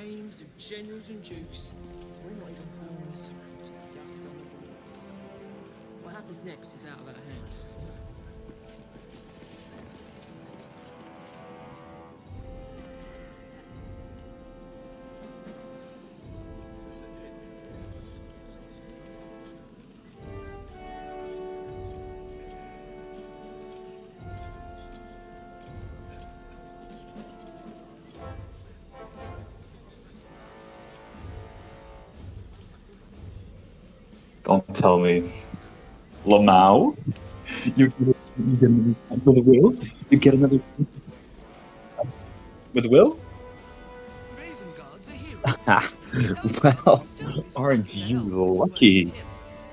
names of generals and dukes. We're not even pawns, just dust on the board. What happens next is out of our hands. Don't tell me. Lamau? You get another with Will? You get another with Will? Raven Guard's a hero. Well, aren't you lucky?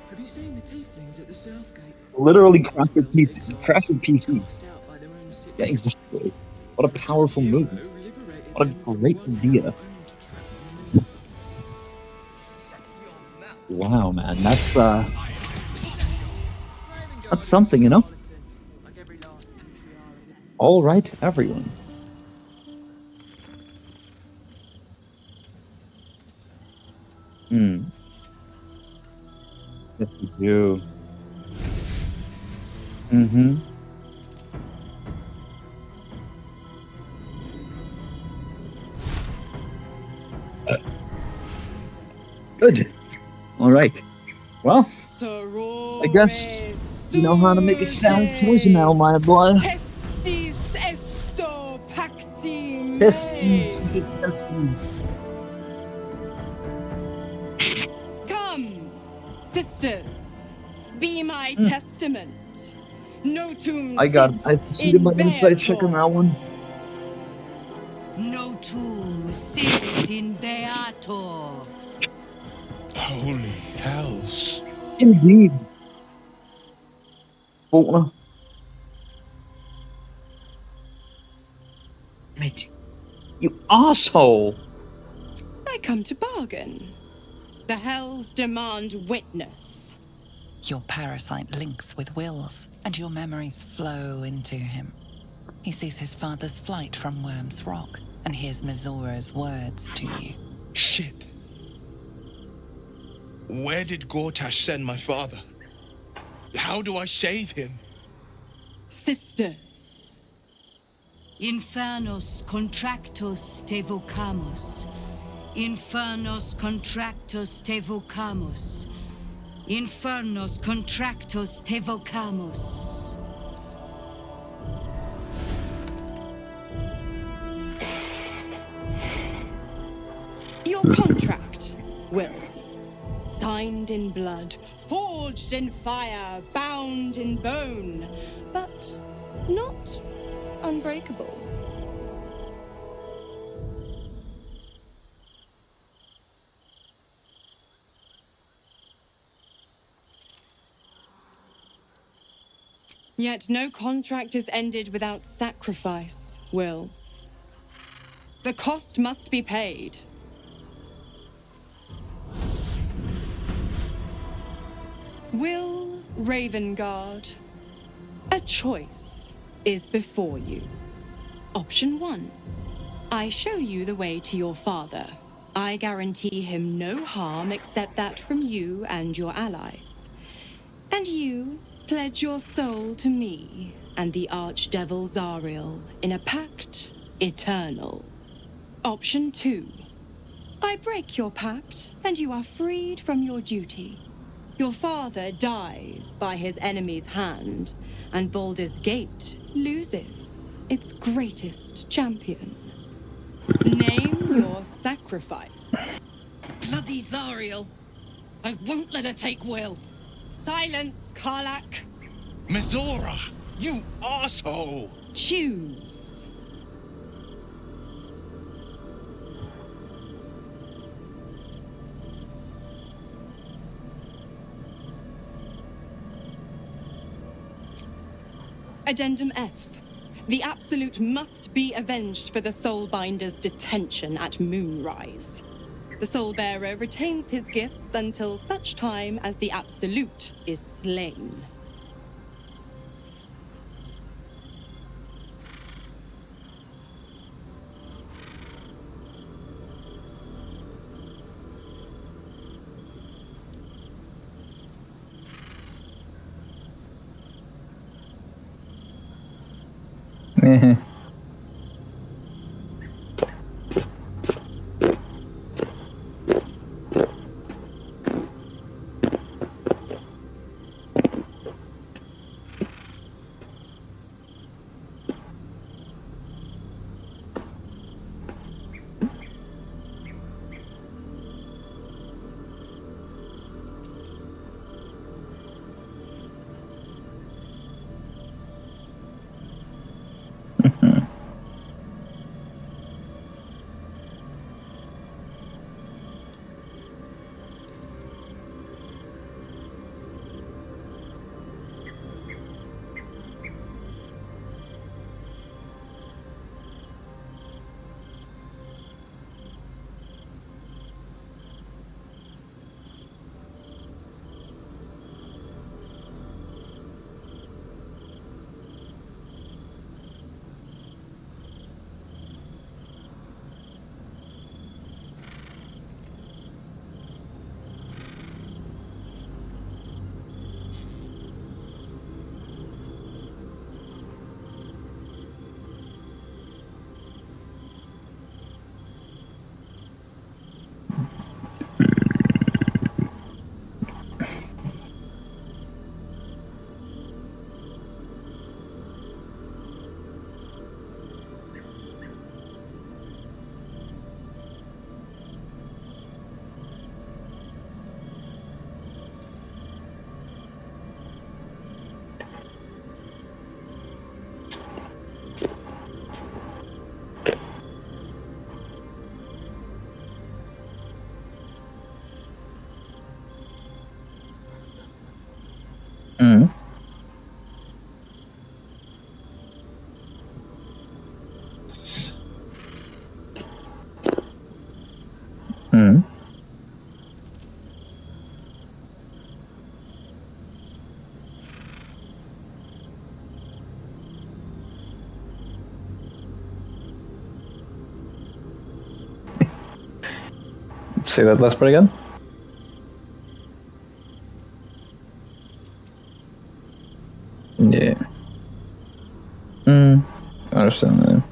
Have you seen the tieflings at the south gate? Literally Once crafted Will's PC. exiles, Crafted PC. cast out by their own city. Yeah, exactly. What a Such powerful hero move. liberated What a them from great one idea. hell only to trap them in another. Wow, man. That's Raven Guard is a something, you know? charlatan, like every last patriarch. All right, everyone. Hmm. Yes, you do. Mm-hmm. Good. All right. Well, I guess you know how to make a sound choice now, my boy. Testis esto pacti Testes, testes. Come, sisters, be my Mm. testament. Notum I sit proceeded in my insight check on beato. that one. Notum sit in beato. Holy hells. Indeed. Faulkner. Mate, you asshole. I come to bargain. The hells demand witness. Your parasite links with Will's, and your memories flow into him. He sees his father's flight from Worm's Rock and hears Mizora's words to you. Shit. Where did Gortash send my father? How do I save him? Sisters. Infernos contractus te vocamus. Infernos contractus te vocamus. Infernos contractus te vocamus. Your contract, Will. Signed in blood, forged in fire, bound in bone, but not unbreakable. Yet no contract is ended without sacrifice, Will. The cost must be paid. Will Ravengard, a choice is before you. Option 1. I show you the way to your father. I guarantee him no harm except that from you and your allies. And you pledge your soul to me and the archdevil Zariel in a pact eternal. Option 2. I break your pact and you are freed from your duty. Your father dies by his enemy's hand, and Baldur's Gate loses its greatest champion. Name your sacrifice. Bloody Zariel. I won't let her take Will. Silence, Karlak. Mizora, you asshole! Choose. Addendum F. The Absolute must be avenged for the Soulbinder's detention at Moonrise. The Soulbearer retains his gifts until such time as the Absolute is slain. Mm. Mm. Say that last part again. Yeah. I understand that.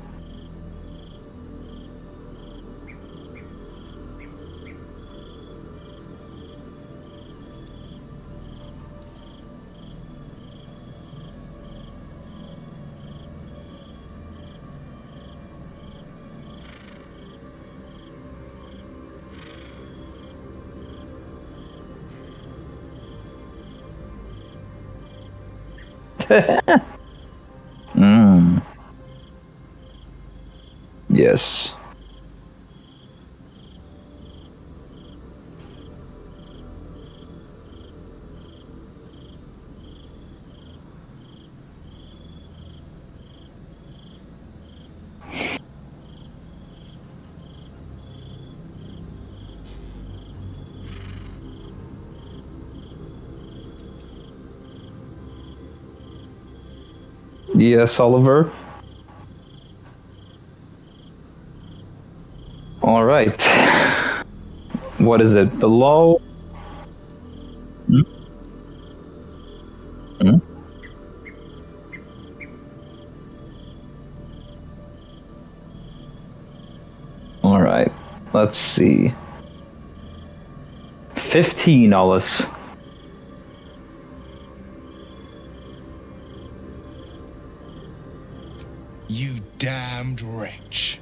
Yes. Yes, Oliver. All right. What is it? Below? Hmm? Hmm? All right. Let's see. 15, Alice. You damned wretch.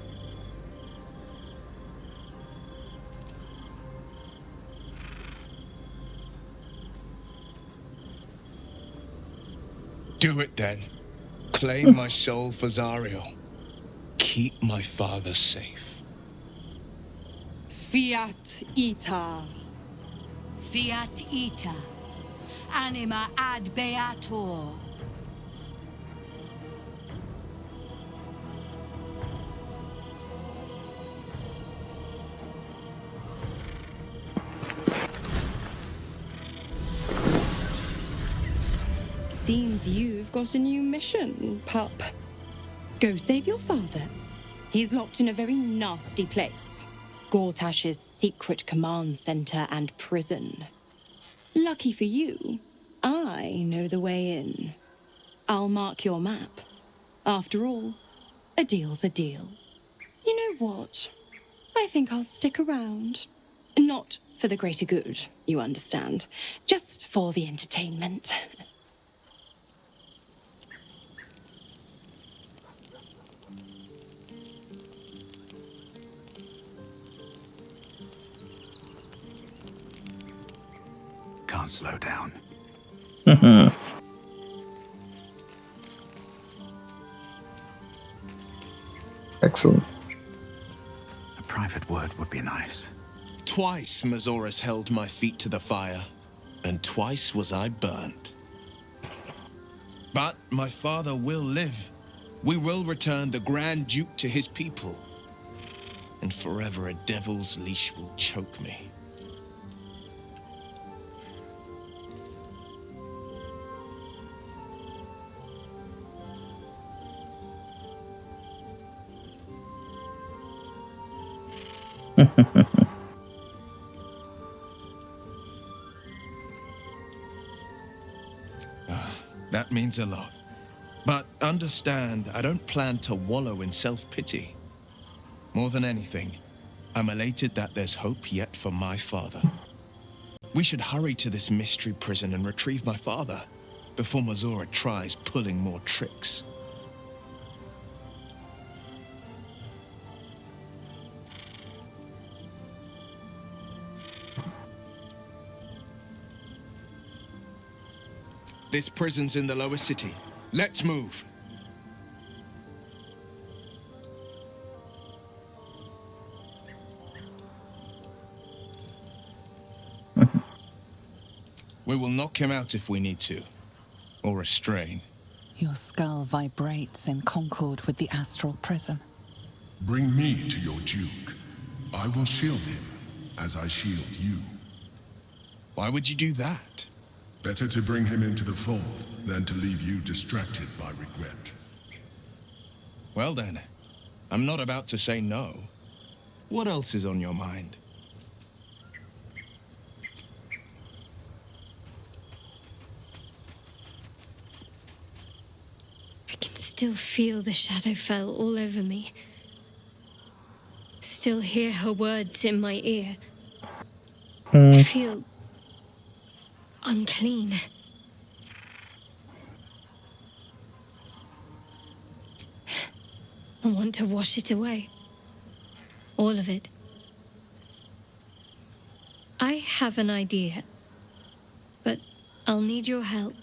Do it then. Claim my soul for Zariel. Keep my father safe. Fiat ita. Fiat ita. Anima ad beator. Seems you've got a new mission, pup. Go save your father. He's locked in a very nasty place. Gortash's secret command center and prison. Lucky for you, I know the way in. I'll mark your map. After all, a deal's a deal. You know what? I think I'll stick around. Not for the greater good, you understand. Just for the entertainment. Can't slow down. Excellent. A private word would be nice. Twice Mazoras held my feet to the fire, and twice was I burnt. But my father will live. We will return the Grand Duke to his people. And forever a devil's leash will choke me. That means a lot. But understand, I don't plan to wallow in self-pity. More than anything, I'm elated that there's hope yet for my father. We should hurry to this mystery prison and retrieve my father before Mazora tries pulling more tricks. This prison's in the lower city. Let's move. We will knock him out if we need to. Or restrain. Your skull vibrates in concord with the astral prism. Bring me to your Duke. I will shield him, as I shield you. Why would you do that? Better to bring him into the fold than to leave you distracted by regret. Well then, I'm not about to say no. What else is on your mind? I can still feel the Shadowfell all over me. Still hear her words in my ear. I feel unclean. I want to wash it away. All of it. I have an idea, but I'll need your help.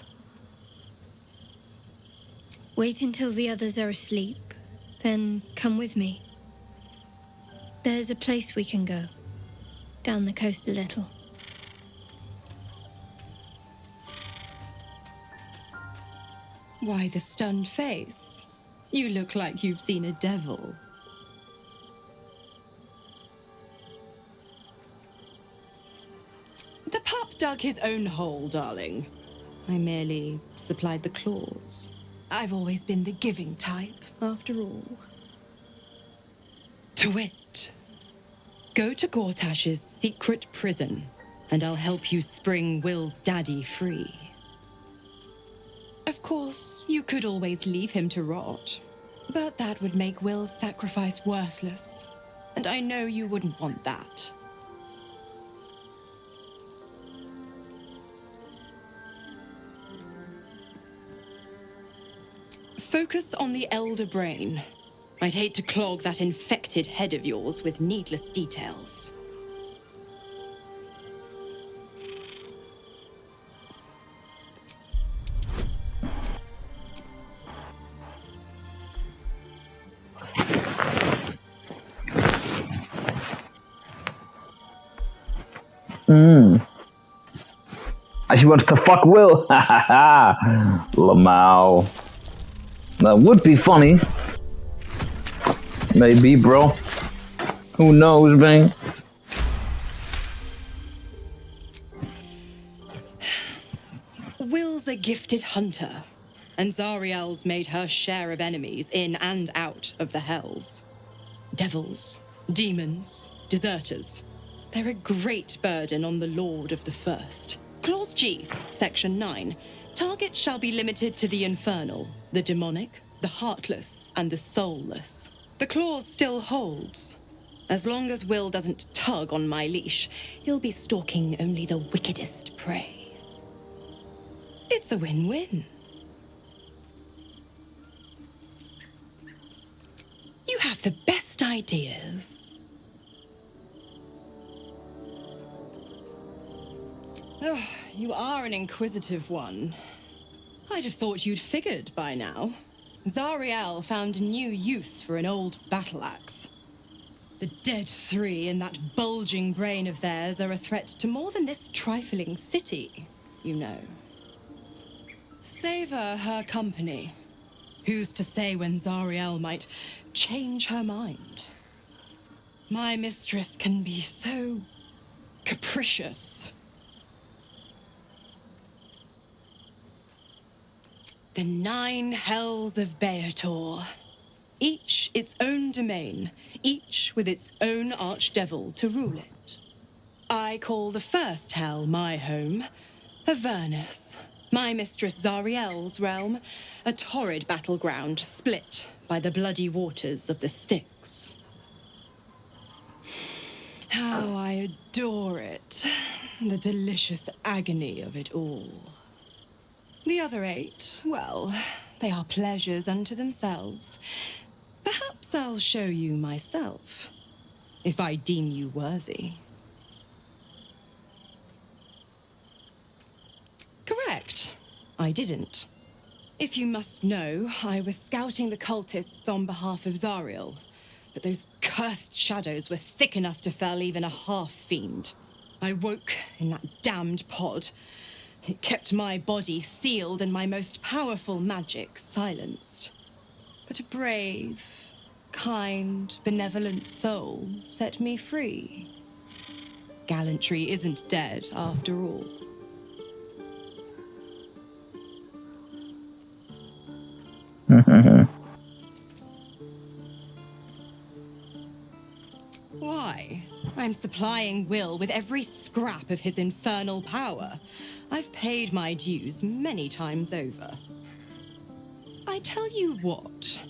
Wait until the others are asleep, then come with me. There's a place we can go, down the coast a little. Why the stunned face? You look like you've seen a devil. The pup dug his own hole, darling. I merely supplied the claws. I've always been the giving type, after all. To wit, go to Gortash's secret prison, and I'll help you spring Will's daddy free. Of course, you could always leave him to rot, but that would make Will's sacrifice worthless, and I know you wouldn't want that. Focus on the elder brain. I'd hate to clog that infected head of yours with needless details. She wants to fuck Will. Ha ha ha. Lamau. That would be funny. Maybe, bro. Who knows, man? Will's a gifted hunter, and Zariel's made her share of enemies in and out of the Hells. Devils, demons, deserters. They're a great burden on the Lord of the First. Clause G, Section 9. Targets shall be limited to the infernal, the demonic, the heartless and the soulless. The clause still holds. As long as Will doesn't tug on my leash, he'll be stalking only the wickedest prey. It's a win-win. You have the best ideas. Oh, you are an inquisitive one. I'd have thought you'd figured by now. Zariel found a new use for an old battle axe. The dead three in that bulging brain of theirs are a threat to more than this trifling city, you know. Savor her company. Who's to say when Zariel might change her mind? My mistress can be so capricious. The 9 hells of Beator. Each its own domain, each with its own archdevil to rule it. I call the first hell my home, Avernus. My mistress Zariel's realm, a torrid battleground split by the bloody waters of the Styx. How I adore it, the delicious agony of it all. The other 8, well, they are pleasures unto themselves. Perhaps I'll show you myself, if I deem you worthy. Correct. I didn't. If you must know, I was scouting the cultists on behalf of Zariel, but those cursed shadows were thick enough to fell even a half-fiend. I woke in that damned pod. It kept my body sealed and my most powerful magic silenced. But a brave, kind, benevolent soul set me free. Gallantry isn't dead, after all. Why? I'm supplying Will with every scrap of his infernal power. I've paid my dues many times over. I tell you what,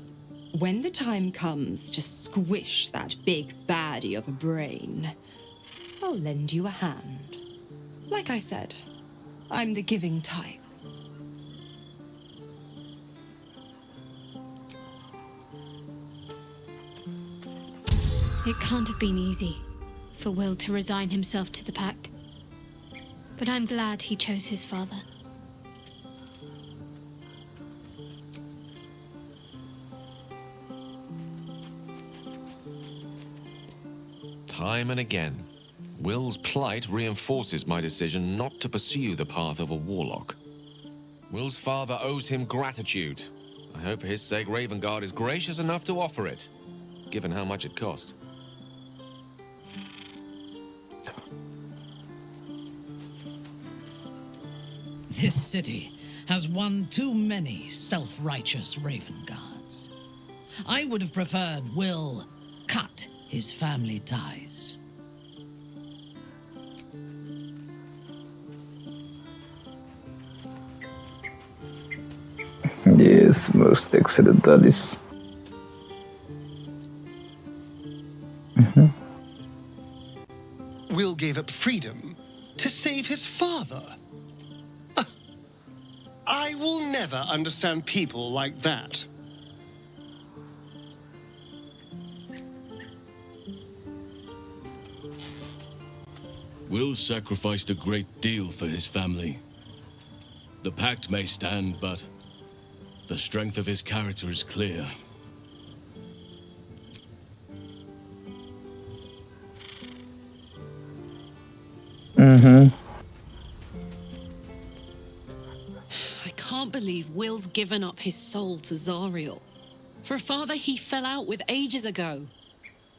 when the time comes to squish that big baddie of a brain, I'll lend you a hand. Like I said, I'm the giving type. It can't have been easy for Will to resign himself to the pact. But I'm glad he chose his father. Time and again, Will's plight reinforces my decision not to pursue the path of a warlock. Will's father owes him gratitude. I hope for his sake Ravengard is gracious enough to offer it, given how much it cost. This city has one too many self-righteous Ravenguards. I would have preferred Will cut his family ties. Yes, most excellent, Alice. Will gave up freedom to save his father. I will never understand people like that. Will sacrificed a great deal for his family. The pact may stand, but the strength of his character is clear. I can't believe Will's given up his soul to Zariel. For a father he fell out with ages ago.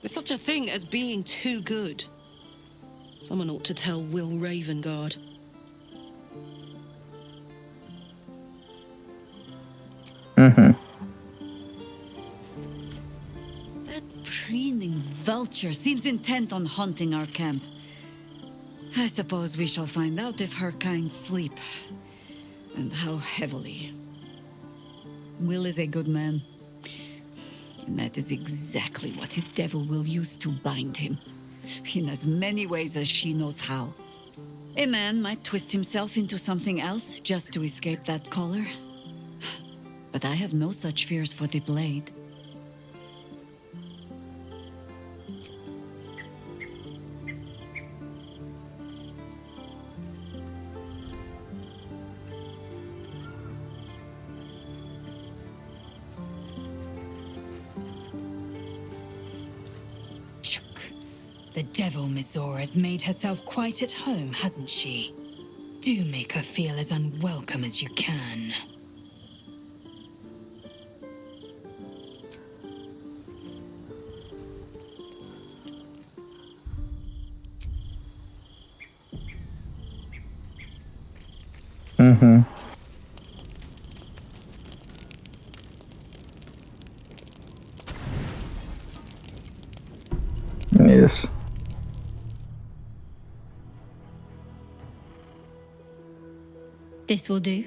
There's such a thing as being too good. Someone ought to tell Will Ravengard. That preening vulture seems intent on haunting our camp. I suppose we shall find out if her kind sleep, and how heavily. Will is a good man. And that is exactly what his devil will use to bind him. In as many ways as she knows how. A man might twist himself into something else just to escape that collar. But I have no such fears for the blade. The devil Mizora has made herself quite at home, hasn't she? Do make her feel as unwelcome as you can. Mm-hmm. Yes. This will do.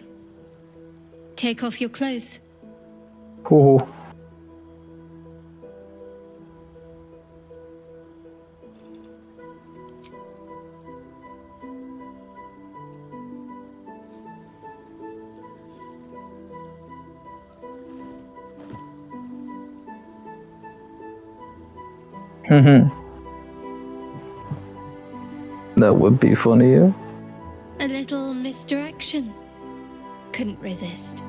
Take off your clothes. Oh. That would be funny, yeah. A little misdirection. Couldn't resist.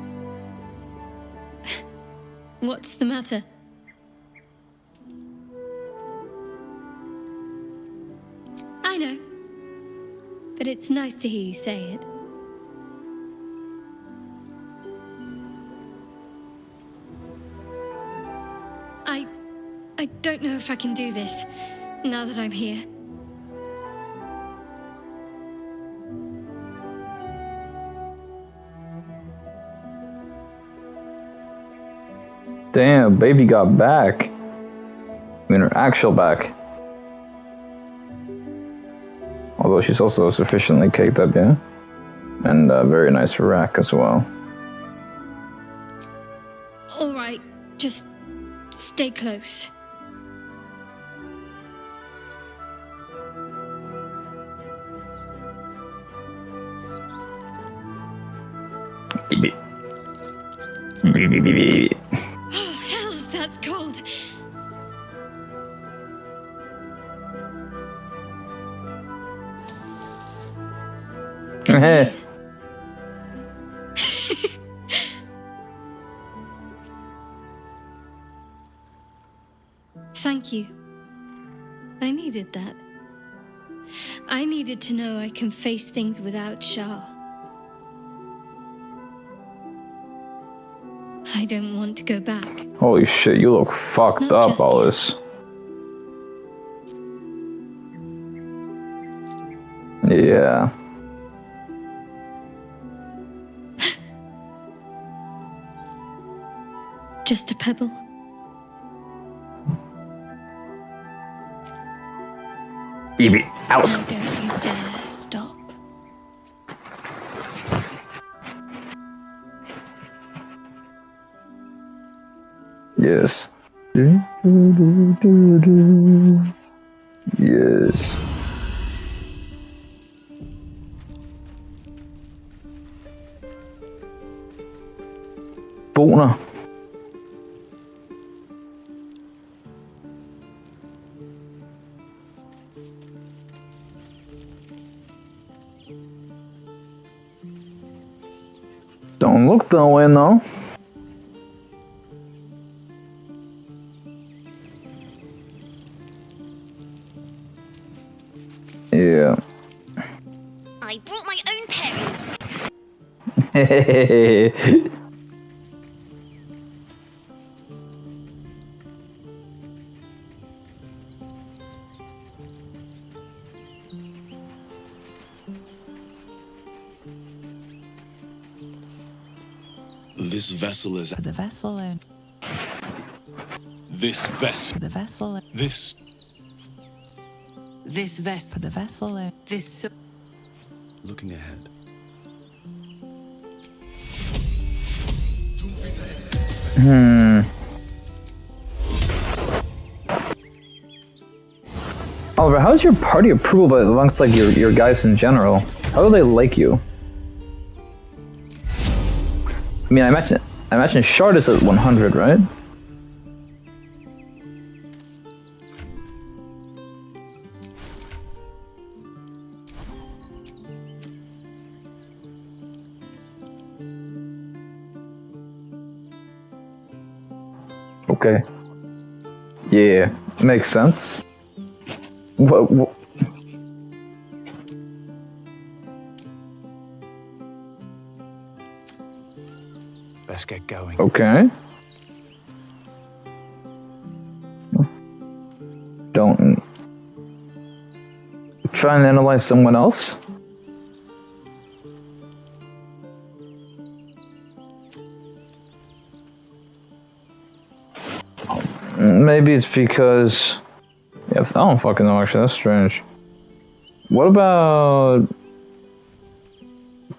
What's the matter? I know. But it's nice to hear you say it. I don't know if I can do this, now that I'm here. Damn, baby got back. I mean, her actual back. Although she's also sufficiently caked up, yeah? And a very nice rack as well. All right, just stay close. Oh, hells, that's cold. Hey. Thank you. I needed that. I needed to know I can face things without Shah. I don't want to go back. Holy shit, you look fucked Not up, just Alice. Yeah. Just a pebble. Evie, Alice. Why don't you dare stop? Yes. Yes. Boner. Don't look that way now. Yeah. I brought my own pairing. This vessel is... For the vessel own. This vessel... For the vessel own. This... This vessel. For the vessel own. This... Looking ahead. Oliver, how's your party approval amongst like your guys in general? How do they like you? I mean, I imagine Shard is at 100, right? Okay. Yeah, makes sense. What? Let's get going. Okay. Don't try and analyze someone else. Maybe it's because... Yeah, I don't fucking know, actually. That's strange. What about...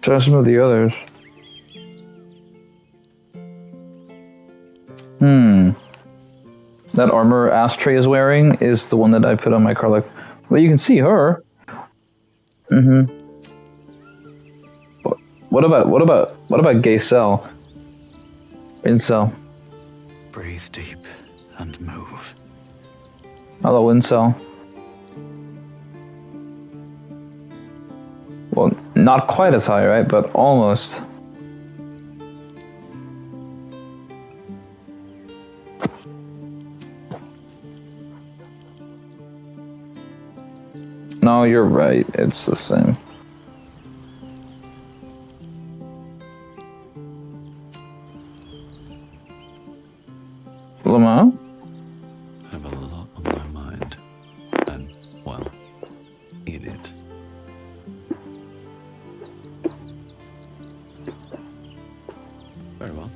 try some of the others? That armor Ashtray is wearing is the one that I put on my car. Like, well, you can see her. What about Gay Cell? Incel. Breathe deep and move. Hello, Incel. Well, not quite as high, right? But almost. No, you're right. It's the same. Lamau? I have a lot on my mind. And, well, in it. Very well.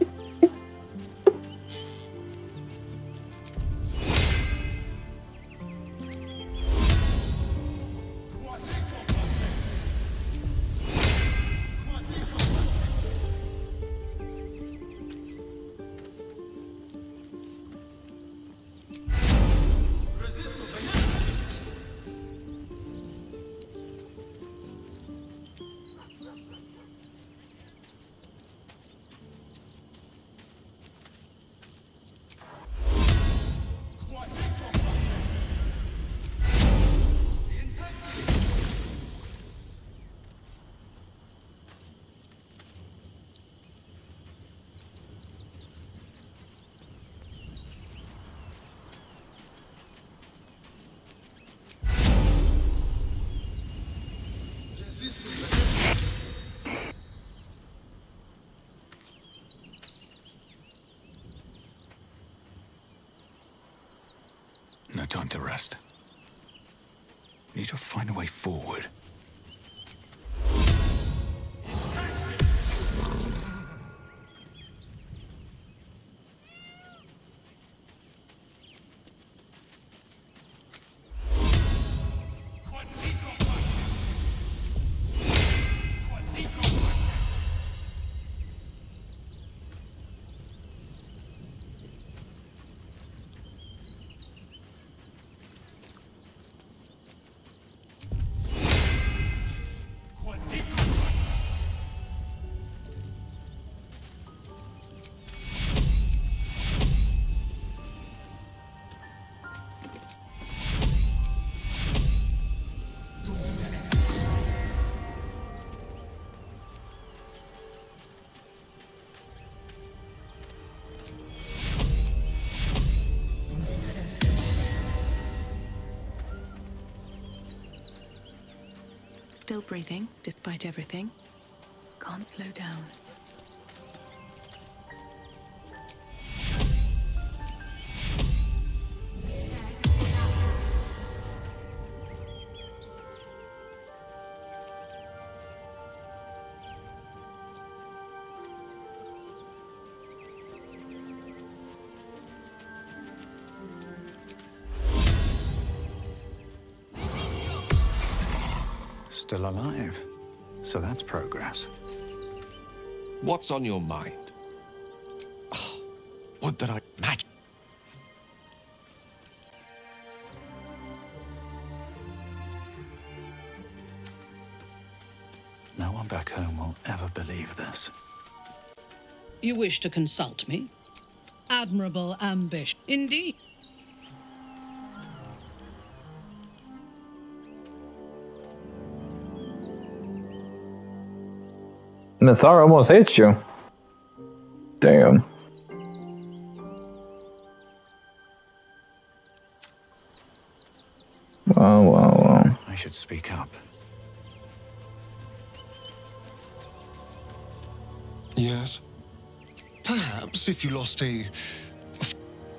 No time to rest. Need to find a way forward. Still breathing, despite everything. Can't slow down. Still alive. So that's progress. What's on your mind? Would that I match. No one back home will ever believe this. You wish to consult me? Admirable ambition. Indeed. Nathar almost hates you. Damn. Wow. I should speak up. Yes. Perhaps if you lost a...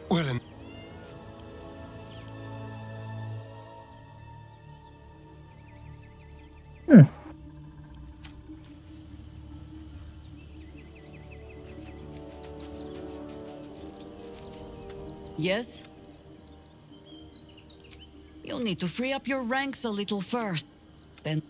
well, in... Yes? You'll need to free up your ranks a little first. Then...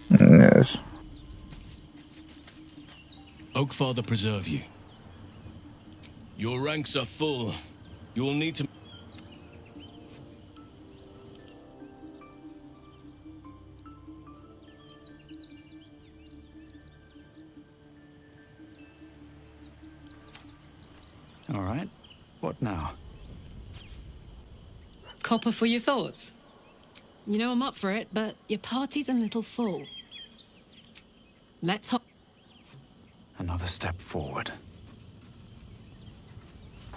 Yes. Oakfather preserve you. Your ranks are full. You will need to... All right. What now? Copper for your thoughts. You know I'm up for it, but your party's a little full. Let's hop. Another step forward.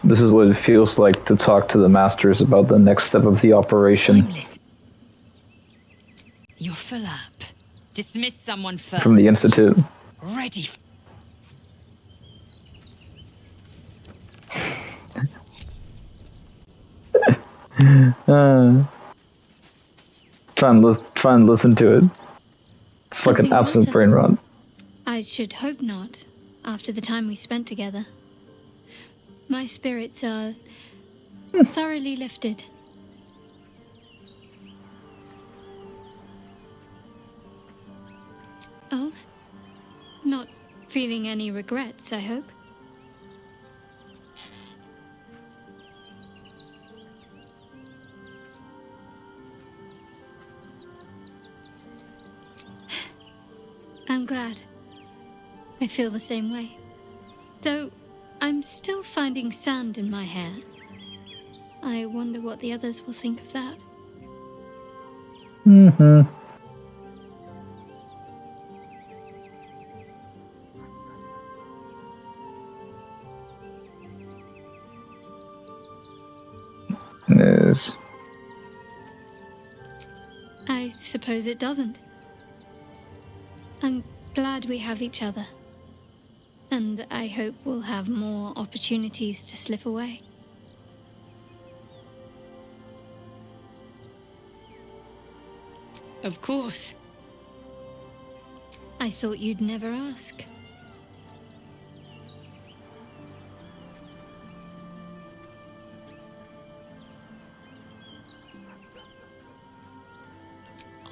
This is what it feels like to talk to the masters about the next step of the operation. You're full up. Dismiss someone first. From the Institute. Ready. Try and listen to it. It's like an absolute brain rot. I should hope not, after the time we spent together. My spirits are thoroughly lifted. Oh? Not feeling any regrets, I hope? I'm glad. I feel the same way. Though I'm still finding sand in my hair. I wonder what the others will think of that. Yes. I suppose it doesn't. I'm glad we have each other. And I hope we'll have more opportunities to slip away. Of course. I thought you'd never ask.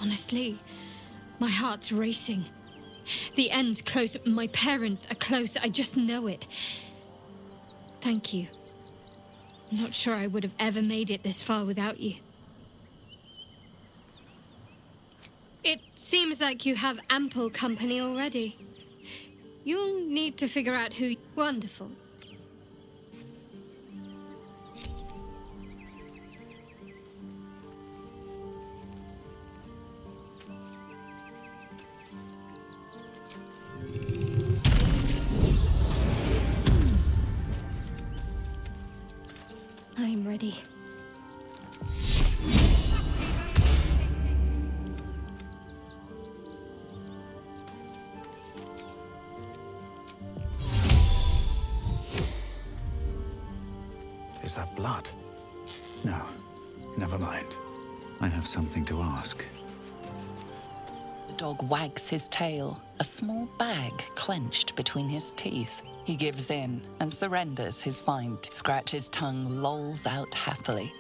Honestly, my heart's racing. The end's close. My parents are close. I just know it. Thank you. I'm not sure I would have ever made it this far without you. It seems like you have ample company already. You'll need to figure out who... Wonderful. I'm ready. Is that blood? No, never mind. I have something to ask. The dog wags his tail, a small bag clenched between his teeth. He gives in and surrenders his find. Scratch's tongue lolls out happily.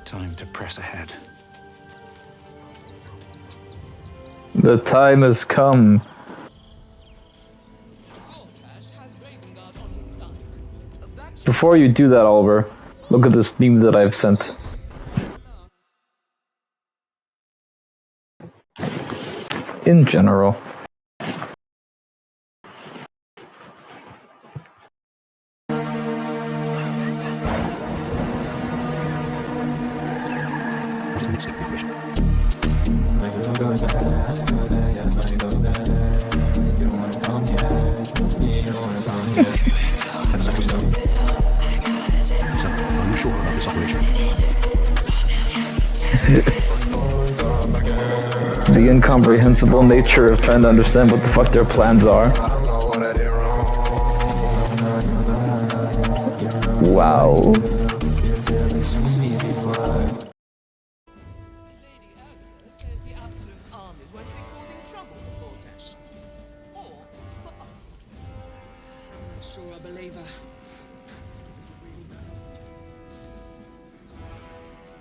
Time to press ahead. The time has come. Before you do that, Oliver, look at this meme that I've sent. In general. The incomprehensible nature of trying to understand what the fuck their plans are. Wow.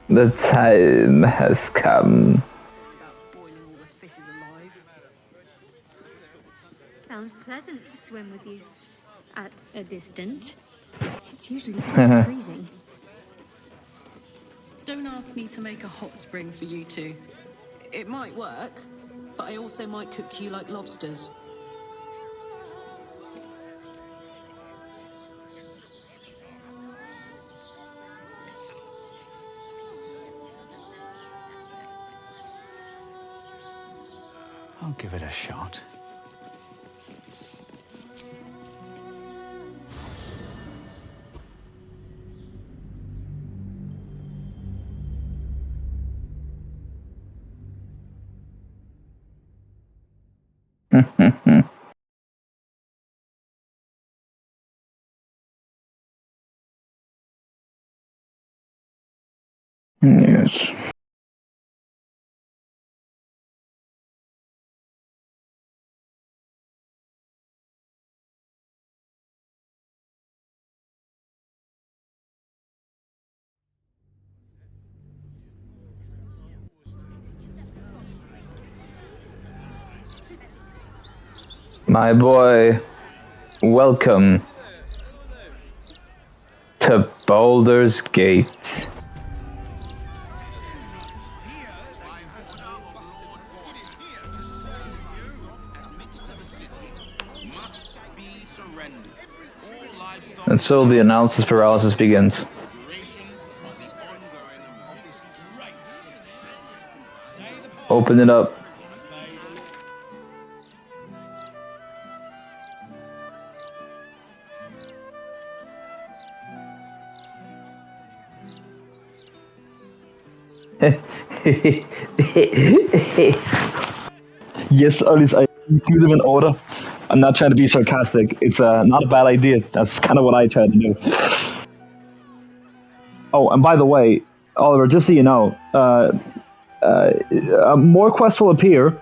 The time has come. Sounds pleasant to swim with you. At a distance. It's usually so freezing. Don't ask me to make a hot spring for you two. It might work, but I also might cook you like lobsters. I'll give it a shot. Yes. My boy, welcome to Baldur's Gate. And so the analysis paralysis begins. Open it up. Yes, Alice, I do them in order. I'm not trying to be sarcastic. It's not a bad idea. That's kind of what I try to do. Oh, and by the way, Oliver, just so you know, more quests will appear,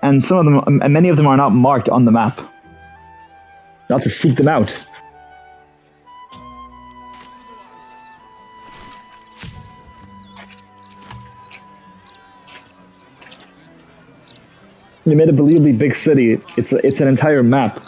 and some of them, and many of them are not marked on the map. Not to seek them out. You made a believably big city. It's an entire map.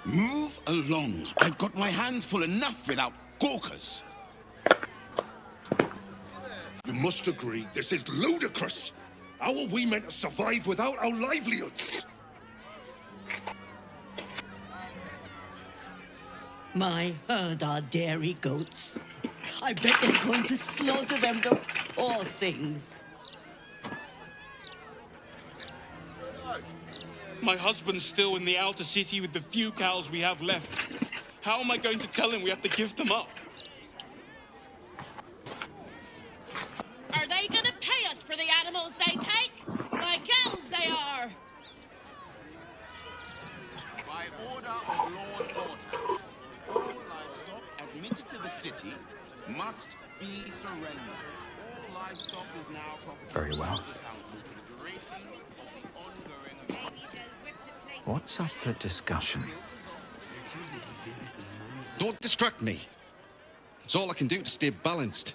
Move along. I've got my hands full enough without gawkers. You must agree, this is ludicrous. How are we meant to survive without our livelihoods? My herd are dairy goats. I bet they're going to slaughter them the Poor things. My husband's still in the outer city with the few cows we have left. How am I going to tell him we have to give them up? Are they gonna pay us for the animals they take? Like elves they are! By order of Lord Baldur, all livestock admitted to the city must be surrendered. All livestock is now Very well. What's up for discussion? Don't distract me. It's all I can do to stay balanced.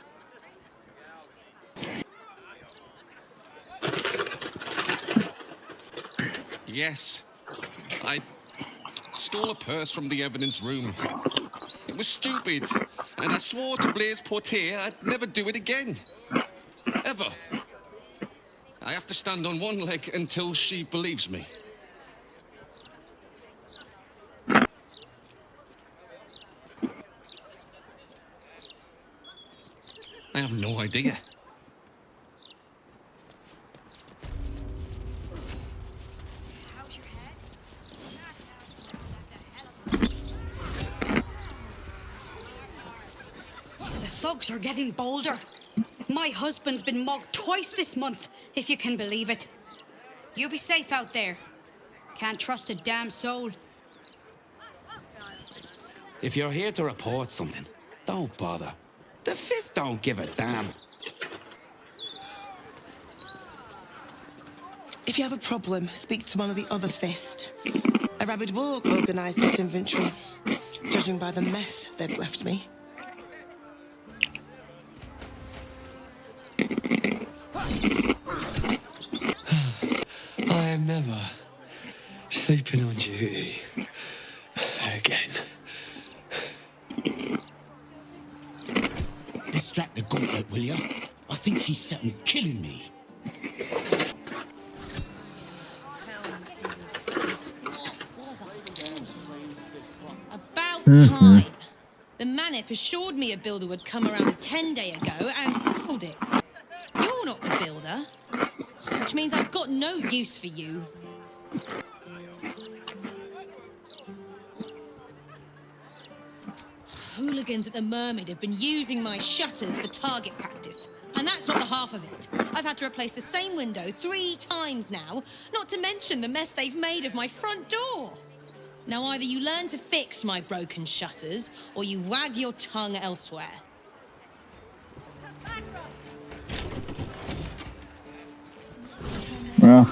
Yes, I stole a purse from the evidence room. It was stupid, and I swore to Blaise Portier I'd never do it again. Ever. I have to stand on one leg until she believes me. I have no idea. The thugs are getting bolder. My husband's been mugged twice this month, if you can believe it. You be safe out there. Can't trust a damn soul. If you're here to report something, don't bother. The Fist don't give a damn. If you have a problem, speak to one of the other Fist. A rabid warg organised this inventory, judging by the mess they've left me. I am never sleeping on duty again. Distract the gauntlet, will ya? I think she's set on killing me. About time. The Manip assured me a builder would come around 10 days ago, and hold it. You're not the builder. Which means I've got no use for you. Hooligans at the Mermaid have been using my shutters for target practice. And that's not the half of it. I've had to replace the same window 3 times now, not to mention the mess they've made of my front door. Now either you learn to fix my broken shutters, or you wag your tongue elsewhere. Well.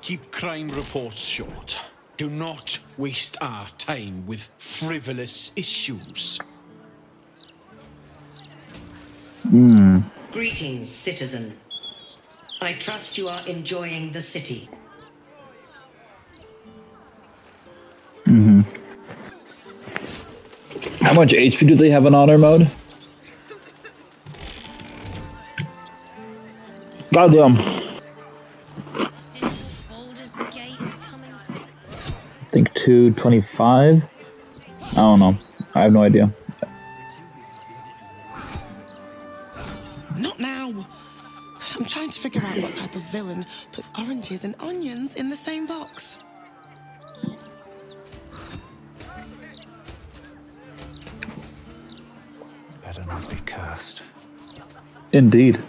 Keep crime reports short. Do not waste our time with frivolous issues. Greetings, citizen. I trust you are enjoying the city. How much HP do they have in honor mode? Goddamn. I think 225. I don't know. I have no idea. Not now. I'm trying to figure out what type of villain puts oranges and onions in the same box. Better not be cursed. Indeed.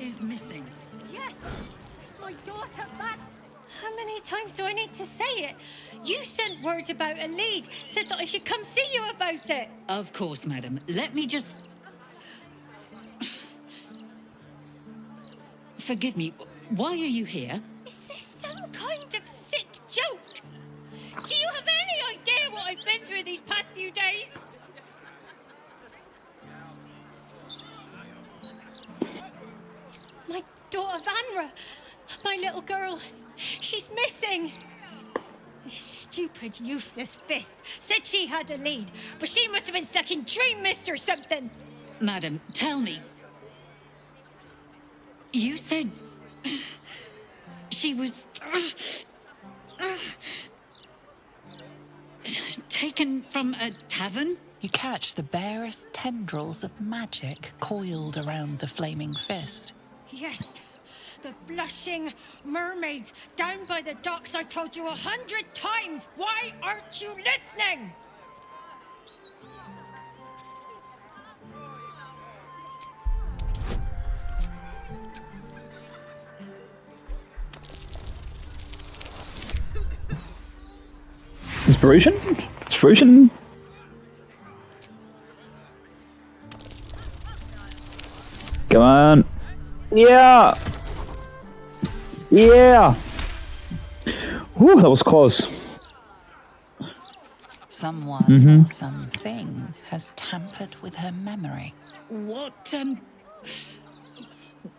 Is missing. Yes! My daughter back! How many times do I need to say it? You sent word about a lead, said that I should come see you about it. Of course, madam. Let me just... Forgive me, why are you here? Is this some kind of sick joke? Do you have any idea what I've been through these past few days? My daughter Vanra, my little girl, she's missing. This stupid, useless Fist said she had a lead, but she must have been stuck in Dream Mist or something. Madam, tell me. You said... she was... taken from a tavern? You catch the barest tendrils of magic coiled around the flaming fist. Yes, the blushing mermaid down by the docks. I told you 100 times. Why aren't you listening? Inspiration? Inspiration? Come on. Yeah! Yeah! Whew, that was close. Someone or something has tampered with her memory. What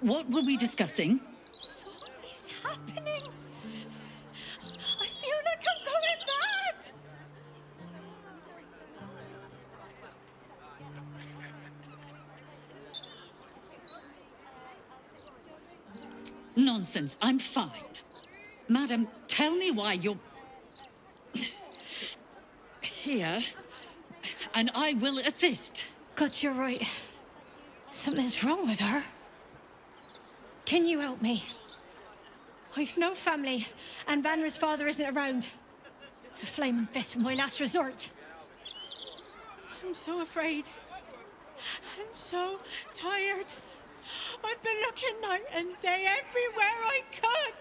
were we discussing? What is happening? I feel like I'm going mad! Nonsense, I'm fine. Madam, tell me why you're here, and I will assist. God, you're right. Something's wrong with her. Can you help me? I've no family, and Vanra's father isn't around. The Flaming Fist was my last resort. I'm so afraid. I'm so tired. I've been looking night and day everywhere I could.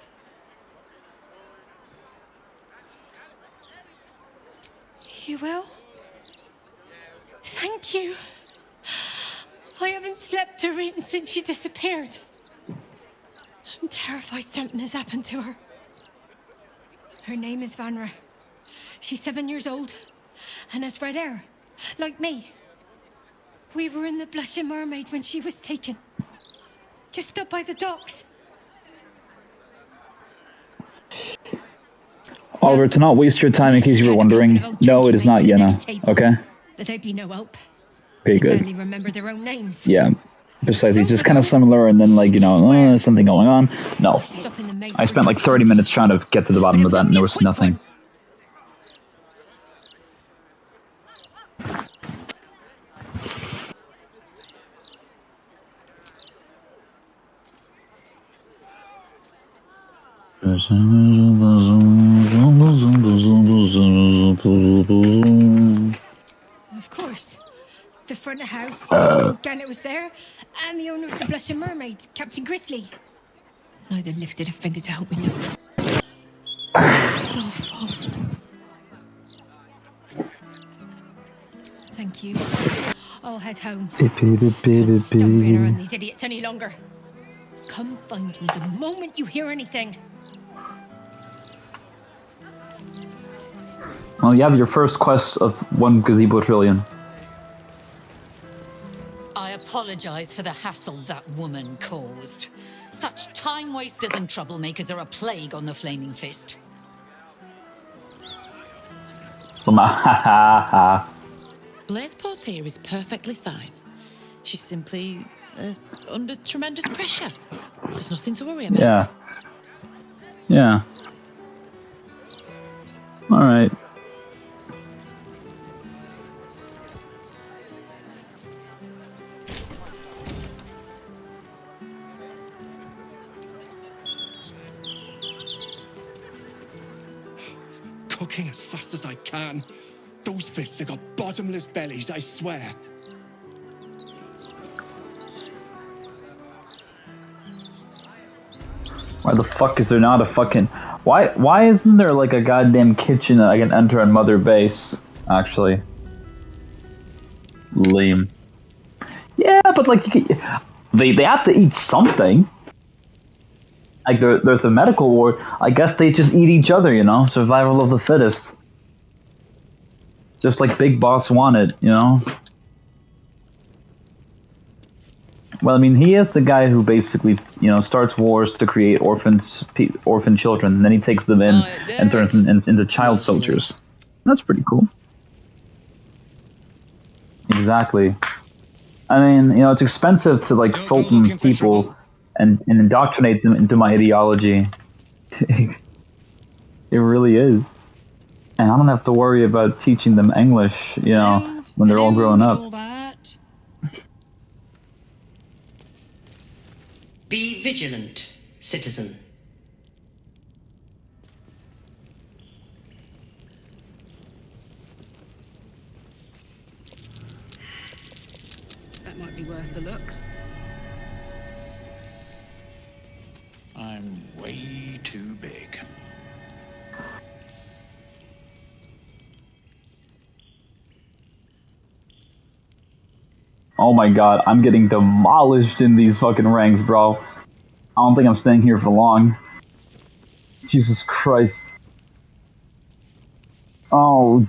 You will? Thank you. I haven't slept or eaten since she disappeared. I'm terrified something has happened to her. Her name is Vanra. She's 7 years old and has red hair, like me. We were in the Blushing Mermaid when she was taken. Just up by the docks. Oliver, to not waste your time in case you were wondering, no, it is not Yenna, okay? But they'd be no help. Okay, They good. barely remember their own names. Yeah. Besides, he's just kind of similar, and then, like, you know, something going on. No. I spent like 30 minutes trying to get to the bottom of that, and there was nothing. Of course. The front of house, Gannet was there, and the owner of the Blushing Mermaid, Captain Grizzly. Neither lifted a finger to help me look. It was awful. Thank you. I'll head home. Can't stand being around these idiots any longer. Come find me the moment you hear anything. Well, you have your first quest of 1 gazebo trillion. I apologize for the hassle that woman caused. Such time wasters and troublemakers are a plague on the Flaming Fist. Blaise Portier is perfectly fine. She's simply under tremendous pressure. There's nothing to worry about. Yeah. Yeah. Alright. Cooking as fast as I can. Those fists have got bottomless bellies, I swear. Why the fuck is there not a fucking... Why isn't there like a goddamn kitchen that I can enter on Mother Base, actually? Lame. Yeah, but like, they have to eat something. Like, there's a medical ward. I guess they just eat each other, you know? Survival of the fittest. Just like Big Boss wanted, you know? Well, I mean, he is the guy who basically, you know, starts wars to create orphan children, and then he takes them in and turns them into child soldiers. That's pretty cool. Exactly. I mean, you know, it's expensive to, like, Fulton people and indoctrinate them into my ideology. It really is. And I don't have to worry about teaching them English, you know, when they're all grown up. All that. Be vigilant, citizen. That might be worth a look. I'm way too big. Oh my god, I'm getting demolished in these fucking ranks, bro. I don't think I'm staying here for long. Jesus Christ. Oh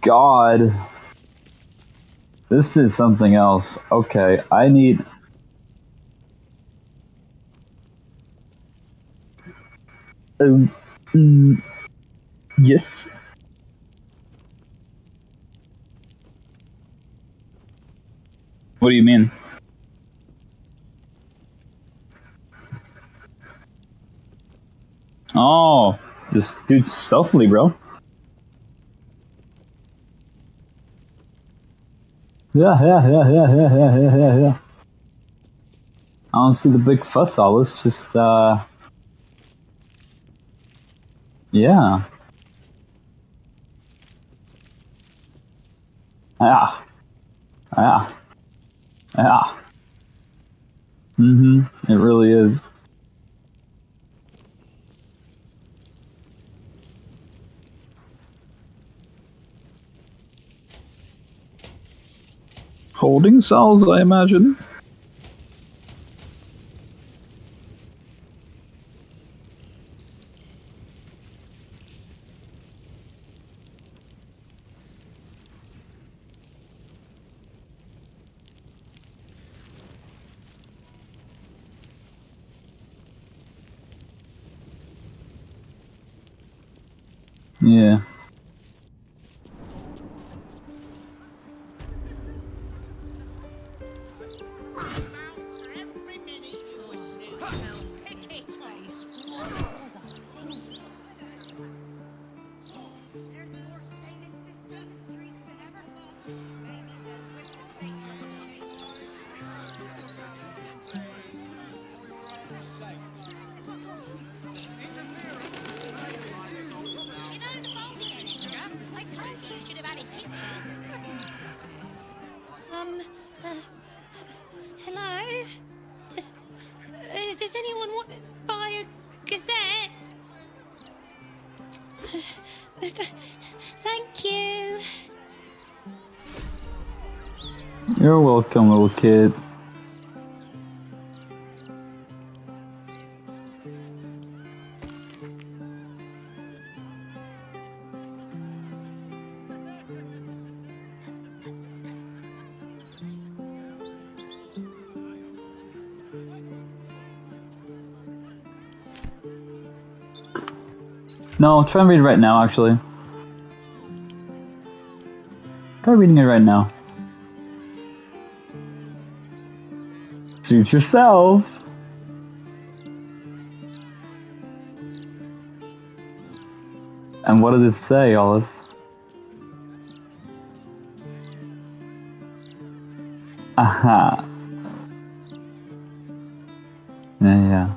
god. This is something else. Okay, I need... yes. What do you mean? Oh, this dude's stealthily, bro. Yeah. I don't see the big fuss all. It's just, yeah. Yeah. It really is. Holding cells, I imagine. Yeah. Hello? Does anyone want to buy a gazette? Thank you. You're welcome, little kid. No, try and read it right now, actually. Try reading it right now. Suit yourself. And what does it say, Alice? Aha. Yeah.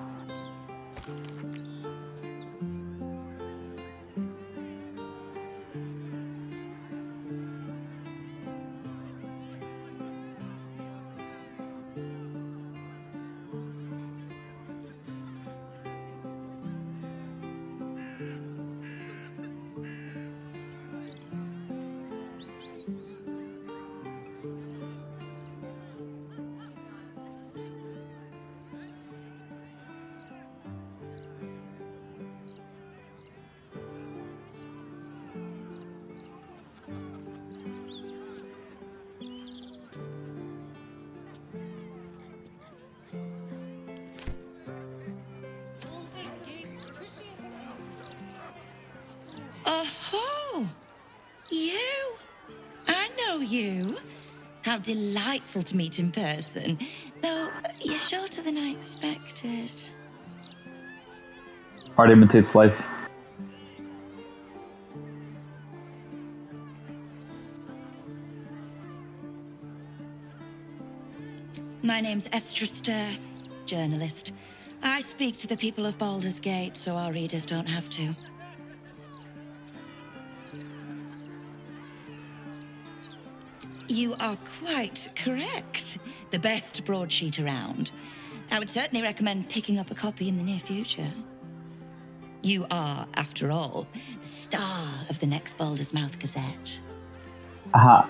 Oh, you? I know you. How delightful to meet in person. Though you're shorter than I expected. Art imitates life. My name's Estra Stir, journalist. I speak to the people of Baldur's Gate so our readers don't have to. You are quite correct. The best broadsheet around. I would certainly recommend picking up a copy in the near future. You are, after all, the star of the next Baldur's Mouth Gazette. Aha.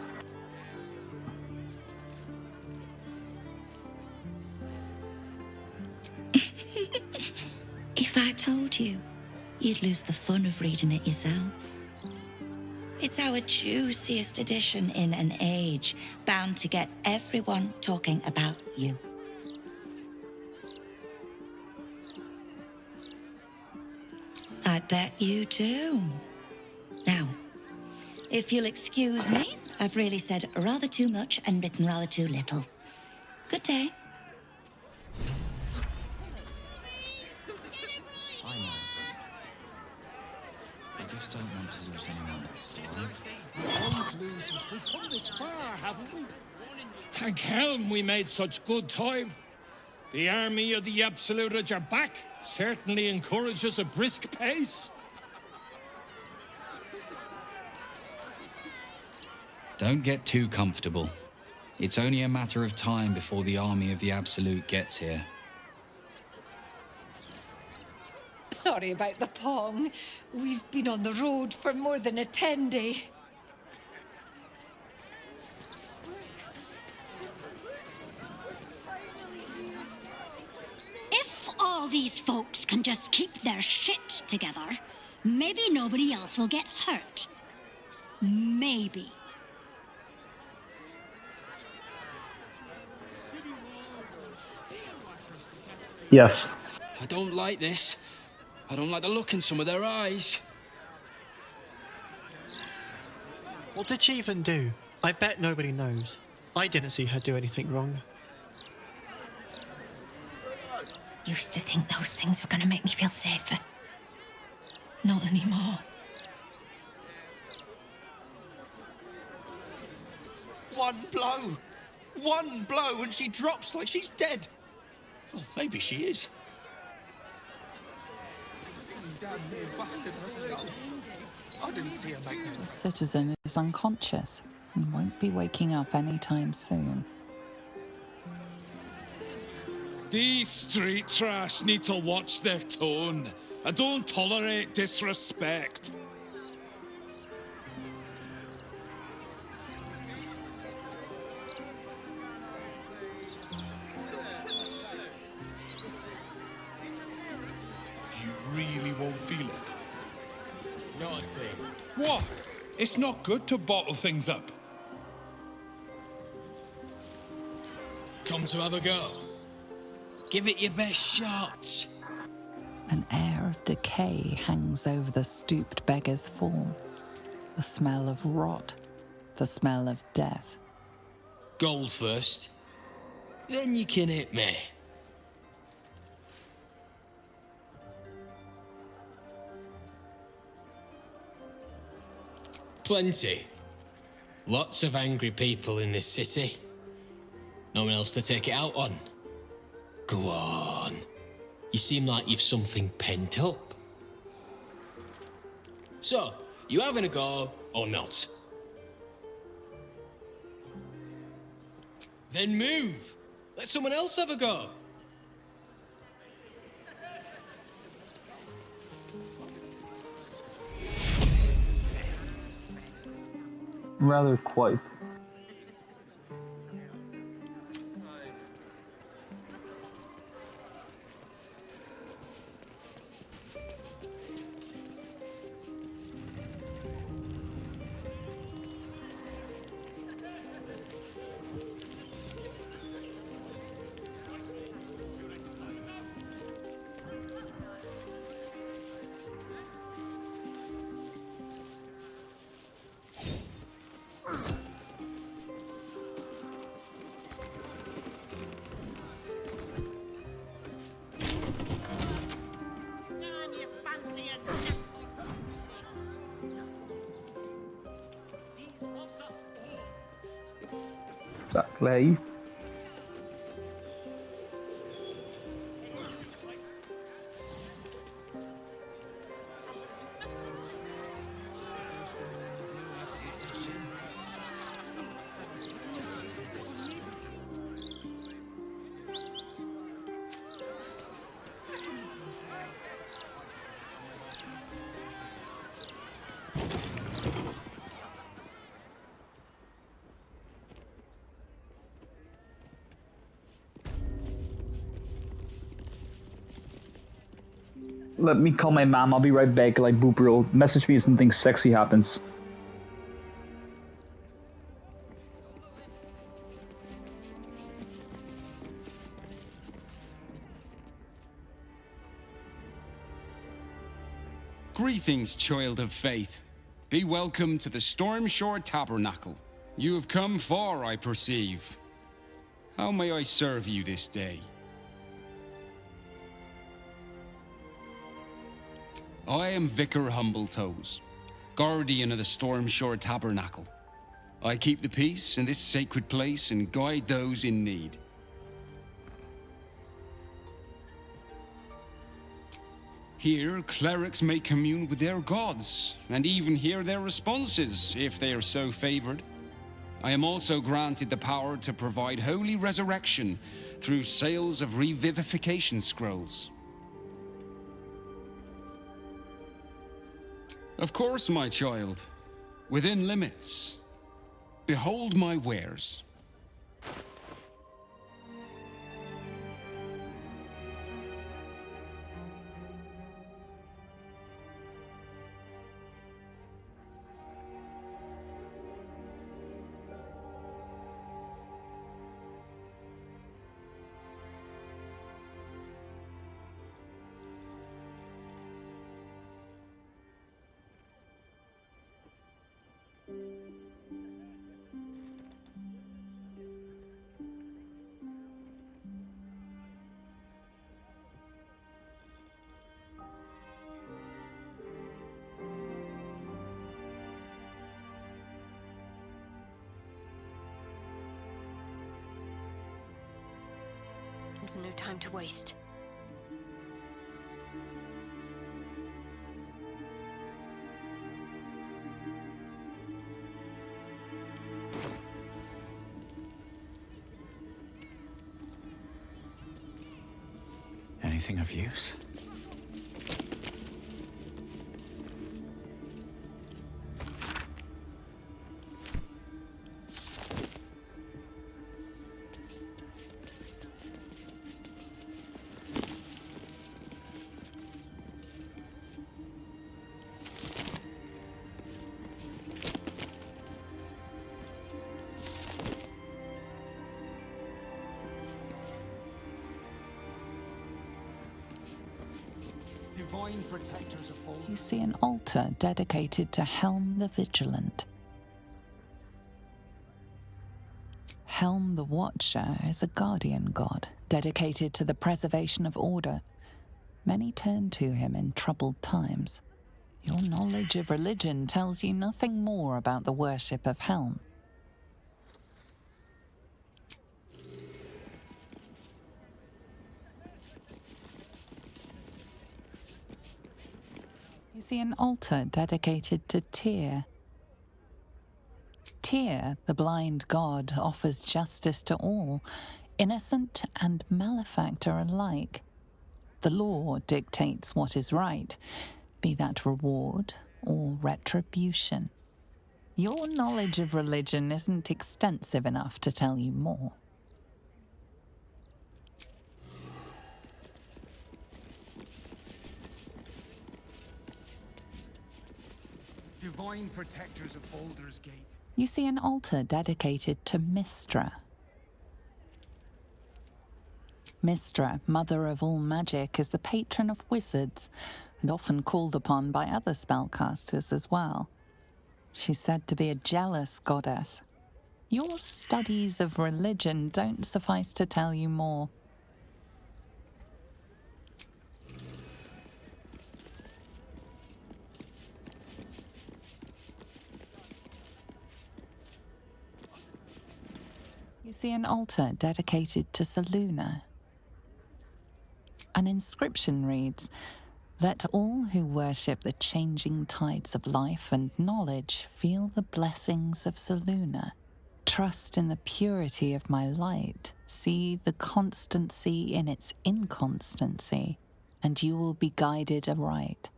If I told you, you'd lose the fun of reading it yourself. It's our juiciest edition in an age bound to get everyone talking about you. I bet you do. Now, if you'll excuse me, I've really said rather too much and written rather too little. Good day. I know. I just don't want to lose anyone else. Don't lose us. We've come this far, haven't we? Thank Helm we made such good time. The army of the Absolute are back. Certainly encourages a brisk pace. Don't get too comfortable. It's only a matter of time before the army of the Absolute gets here. Sorry about the pong. We've been on the road for more than a 10-day. If all these folks can just keep their shit together, maybe nobody else will get hurt. Maybe. Yes. I don't like this. I don't like the look in some of their eyes. What did she even do? I bet nobody knows. I didn't see her do anything wrong. Used to think those things were going to make me feel safer. Not anymore. One blow and she drops like she's dead. Well, maybe she is. The citizen is unconscious and won't be waking up anytime soon. These street trash need to watch their tone. I don't tolerate disrespect. You really won't feel it. Not a thing. What? It's not good to bottle things up. Come to have a go. Give it your best shot. An air of decay hangs over the stooped beggar's form. The smell of rot, the smell of death. Gold first. Then you can hit me. Plenty. Lots of angry people in this city. No one else to take it out on. Go on. You seem like you've something pent up. So, you having a go or not? Then move. Let someone else have a go. Rather quite. Exactly. let me call my mom. I'll be right back. Like, Booper will message me if something sexy happens. Greetings, child of faith. Be welcome to the Stormshore Tabernacle. You have come far, I perceive. How may I serve you this day? I am Vicar Humbletoes, guardian of the Stormshore Tabernacle. I keep the peace in this sacred place and guide those in need. Here, clerics may commune with their gods, and even hear their responses, if they are so favored. I am also granted the power to provide holy resurrection through sales of revivification scrolls. Of course, my child, within limits. Behold my wares. There's no time to waste. Anything of use? Divine protectors of all. You see an altar dedicated to Helm the Vigilant. Helm the Watcher is a guardian god, dedicated to the preservation of order. Many turn to him in troubled times. Your knowledge of religion tells you nothing more about the worship of Helm. You see an altar dedicated to Tyr. Tyr, the blind god, offers justice to all, innocent and malefactor alike. The law dictates what is right, be that reward or retribution. Your knowledge of religion isn't extensive enough to tell you more. Divine protectors of Baldur's Gate. You see an altar dedicated to Mystra. Mystra, mother of all magic, is the patron of wizards, and often called upon by other spellcasters as well. She's said to be a jealous goddess. Your studies of religion don't suffice to tell you more. You see an altar dedicated to Selûne. An inscription reads, "Let all who worship the changing tides of life and knowledge feel the blessings of Selûne. Trust in the purity of my light. See the constancy in its inconstancy, and you will be guided aright."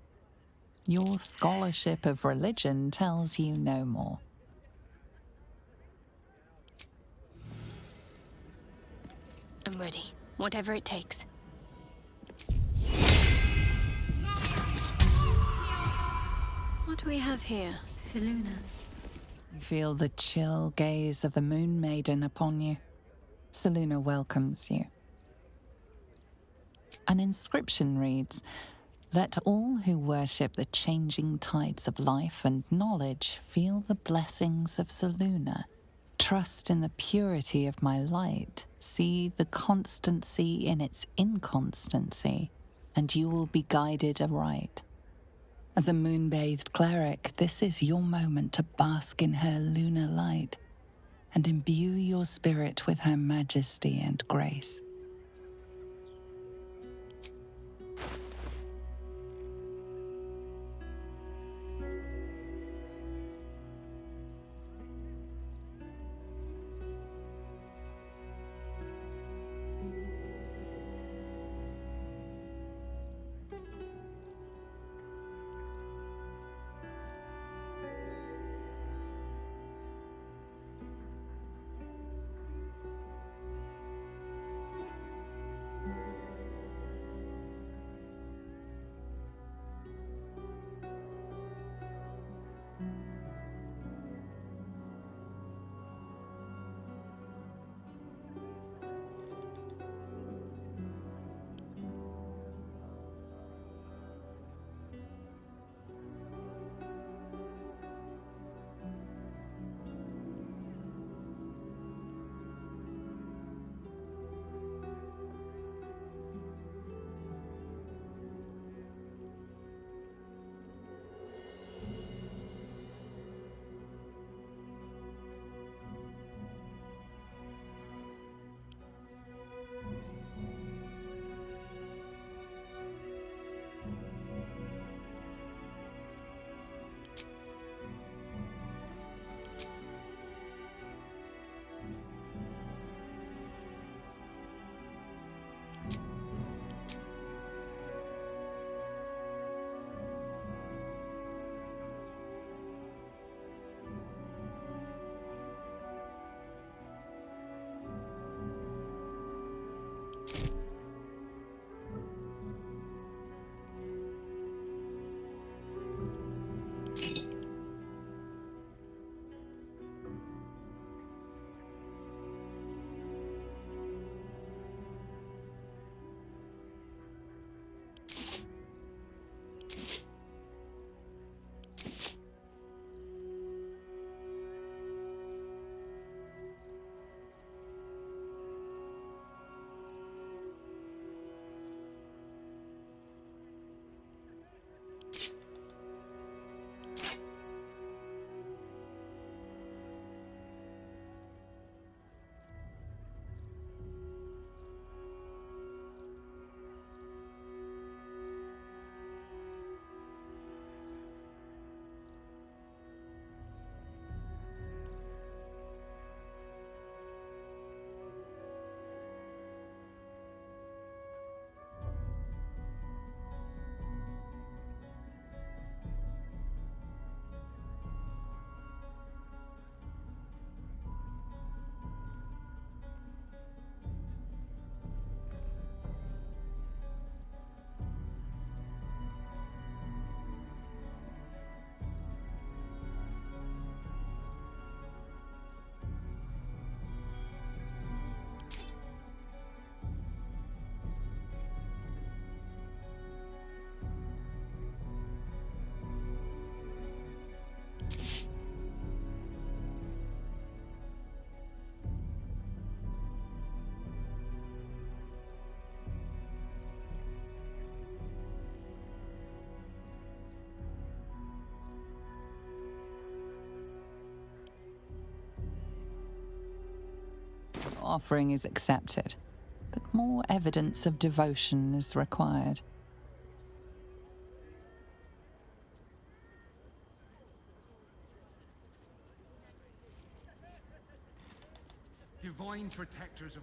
Your scholarship of religion tells you no more. I'm ready, whatever it takes. What do we have here? Seluna. You feel the chill gaze of the Moon Maiden upon you. Seluna welcomes you. An inscription reads, "Let all who worship the changing tides of life and knowledge feel the blessings of Seluna. Trust in the purity of my light. See the constancy in its inconstancy, and you will be guided aright." As a moon-bathed cleric, this is your moment to bask in her lunar light and imbue your spirit with her majesty and grace. Offering is accepted, but more evidence of devotion is required. Divine protectors of...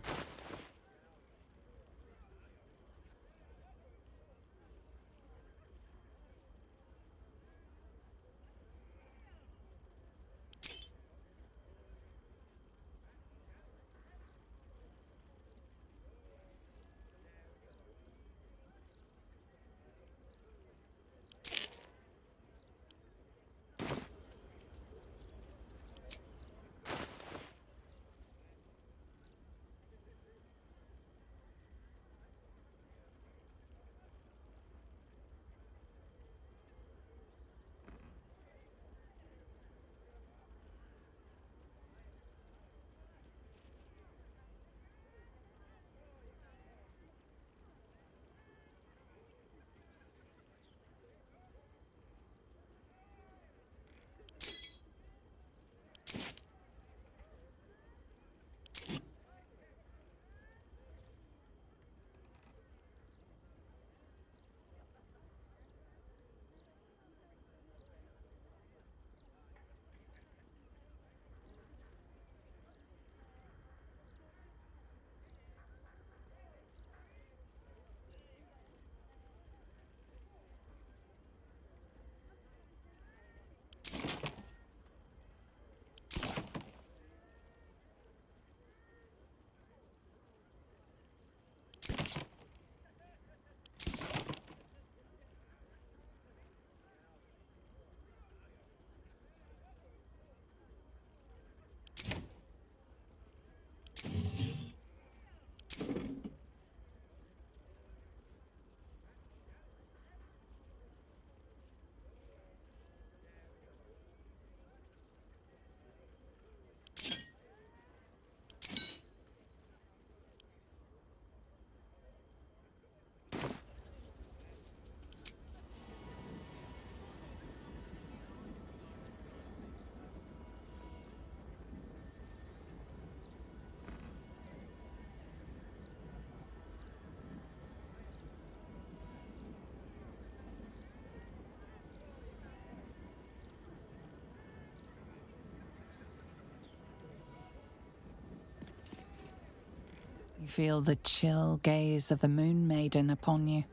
feel the chill gaze of the Moon Maiden upon you.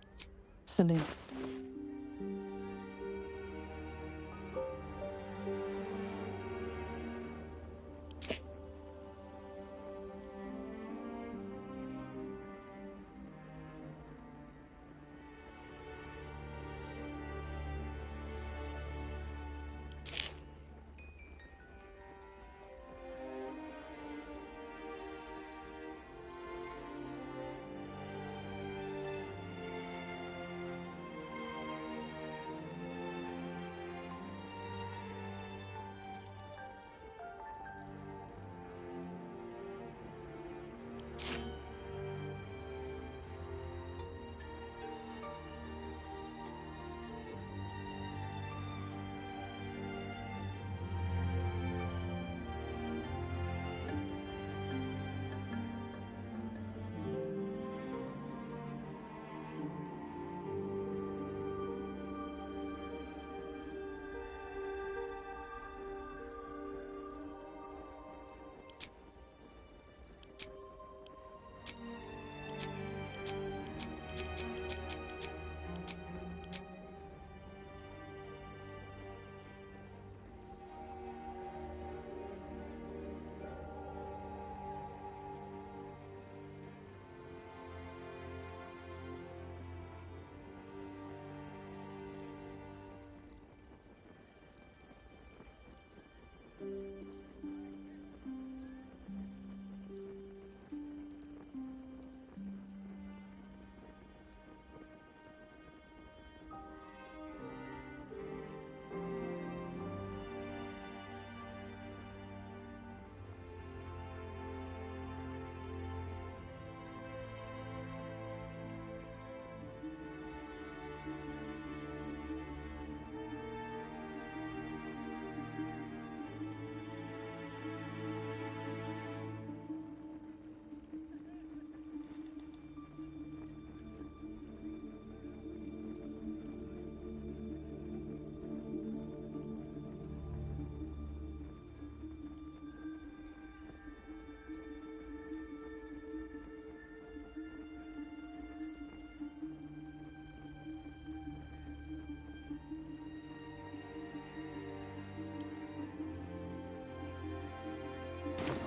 Salute.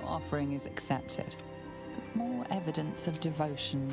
Offering is accepted. More evidence of devotion.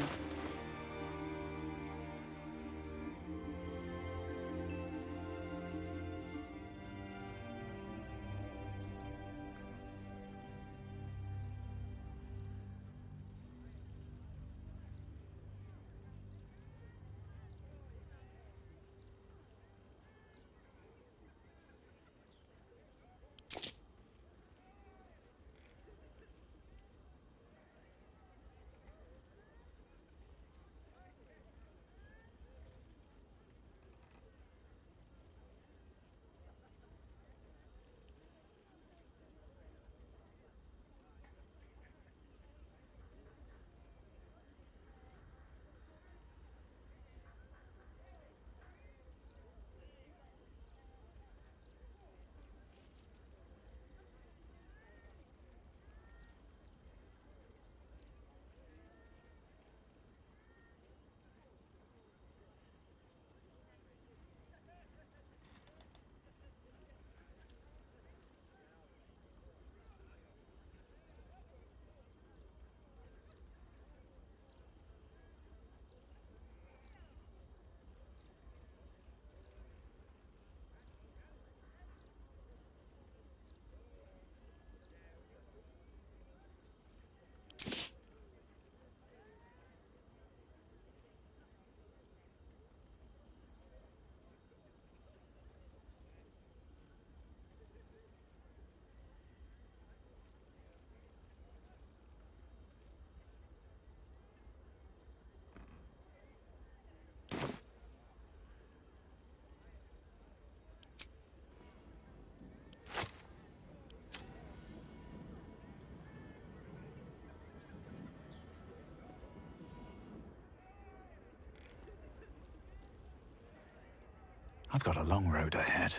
I've got a long road ahead.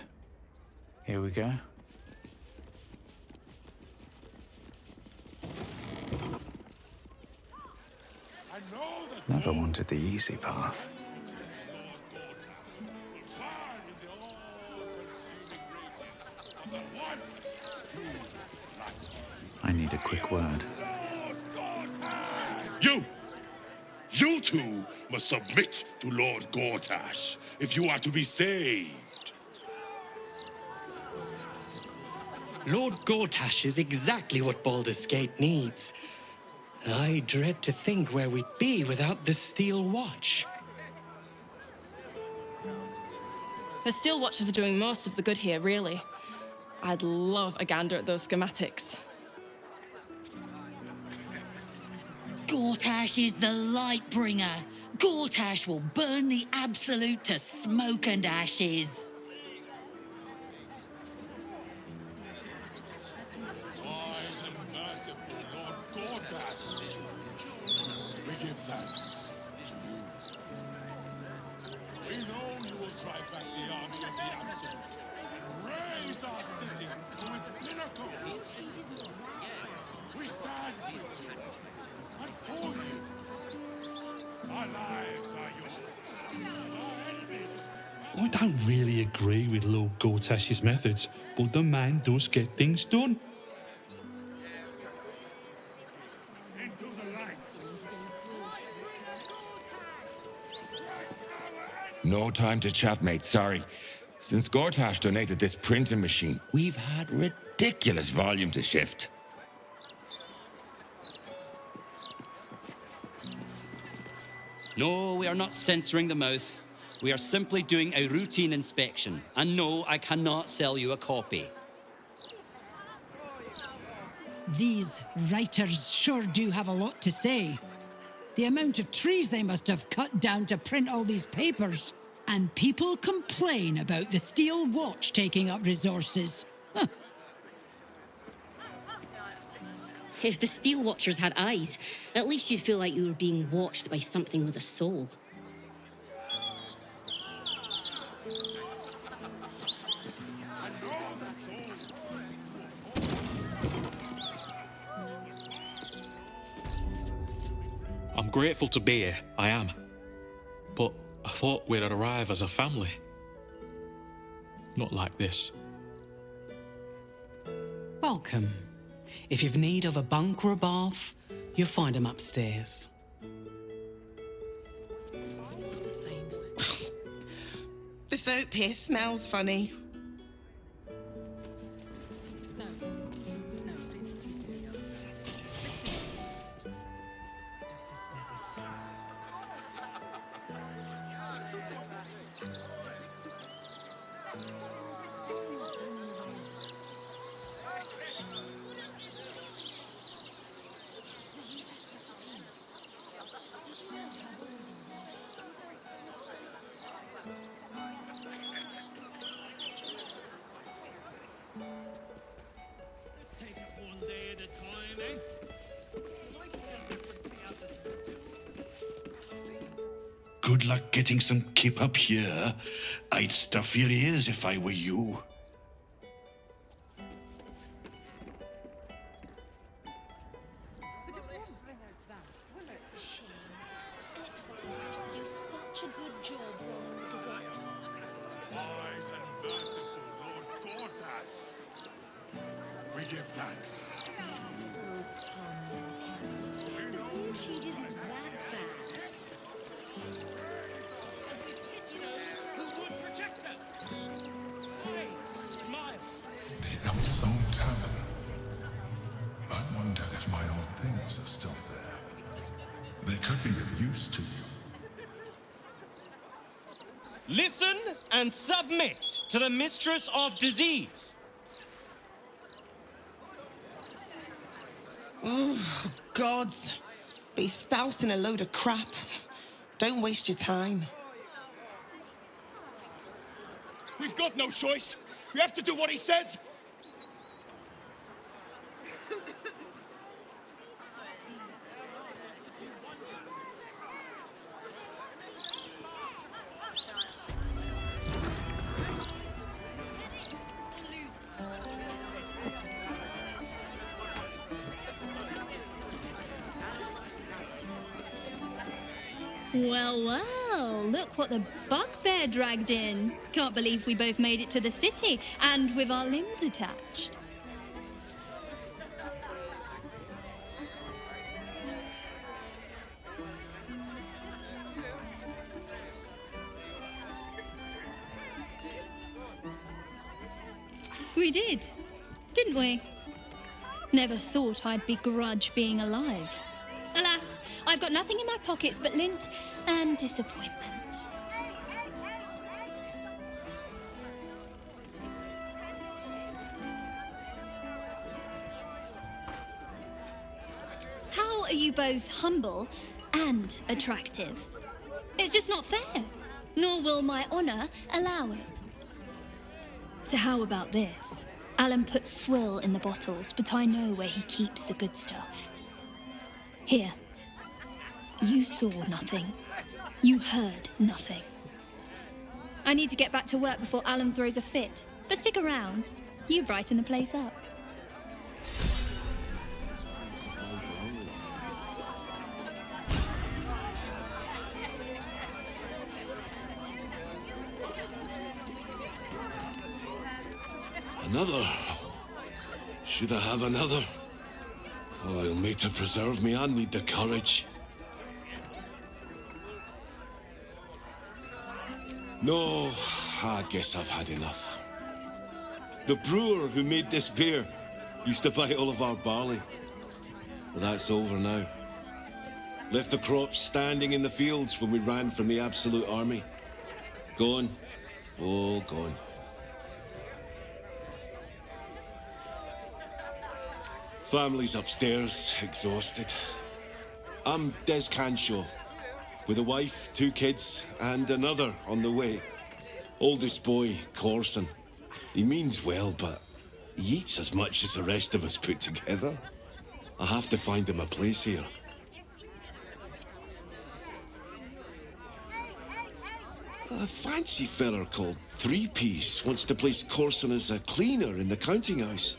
Here we go. Never wanted the easy path. I need a quick word. You two must submit to Lord Gortash if you are to be saved. Lord Gortash is exactly what Baldur's Gate needs. I dread to think where we'd be without the Steel Watch. The Steel Watchers are doing most of the good here, really. I'd love a gander at those schematics. Gortash is the light bringer. Gortash will burn the Absolute to smoke and ashes. Wise and merciful Lord Gortash, we give thanks to you. We know you will drive back the army of the Absolute and raise our city to its pinnacle. We stand with you and for you. Our lives are yours. Our enemies. I don't really agree with Lord Gortash's methods, but the man does get things done. Into the lights. No time to chat, mate, sorry. Since Gortash donated this printing machine, we've had ridiculous volume to shift. No, we are not censoring the mouth. We are simply doing a routine inspection. And no, I cannot sell you a copy. These writers sure do have a lot to say. The amount of trees they must have cut down to print all these papers. And people complain about the Steel Watch taking up resources. Huh. If the Steel Watchers had eyes, at least you'd feel like you were being watched by something with a soul. I'm grateful to be here, I am. But I thought we'd arrive as a family. Not like this. Welcome. If you've need of a bunk or a bath, you'll find them upstairs. The soap here smells funny. Let's take it one day at a time, eh? Good luck getting some kip up here. I'd stuff your ears if I were you. Wise and merciful Lord Gortash, we give thanks to you. She isn't that bad. Who would protect her? Hey, smile. The Elfstone Tavern. I wonder if my old things are still there. They could be of use to you. Listen and submit to the Mistress of Disease. Oh, gods. Be spouting a load of crap. Don't waste your time. We've got no choice. We have to do what he says. Well, well, look what the bugbear dragged in. Can't believe we both made it to the city, and with our limbs attached. We did, didn't we? Never thought I'd begrudge being alive. Alas, I've got nothing in my pockets but lint and disappointment. How are you both humble and attractive? It's just not fair, nor will my honor allow it. So how about this? Alan puts swill in the bottles, but I know where he keeps the good stuff. Here. You saw nothing. You heard nothing. I need to get back to work before Alan throws a fit, but stick around. You brighten the place up. Another? Should I have another? Oh, I'll make to preserve me. I need the courage. No, I guess I've had enough. The brewer who made this beer used to buy all of our barley. Well, that's over now. Left the crops standing in the fields when we ran from the Absolute Army. Gone. All gone. Family's upstairs, exhausted. I'm Des Canshaw, with a wife, 2 kids, and another on the way. Oldest boy, Corson. He means well, but he eats as much as the rest of us put together. I have to find him a place here. A fancy feller called Three-Piece wants to place Corson as a cleaner in the counting house.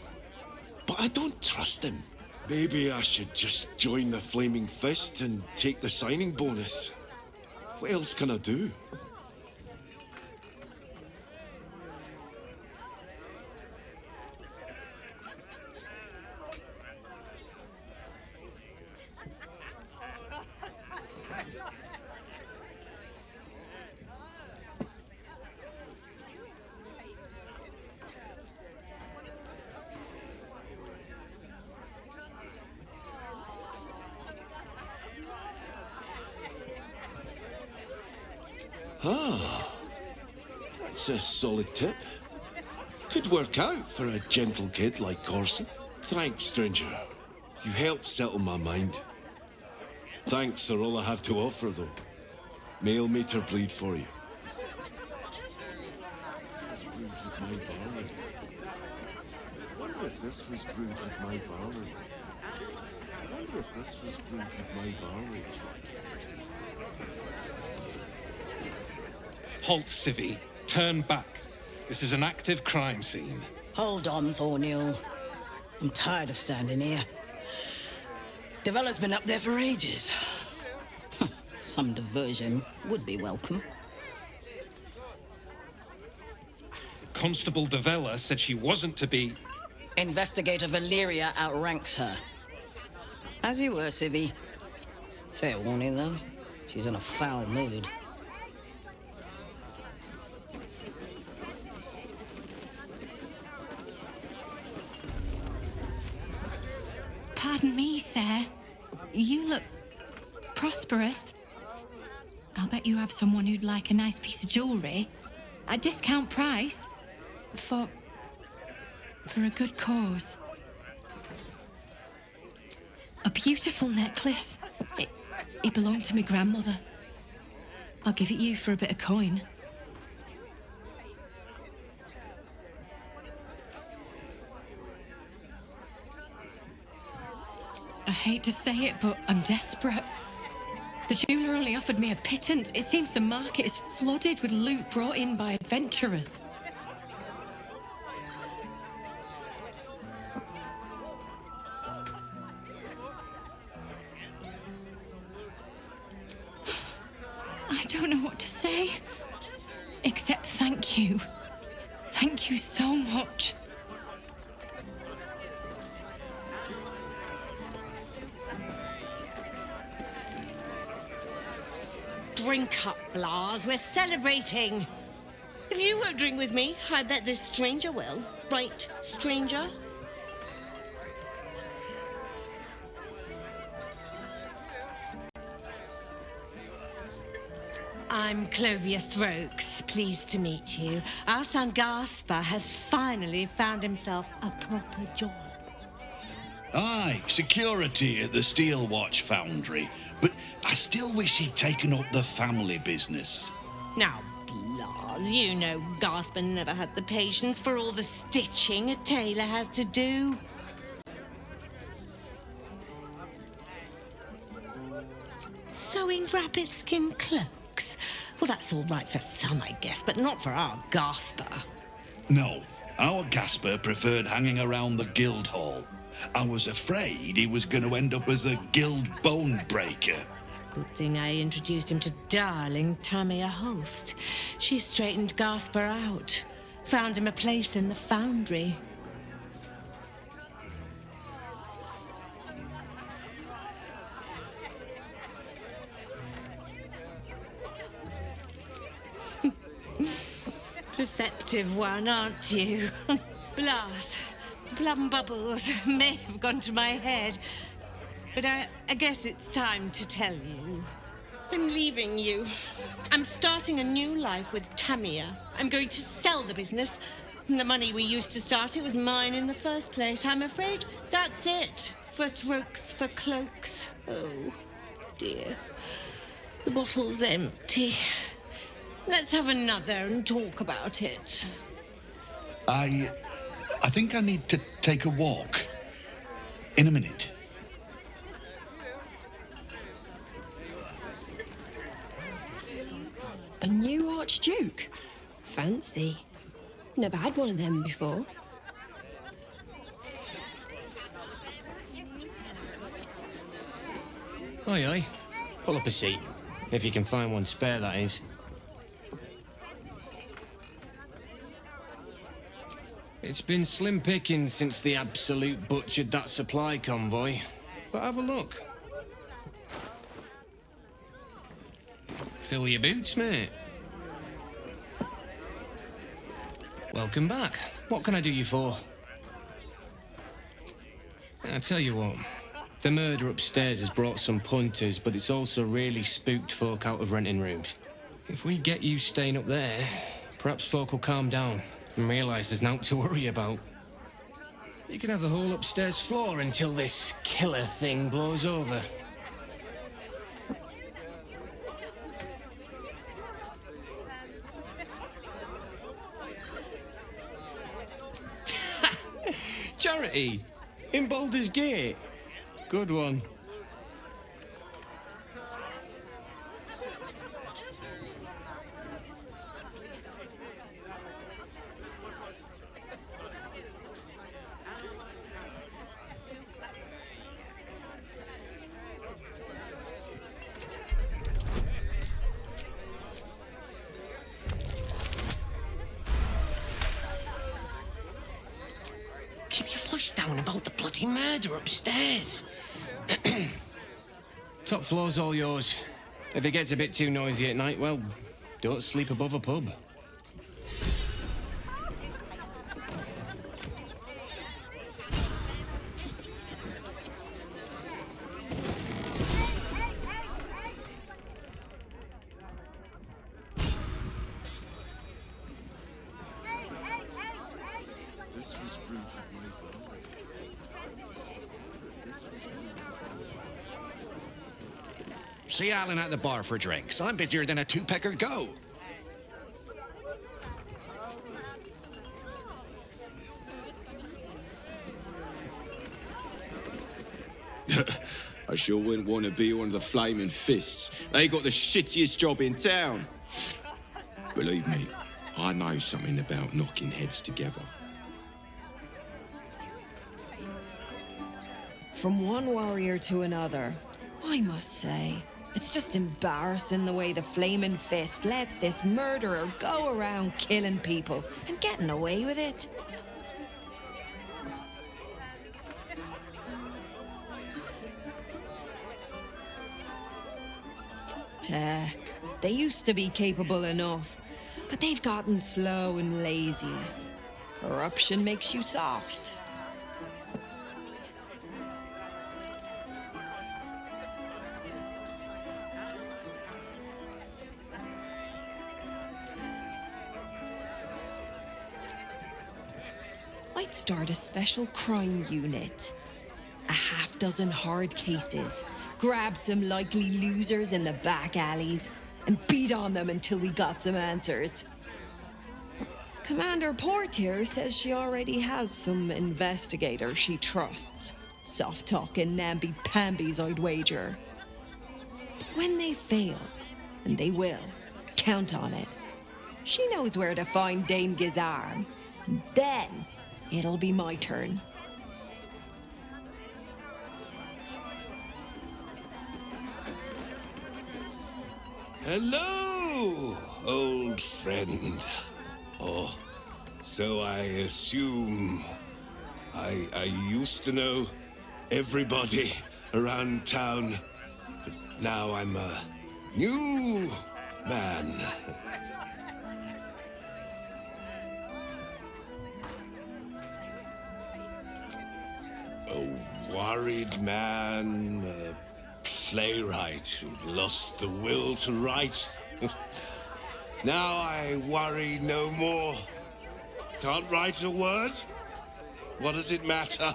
But I don't trust him. Maybe I should just join the Flaming Fist and take the signing bonus. What else can I do? Ah, that's a solid tip. Could work out for a gentle kid like Corson. Thanks, stranger. You helped settle my mind. Thanks are all I have to offer, though. Mail meter bleed for you. Wonder if this was brewed with my barley. Wonder if this was brewed with my barley. Halt, Civvy. Turn back. This is an active crime scene. Hold on, Thornhill. I'm tired of standing here. Devella's been up there for ages. Some diversion would be welcome. Constable Devella said she wasn't to be... Investigator Valeria outranks her. As you were, Civvy. Fair warning, though. She's in a foul mood. Pardon me, sir. You look prosperous. I'll bet you have someone who'd like a nice piece of jewellery at discount price for a good cause. A beautiful necklace. It belonged to my grandmother. I'll give it you for a bit of coin. I hate to say it, but I'm desperate. The jeweller only offered me a pittance. It seems the market is flooded with loot brought in by adventurers. I don't know what to say. Except thank you. Thank you so much. Drink up, Blas. We're celebrating. If you won't drink with me, I bet this stranger will. Right, stranger? I'm Clovia Throaks. Pleased to meet you. Our son Gaspar has finally found himself a proper job. Aye, security at the Steel Watch Foundry. But I still wish he'd taken up the family business. Now, Blas, you know Gaspar never had the patience for all the stitching a tailor has to do. Sewing rabbit skin cloaks? Well, that's all right for some, I guess, but not for our Gaspar. No, our Gaspar preferred hanging around the guild hall. I was afraid he was going to end up as a guild bone breaker. Good thing I introduced him to darling Tamia Holst. She straightened Gaspar out, found him a place in the foundry. Perceptive one, aren't you? Blas, plum bubbles may have gone to my head, but I guess it's time to tell you. I'm leaving you. I'm starting a new life with Tamia. I'm going to sell the business. The money we used to start it was mine in the first place. I'm afraid that's it for Throaks for Cloaks. Oh, dear. The bottle's empty. Let's have another and talk about it. I think I need to take a walk. In a minute. A new Archduke? Fancy. Never had one of them before. Aye, aye. Pull up a seat. If you can find one spare, that is. It's been slim pickings since the Absolute butchered that supply convoy. But have a look. Fill your boots, mate. Welcome back. What can I do you for? I tell you what. The murder upstairs has brought some punters, but it's also really spooked folk out of renting rooms. If we get you staying up there, perhaps folk will calm down and realise there's naught to worry about. You can have the whole upstairs floor until this killer thing blows over. Charity! In Baldur's Gate! Good one. Keep your voice down about the bloody murder upstairs. Top floor's all yours. If it gets a bit too noisy at night, well, don't sleep above a pub. This was brewed with my barley. See Alan at the bar for drinks. I'm busier than a two-pecker go. I sure wouldn't want to be one of the Flaming Fists. They got the shittiest job in town. Believe me, I know something about knocking heads together. From one warrior to another, I must say, It's just embarrassing the way the Flaming Fist lets this murderer go around killing people and getting away with it. They used to be capable enough, but they've gotten slow and lazy. Corruption makes you soft. I'd start a special crime unit. A half-dozen hard cases, grab some likely losers in the back alleys, and beat on them until we got some answers. Commander Portier says she already has some investigators she trusts. Soft-talking namby-pambies, I'd wager. But when they fail, and they will, count on it, she knows where to find Dame Gizarm, and then it'll be my turn. Hello, old friend. Oh, so I assume I used to know everybody around town, but now I'm a new man. A worried man, a playwright who lost the will to write. Now I worry no more. Can't write a word? What does it matter?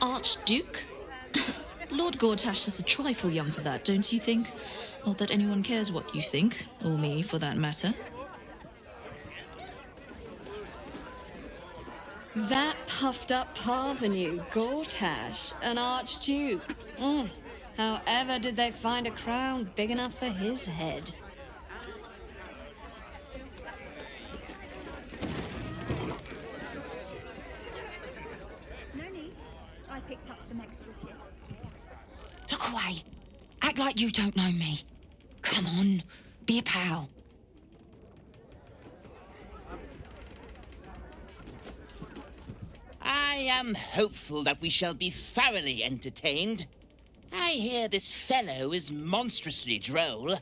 Archduke? Lord Gortash is a trifle young for that, don't you think? Not that anyone cares what you think, or me for that matter. That puffed up parvenu, Gortash, an archduke. However did they find a crown big enough for his head? No need. I picked up some extra ships. Look away. Act like you don't know me. Come on, be a pal. I am hopeful that we shall be thoroughly entertained. I hear this fellow is monstrously droll.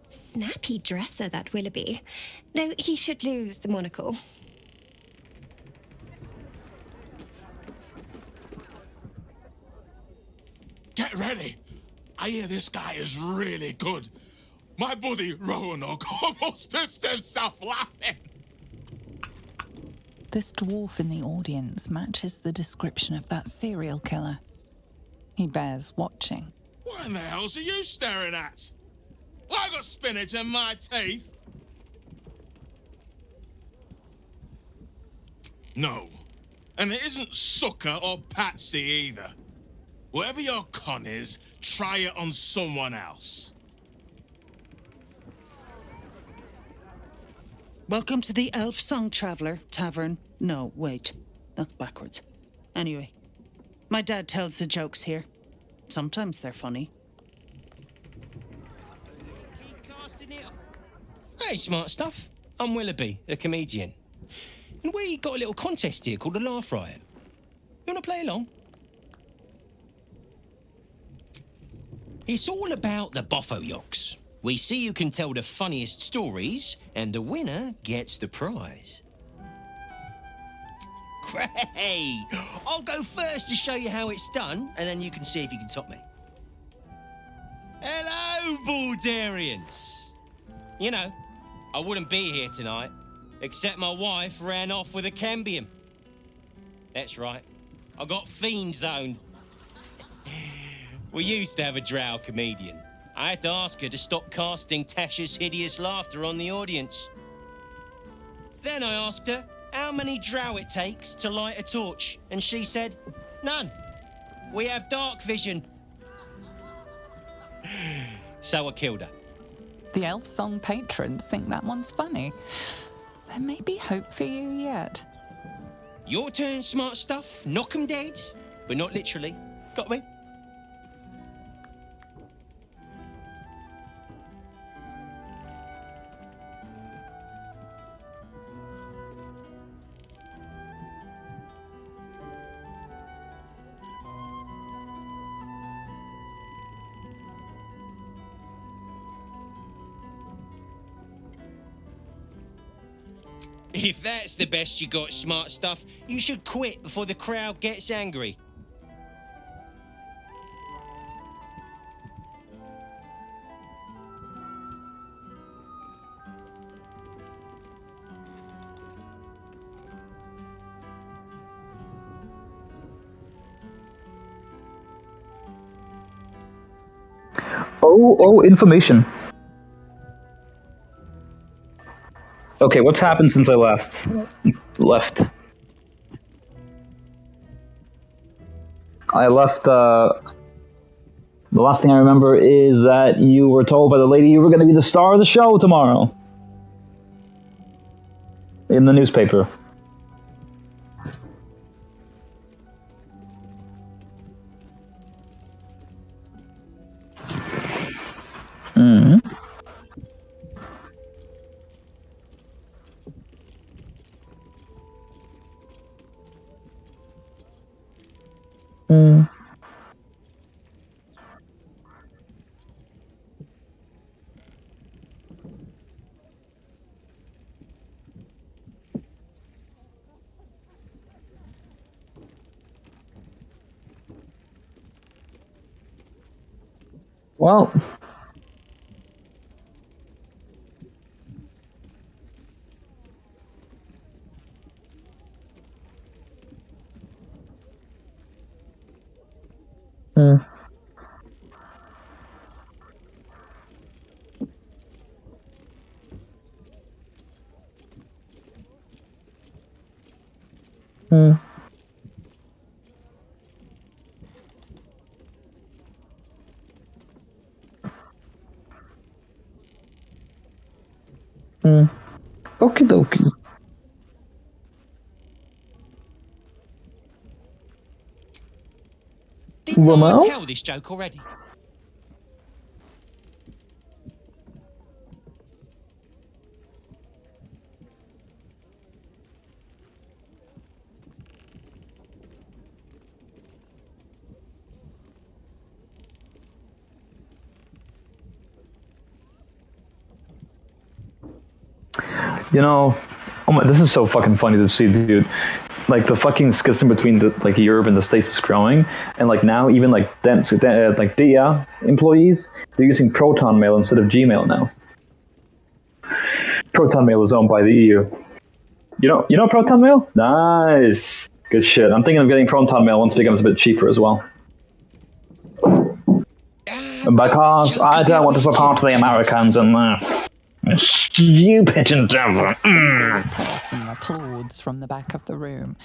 Snappy dresser, that Willoughby. Though he should lose the monocle. Get ready! I hear this guy is really good. My buddy Roanoke almost pissed himself laughing. This dwarf in the audience matches the description of that serial killer. He bears watching. What in the hell's are you staring at? I got spinach in my teeth. No. And it isn't sucker or patsy either. Whatever your con is, try it on someone else. Welcome to the Elf Song Traveller Tavern. No, wait. That's backwards. Anyway, my dad tells the jokes here. Sometimes they're funny. Hey, smart stuff. I'm Willoughby, the comedian. And we got a little contest here called the Laugh Riot. You want to play along? It's all about the Boffo-Yoks. We see who can tell the funniest stories, and the winner gets the prize. Great! I'll go first to show you how it's done, and then you can see if you can top me. Hello, Baldurians! You know, I wouldn't be here tonight, except my wife ran off with a cambion. That's right, I got fiend zoned. We used to have a drow comedian. I had to ask her to stop casting Tasha's hideous laughter on the audience. Then I asked her how many drow it takes to light a torch, and she said, none. We have dark vision. So I killed her. The elf song patrons think that one's funny. There may be hope for you yet. Your turn, smart stuff. Knock 'em dead, but not literally. Got me? If that's the best you got, smart stuff, you should quit before the crowd gets angry. Oh, information. Okay, what's happened since I left? I left, the last thing I remember is that you were told by the lady you were going to be the star of the show tomorrow. In the newspaper. Mm-hmm. Mm. Well, mm. Mm. Mm. Okie dokie. Didn't I tell this joke already? You know, oh my, this is so fucking funny to see, dude. Like the fucking schism between the like Europe and the States is growing, and like now even like like DIA employees, they're using Proton Mail instead of Gmail now. Proton Mail is owned by the EU. You know Proton Mail? Nice, good shit. I'm thinking of getting Proton Mail once it becomes a bit cheaper as well. Because I don't want to support the Americans and stupid endeavor. A single person applauds from the back of the room.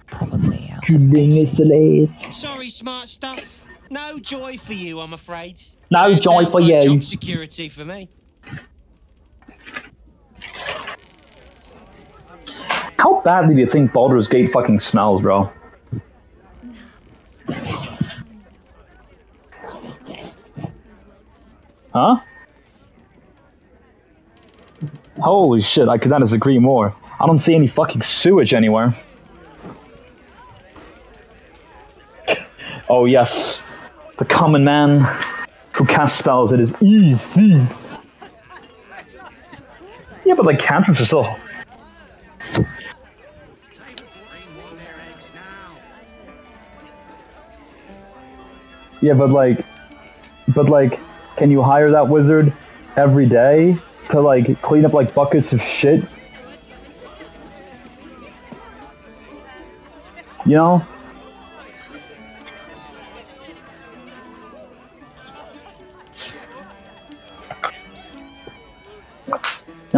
Probably out of busy. Sorry, smart stuff. No joy for you, I'm afraid. No joy for like you. Job security for me. How badly do you think Baldur's Gate fucking smells, bro? Huh? Holy shit, I could not disagree more. I don't see any fucking sewage anywhere. Oh yes, the common man who casts spells, it is easy. Yeah, but like cantrips are still... Yeah, but like, can you hire that wizard every day to like clean up like buckets of shit? You know?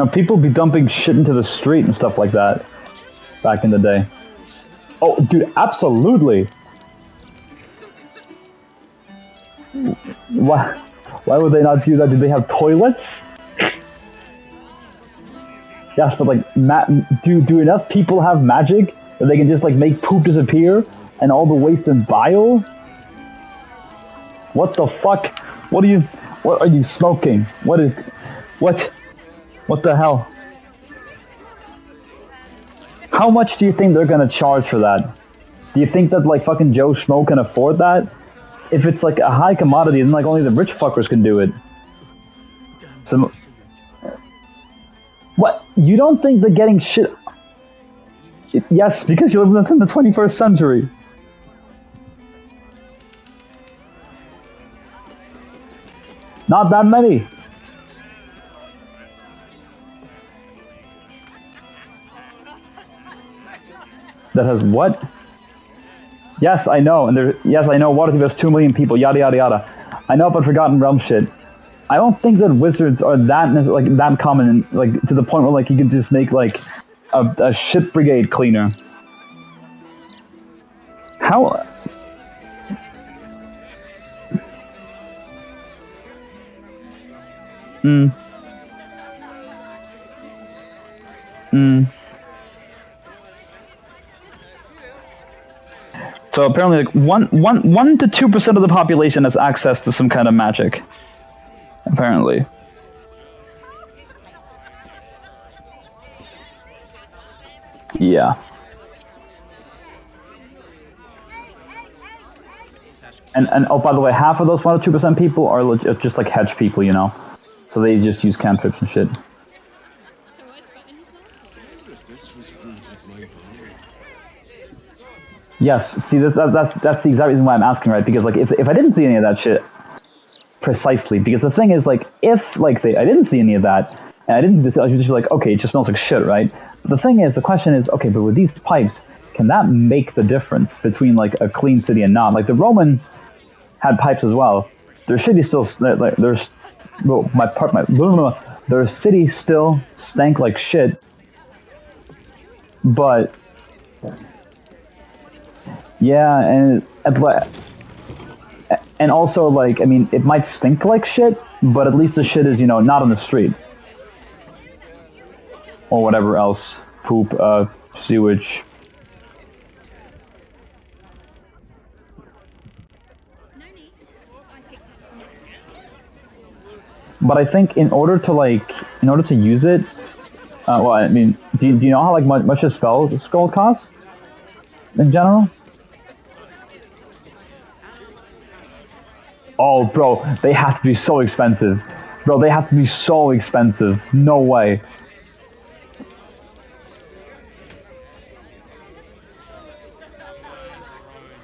Now, people be dumping shit into the street and stuff like that back in the day. Oh, dude, absolutely. Why would they not do that? Did they have toilets? Yes, but like, do enough people have magic that they can just like make poop disappear and all the waste and bile? What the fuck? What are you smoking? What the hell? How much do you think they're gonna charge for that? Do you think that like fucking Joe Schmo can afford that? If it's like a high commodity, then like only the rich fuckers can do it. So, what? You don't think they're getting shit? Yes, because you live in the 21st century. Not that many. That has what? Yes, I know, and yes, I know. Waterdeep has 2 million people. Yada yada yada. I know about Forgotten Realm shit. I don't think that wizards are that common, and, like to the point where like you could just make like a ship brigade cleaner. How? So apparently, like 1 to 2% of the population has access to some kind of magic. Apparently. Yeah. And oh, by the way, half of those 1 to 2% people are just like hedge people, you know? So they just use cantrips and shit. Yes, see, that's the exact reason why I'm asking, right? Because like, if I didn't see any of that shit, precisely, because the thing is, like, if like I didn't see any of that, and I didn't see this, I was just like, okay, it just smells like shit, right? But the thing is, the question is, okay, but with these pipes, can that make the difference between like a clean city and not? Like the Romans had pipes as well. Their city still like their city still stank like shit, but. Yeah, and also, like, I mean, it might stink like shit, but at least the shit is, you know, not on the street. Or whatever else. Poop, sewage. But I think in order to use it, well, I mean, do you know how, like, much a skull costs? In general? Oh, bro, they have to be so expensive. Bro, they have to be so expensive. No way.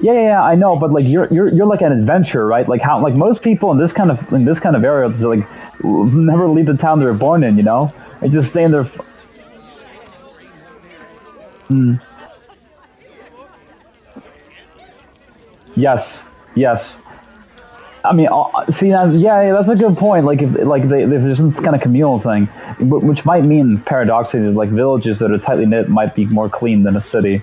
Yeah, I know, but like you're like an adventurer, right? Like how like most people in this kind of area, like never leave the town they were born in, you know? They just stay in their. Yes. I mean, see, yeah, that's a good point. Like, if there's some kind of communal thing, which might mean paradoxically, like villages that are tightly knit might be more clean than a city.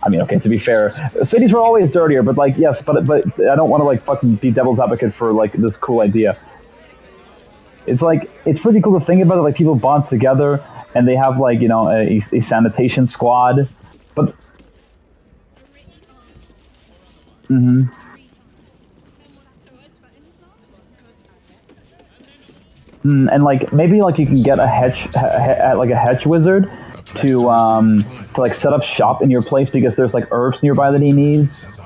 I mean, okay, to be fair, cities were always dirtier, but like, yes, but I don't want to like fucking be devil's advocate for like this cool idea. It's like it's pretty cool to think about it. Like people bond together and they have like, you know, a sanitation squad, but. And like maybe like you can get a hedge wizard to like set up shop in your place because there's like herbs nearby that he needs.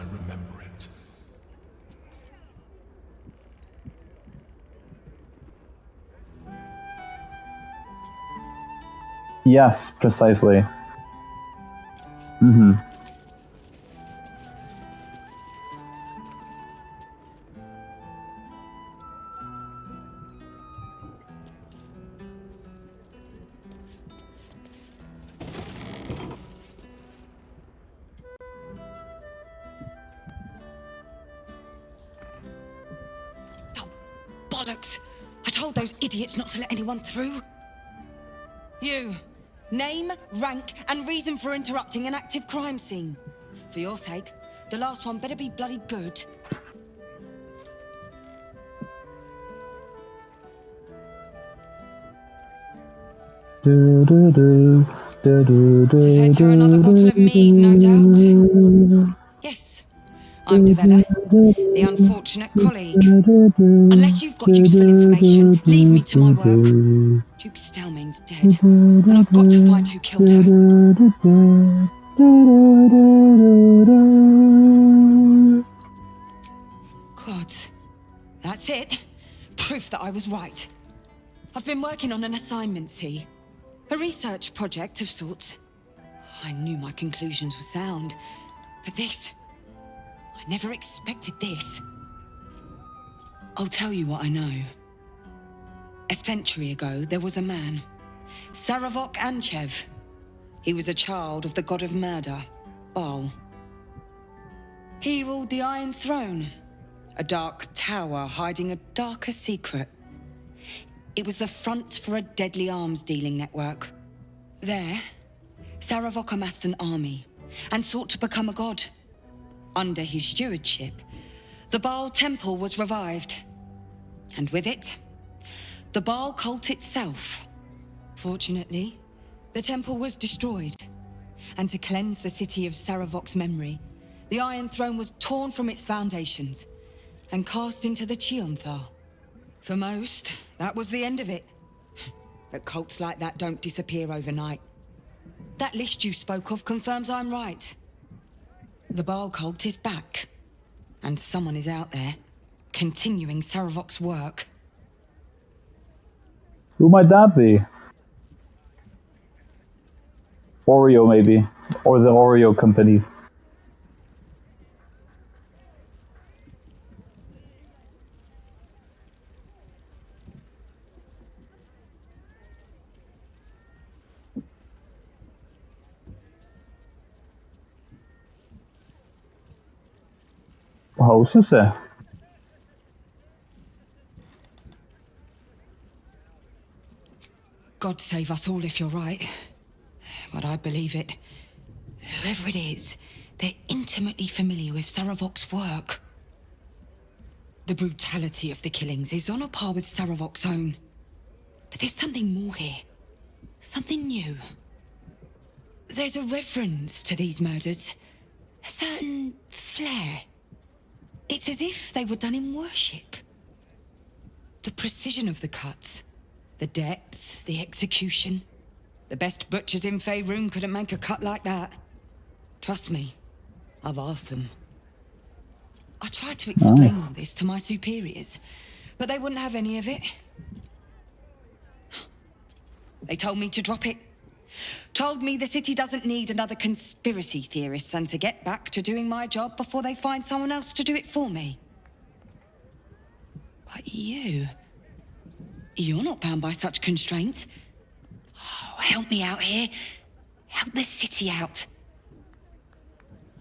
Yes, precisely. Bollocks! I told those idiots not to let anyone through. You. Name, rank, and reason for interrupting an active crime scene. For your sake, the last one better be bloody good. To fetch her another bottle of mead, no doubt. Yes, I'm Devella, the unfortunate colleague. Unless you've got useful information, leave me to my work. Duke Stelmane's dead, and I've got to find who killed her. Gods, that's it. Proof that I was right. I've been working on an assignment, see? A research project of sorts. I knew my conclusions were sound, but this... I never expected this. I'll tell you what I know. A century ago, there was a man, Saravok Anchev. He was a child of the god of murder, Baal. He ruled the Iron Throne, a dark tower hiding a darker secret. It was the front for a deadly arms-dealing network. There, Saravok amassed an army and sought to become a god. Under his stewardship, the Baal Temple was revived. And with it, the Baal cult itself. Fortunately, the temple was destroyed. And to cleanse the city of Saravok's memory, the Iron Throne was torn from its foundations and cast into the Chionthar. For most, that was the end of it. But cults like that don't disappear overnight. That list you spoke of confirms I'm right. The Baal cult is back. And someone is out there, continuing Saravok's work. Who might that be? Oreo, maybe. Or the Oreo company. Houses er. God save us all if you're right. But I believe it. Whoever it is, they're intimately familiar with Saravok's work. The brutality of the killings is on a par with Saravok's own. But there's something more here. Something new. There's a reverence to these murders. A certain flair. It's as if they were done in worship. The precision of the cuts. The depth, the execution. The best butchers in Faerun couldn't make a cut like that. Trust me, I've asked them. I tried to explain all this to my superiors, but they wouldn't have any of it. They told me to drop it. Told me the city doesn't need another conspiracy theorist and to get back to doing my job before they find someone else to do it for me. But you're not bound by such constraints. Oh, help me out here. Help the city out.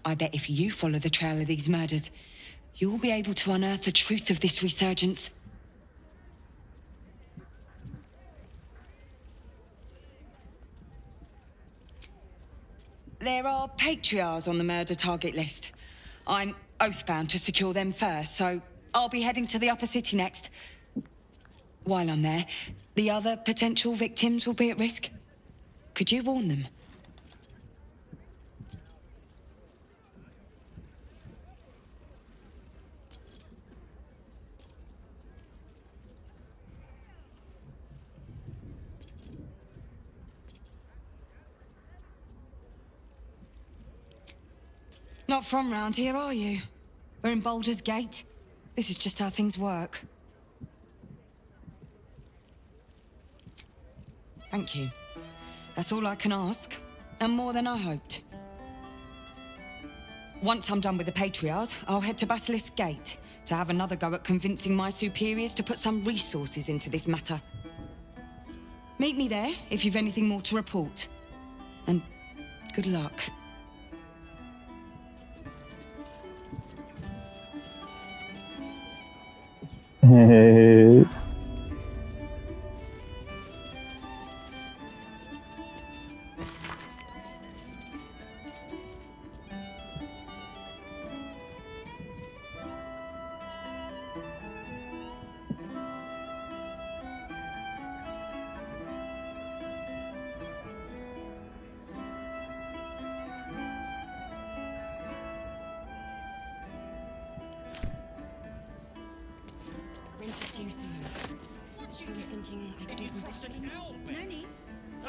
I bet if you follow the trail of these murders, you'll be able to unearth the truth of this resurgence. There are patriarchs on the murder target list. I'm oath-bound to secure them first, so I'll be heading to the upper city next. While I'm there, the other potential victims will be at risk. Could you warn them? Not from round here, are you? We're in Baldur's Gate. This is just how things work. Thank you. That's all I can ask, and more than I hoped. Once I'm done with the Patriarchs, I'll head to Basilisk Gate to have another go at convincing my superiors to put some resources into this matter. Meet me there if you've anything more to report. And good luck.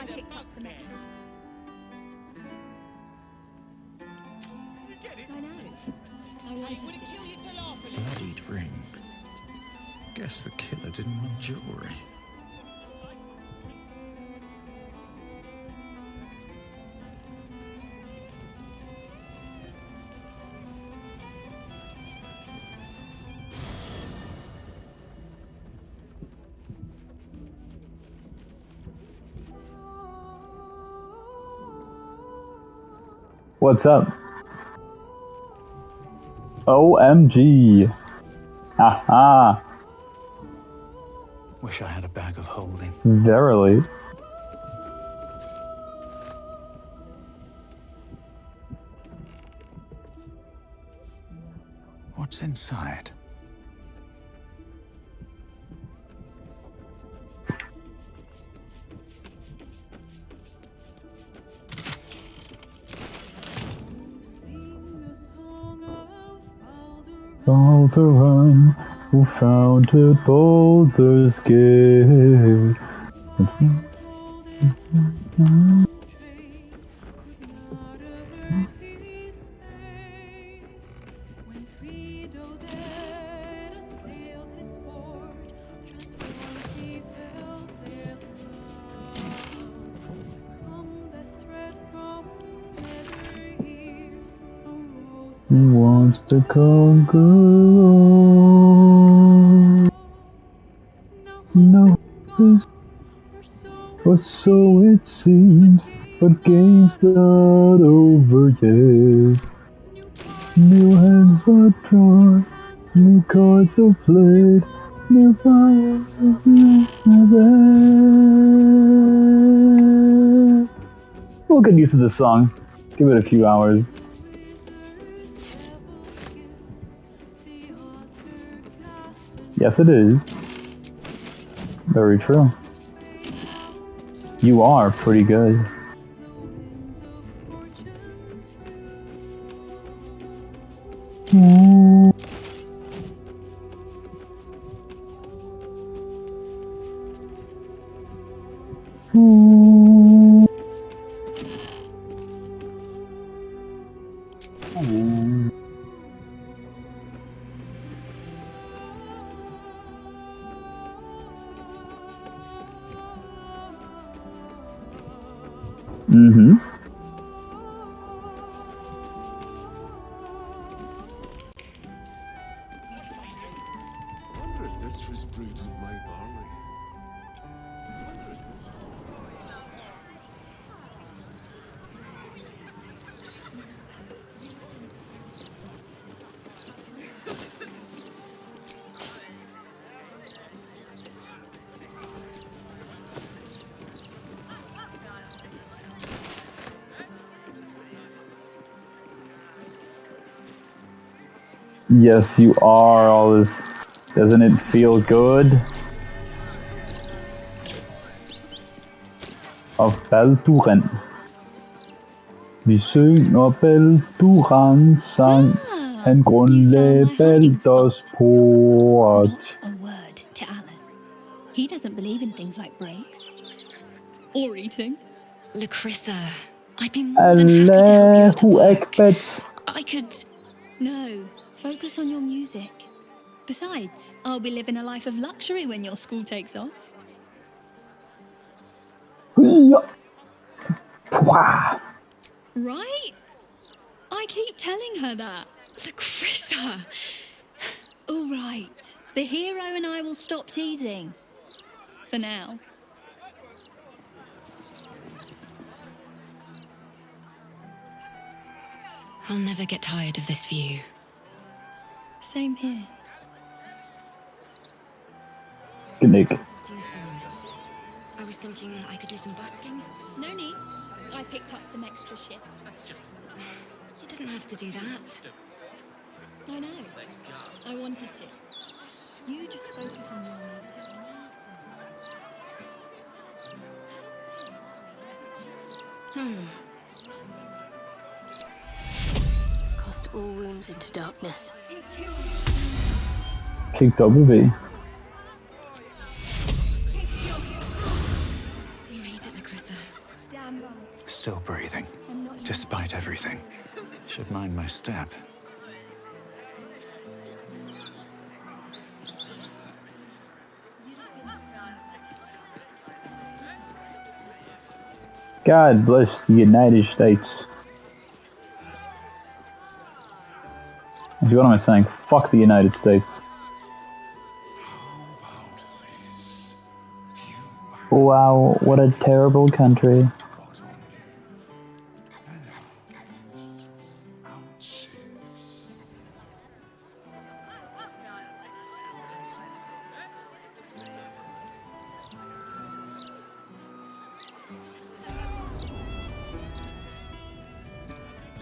picked up some extra. I know. I wanted to. Bloody drink. Guess the killer didn't want jewelry. What's up? OMG. Haha. Wish I had a bag of holding. Verily. What's inside? Baldur, who founded Baldur's Gate. Who wants to conquer all? No, or so it seems, but game's not over yet. New hands are drawn, new cards are played, new powers are there. We'll get used to this song. Give it a few hours. Yes, it is. Very true. You are pretty good. Mm-hmm. I wonder if this was brewed with my barley. Yes, you are all this. Doesn't it feel good? Of Balduren. Vi synger Baldurens sang, han grundlagde Baldurs port. Not a word to Alan. He doesn't believe in things like breaks. Or eating. Lacrissa, I'd be more than happy to help you out at work. I could... No, focus on your music. Besides, I'll be living a life of luxury when your school takes off. Right? I keep telling her that. Lacrissa! All right. The hero and I will stop teasing. For now. I'll never get tired of this view. Same here. Good night. I was thinking I could do some busking. No need. I picked up some extra shifts. You didn't have to do that. I know. I wanted to. You just focus on your music. Cast all wounds into darkness. Klik W. We made it, Lacrissa. Despite everything, should mind my step. God bless the United States. Actually, what am I saying? Fuck the United States. Wow, what a terrible country.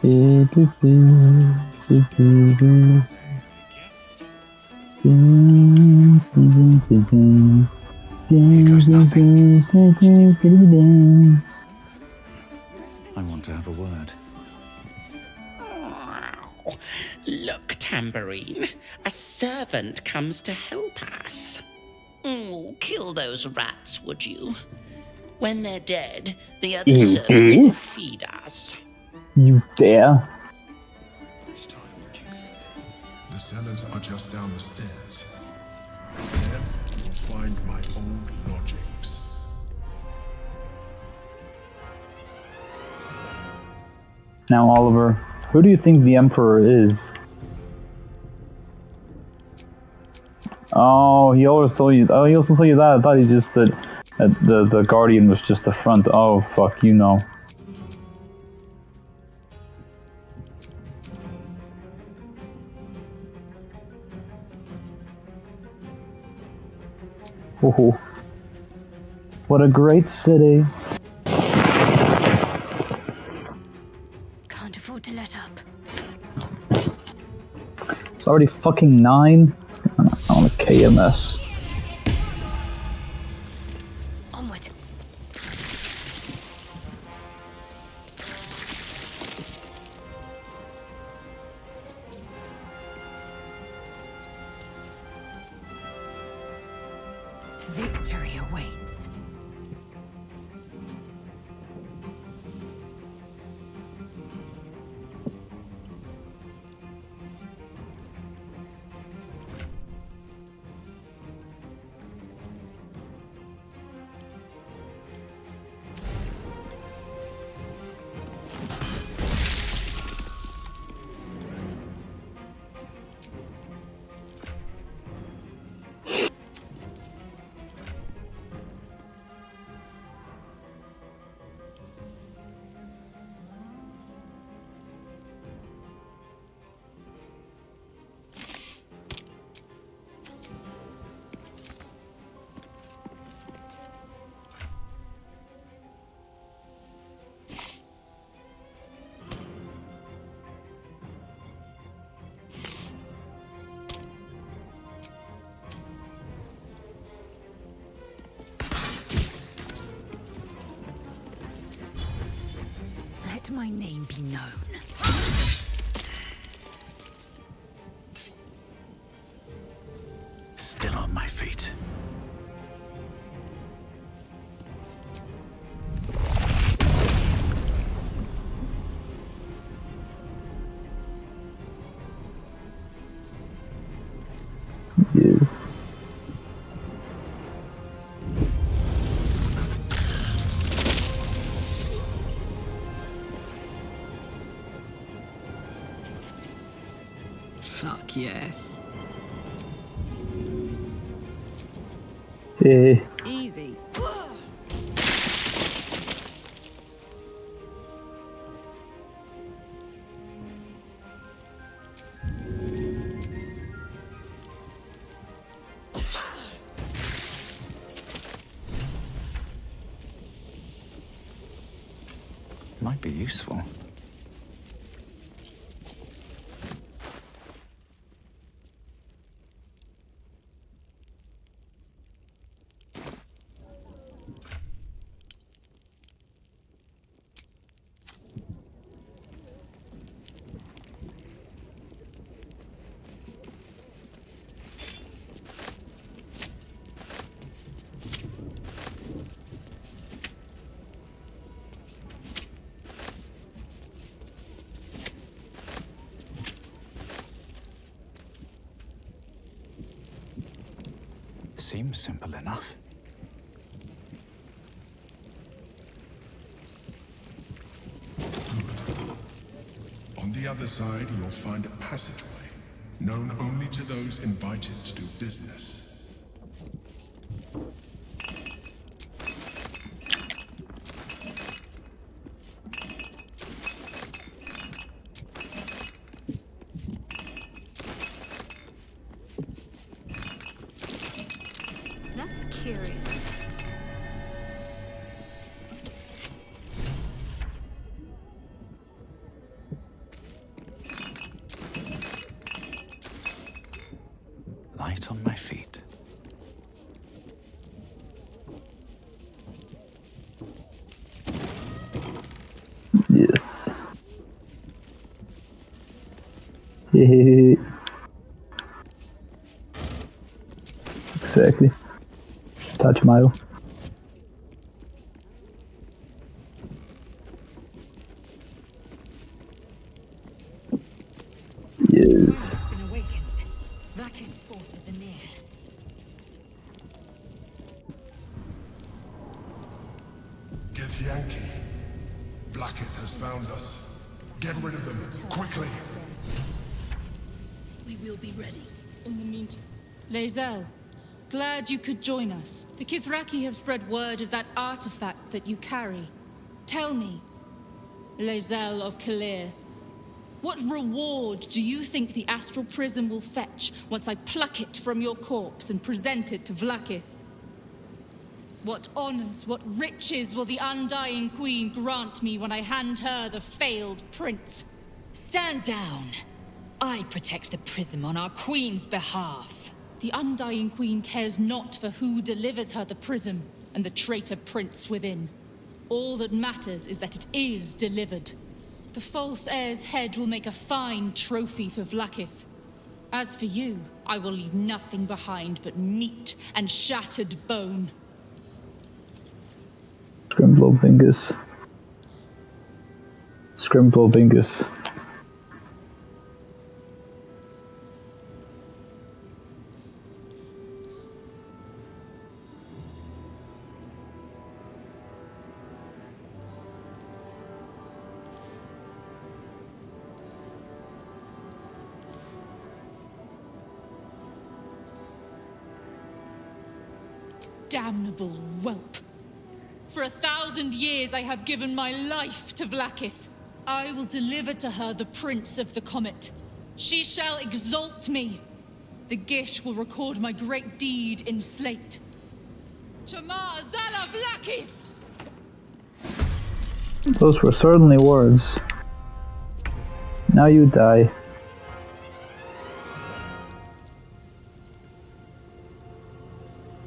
Here goes nothing. I want to have a word. Look, Tambourine, a servant comes to help us. Kill those rats, would you? When they're dead, the other You servants dare? will feed us. You dare? The cellars are just down the stairs. There you'll find my old lodgings. Now, Oliver, who do you think the Emperor is? Oh, he always told you. Oh, he also told you that. I thought he just that the Guardian was just the front. Oh, fuck, you know. Oh, what a great city. Can't afford to let up. It's already fucking 9 on a KMS. Onward. Victory awaits. Let my name be known. Still on my feet. Yes. Fuck yes. Easy. Might be useful. seems simple enough. On the other side, you'll find a passageway, known only to those invited to do business. That's curious. Light on my feet. Yes. Hehehe. Exactly. Touch Mayo. Yes. Been awakened. Vlaakith's forces are near. Get Yankee. Vlaakith has found us. Get rid of them, quickly. We will be ready. In the meantime, Lae'zel, glad you could join us. The Kithraki have spread word of that artifact that you carry. Tell me, Lae'zel of Kalir, what reward do you think the astral prism will fetch once I pluck it from your corpse and present it to Vlaakith? What honors, what riches will the Undying Queen grant me when I hand her the failed prince? Stand down. I protect the prism on our queen's behalf. The Undying Queen cares not for who delivers her the prism and the traitor prince within. All that matters is that it is delivered. The false heir's head will make a fine trophy for Vlaakith. As for you, I will leave nothing behind but meat and shattered bone. Scrimblobingus. Scrimblobingus. Damnable whelp. For 1,000 years I have given my life to Vlaakith. I will deliver to her the Prince of the Comet. She shall exalt me. The Gish will record my great deed in slate. Chamar Zala Vlaakith! Those were certainly words. Now you die.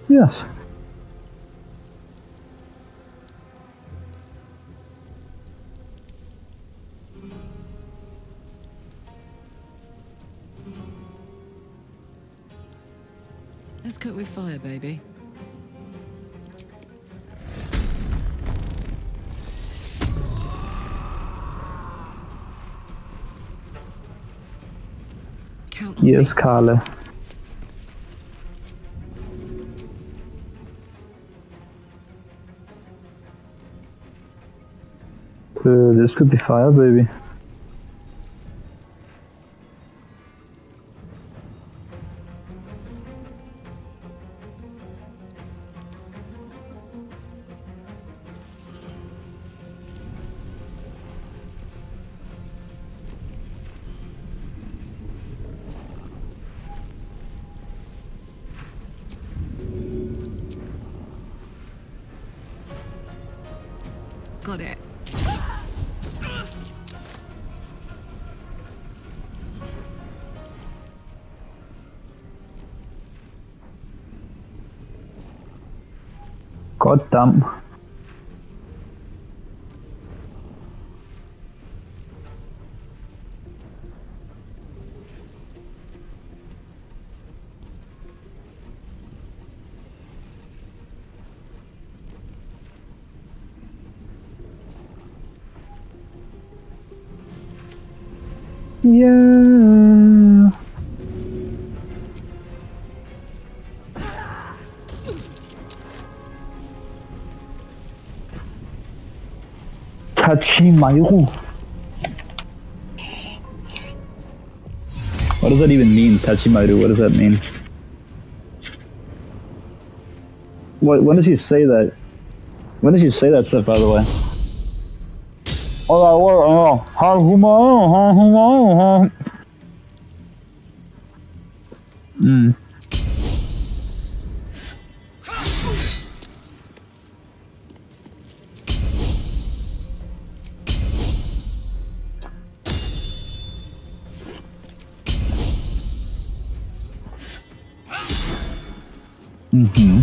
Yes. Let's cook with fire, baby. Count on Yes, Carla. This could be fire, baby. Got it. God damn. Yeah. Tachimaru. What does that even mean, Tachimaru? What does that mean? When does he say that? When does he say that stuff, by the way? Mm. Mm-hmm.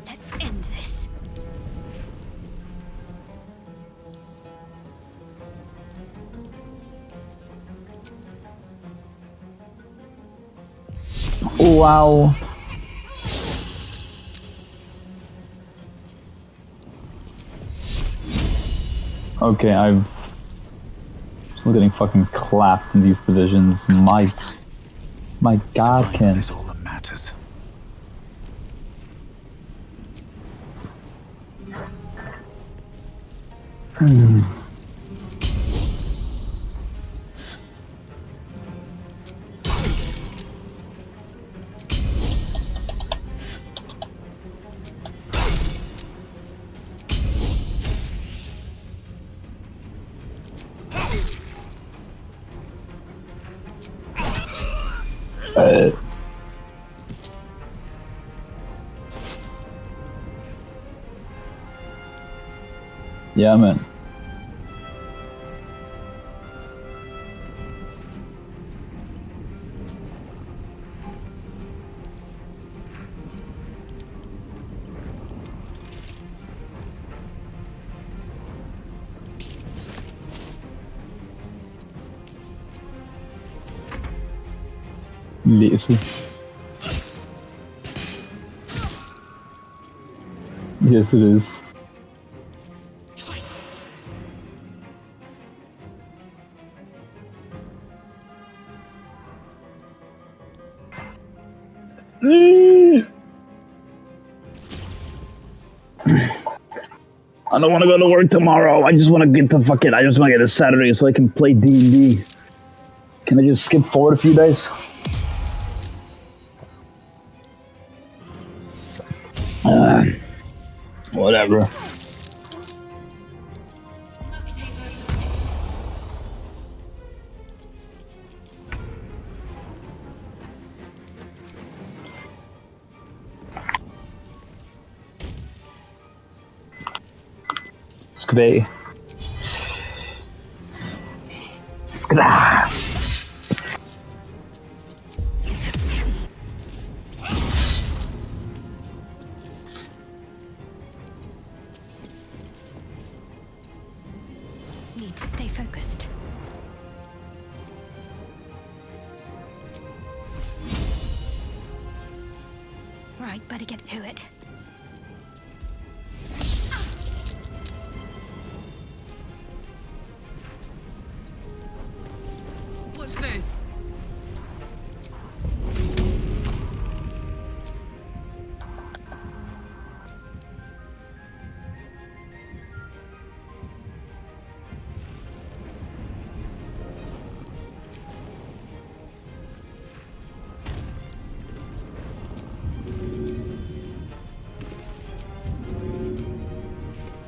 Let's end this. Wow. Okay, I'm still getting fucking clapped in these divisions. My God, Ken. Is all that matters. Hmm. Yeah, man. Læse. Yes, it is. I don't want to go to work tomorrow. I just want to get I just want to get a Saturday so I can play D&D. Can I just skip forward a few days? Whatever. Skvej. Skra. Need to stay focused. Right, better get to it. Watch this.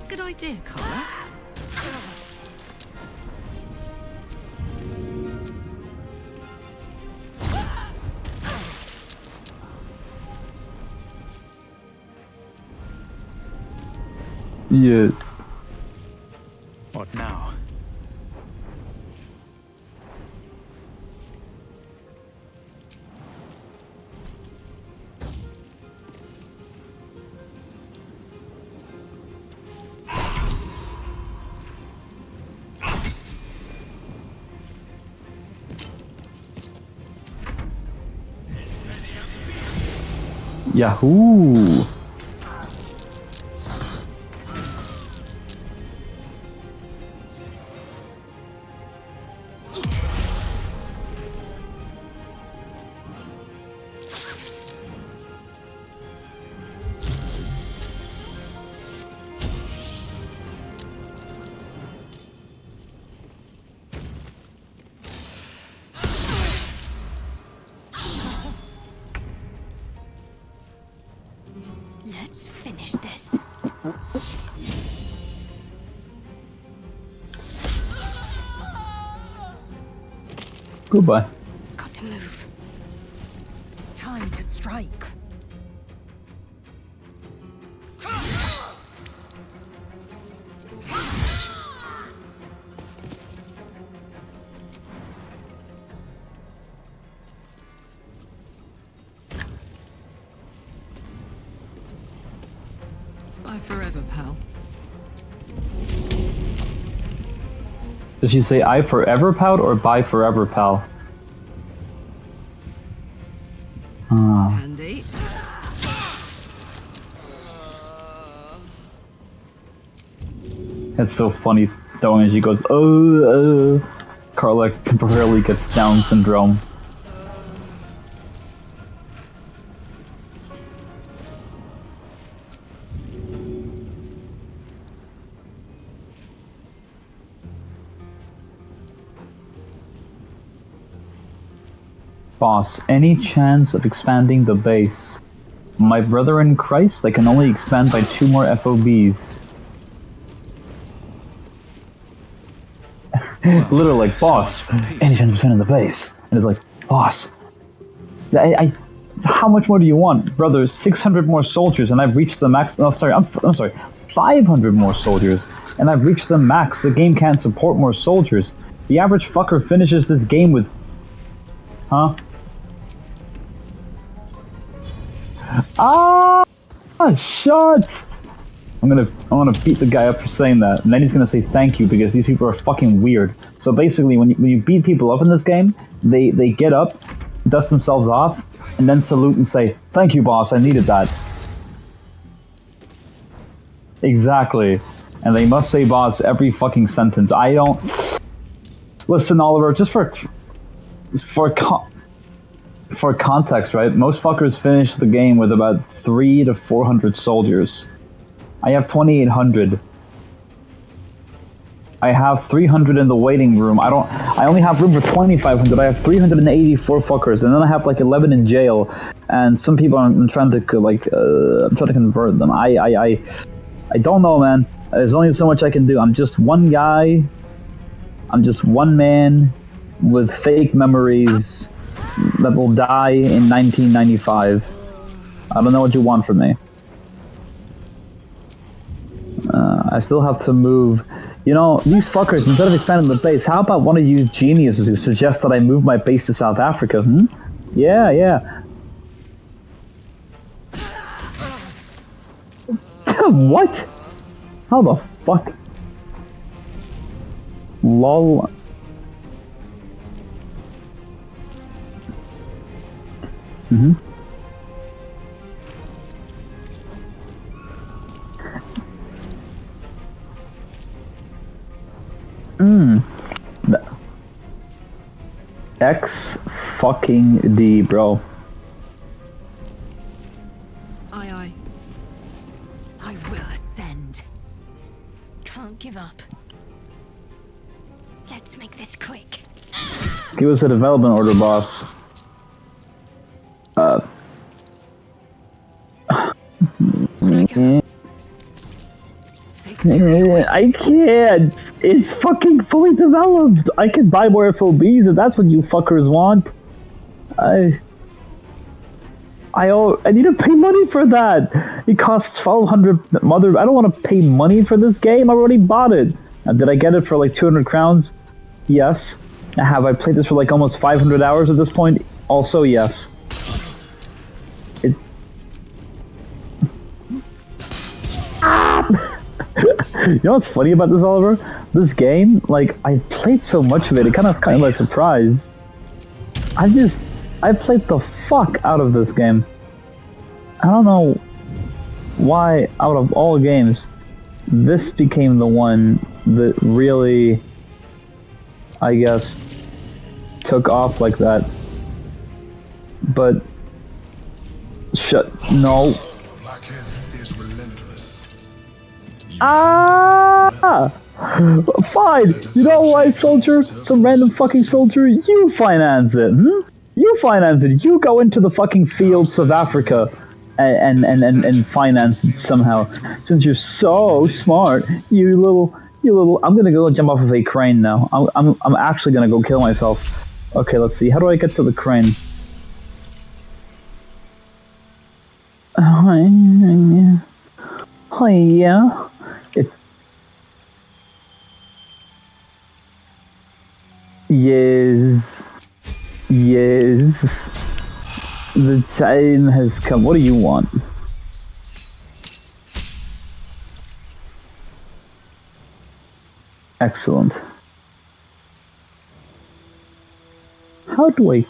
Good idea, Carla. Yes. What now? Yahoo! Let's finish this. Goodbye. Got to move. Time to strike. Bye forever, pal. Did she say I forever pout or bye forever pal? Handy. It's so funny though when she goes, oh, Carla temporarily gets Down syndrome. Boss, any chance of expanding the base? My brother in Christ, I can only expand by 2 more FOBs. Literally like, boss, any chance of expanding the base? And it's like, boss, how much more do you want? Brother, 600 more soldiers and I've reached the max. No, sorry, I'm sorry, 500 more soldiers and I've reached the max. The game can't support more soldiers. The average fucker finishes this game with... Huh? Ah, shut! I'm gonna beat the guy up for saying that, and then he's gonna say thank you because these people are fucking weird. So basically, when you beat people up in this game, they get up, dust themselves off, and then salute and say, "Thank you, boss. I needed that." Exactly, and they must say "boss" every fucking sentence. I don't listen, Oliver. Just for context, right? Most fuckers finish the game with about 300 to 400 soldiers. I have 2,800. I have 300 in the waiting room. I only have room for 2,500. I have 384 fuckers, and then I have like 11 in jail. And some people I'm trying to convert them. I don't know, man. There's only so much I can do. I'm just one guy. I'm just one man with fake memories that will die in 1995. I don't know what you want from me. I still have to move. You know, these fuckers, instead of expanding the base, how about one of you geniuses who suggest that I move my base to South Africa, hmm? Yeah, yeah. What? How the fuck? Lol. Mm-hmm. X fucking D, bro. Aye. I will ascend. Can't give up. Let's make this quick. Give us a development order, boss. I can't. It's fucking fully developed. I can buy more FOBs if that's what you fuckers want. I need to pay money for that. It costs 1,200 mother. I don't want to pay money for this game. I already bought it. Did I get it for like 200 crowns? Yes. Have I played this for like almost 500 hours at this point? Also, yes. You know what's funny about this, Oliver? This game, like, I played so much of it, it kind of like surprise. I played the fuck out of this game. I don't know why, out of all games, this became the one that really, I guess, took off like that. But, no. Ah! Fine! You know why, soldier? Some random fucking soldier? You finance it, hmm? You finance it. You go into the fucking fields of Africa. and finance it somehow. Since you're so smart, you little. I'm gonna go jump off of a crane now. I'm actually gonna go kill myself. Okay, let's see. How do I get to the crane? Oh yeah. It's yes. Yes. The time has come. What do you want? Excellent. How do I...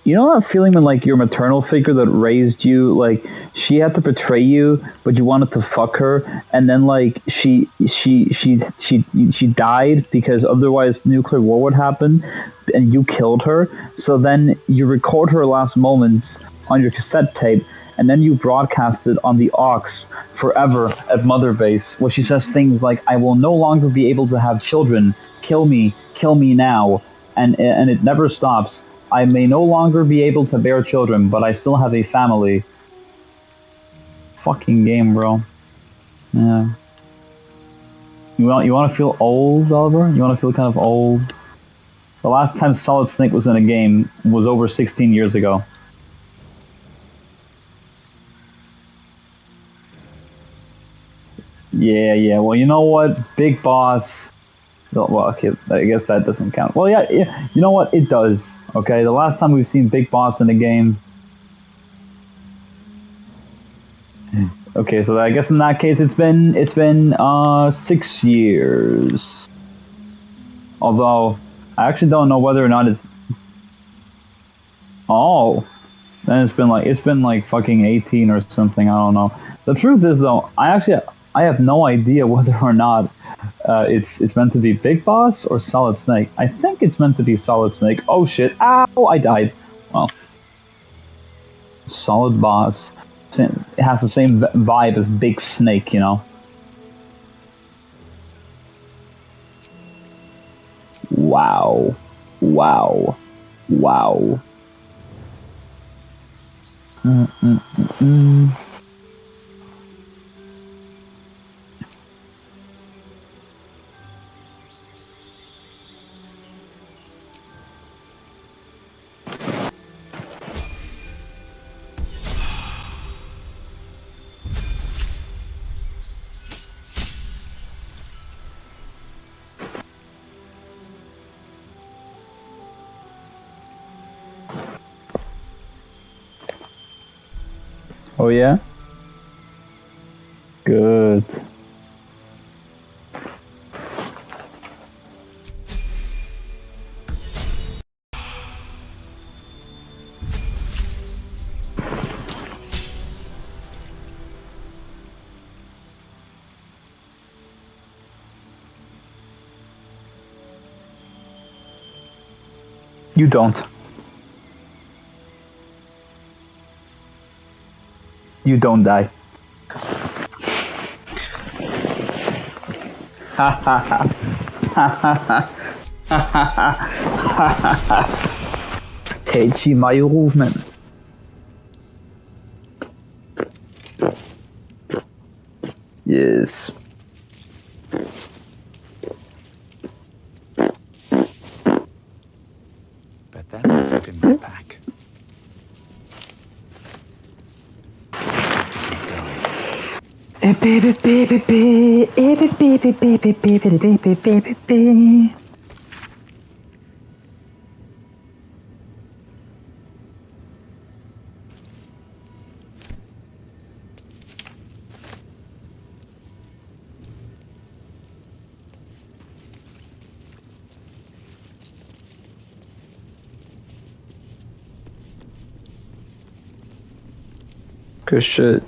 You know that feeling when like your maternal figure that raised you, like she had to betray you, but you wanted to fuck her, and then like she died because otherwise nuclear war would happen, and you killed her. So then you record her last moments on your cassette tape, and then you broadcast it on the aux forever at Mother Base, where she says things like, "I will no longer be able to have children. Kill me now," and it never stops. I may no longer be able to bear children, but I still have a family. Fucking game, bro. Yeah. You want to feel old, Oliver? You want to feel kind of old? The last time Solid Snake was in a game was over 16 years ago. Yeah. Well, you know what? Big Boss. Well, okay, I guess that doesn't count. Well, yeah. You know what? It does. Okay, the last time we've seen Big Boss in a game. Okay, so I guess in that case it's been 6 years. Although I actually don't know whether or not it's... Oh, then it's been like fucking 18 or something. I don't know. The truth is though, I have no idea whether or not it's meant to be Big Boss or Solid Snake. I think it's meant to be Solid Snake. Oh shit! Ow! I died. Well, Solid Boss. It has the same vibe as Big Snake, you know. Wow. Wow. Wow. Mm. Oh yeah? Good. You don't. You don't die. Ha ha ha. Ha ha ha. Ha ha ha. Ha ha ha. Teichi Mayurumen. Yes. But then I forgot my back. Have to keep going. Good shit.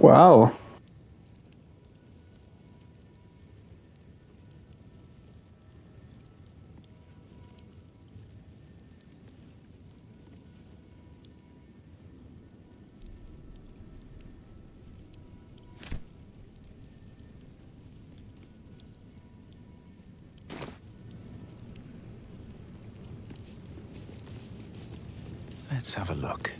Wow. Let's have a look.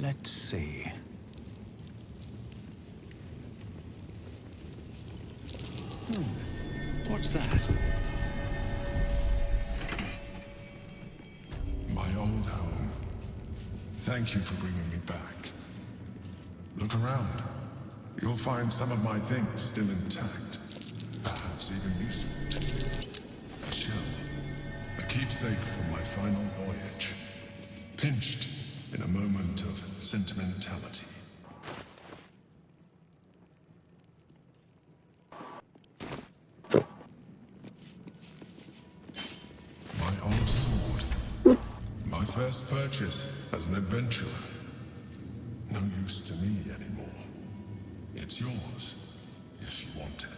Let's see. What's that? My old home. Thank you for bringing me back. Look around. You'll find some of my things still intact. Perhaps even useful. A shell. A keepsake from my final voyage. Pinched in a moment of sentimentality. My old sword. My first purchase as an adventurer. No use to me anymore. It's yours, if you want it.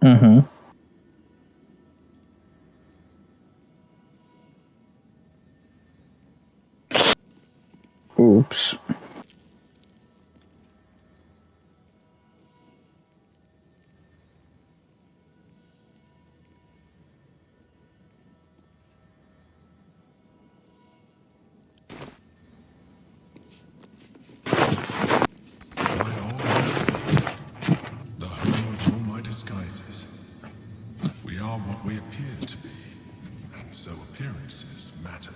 Mm-hmm. Oops. The home of all my disguises. We are what we appear to be, and so appearances matter.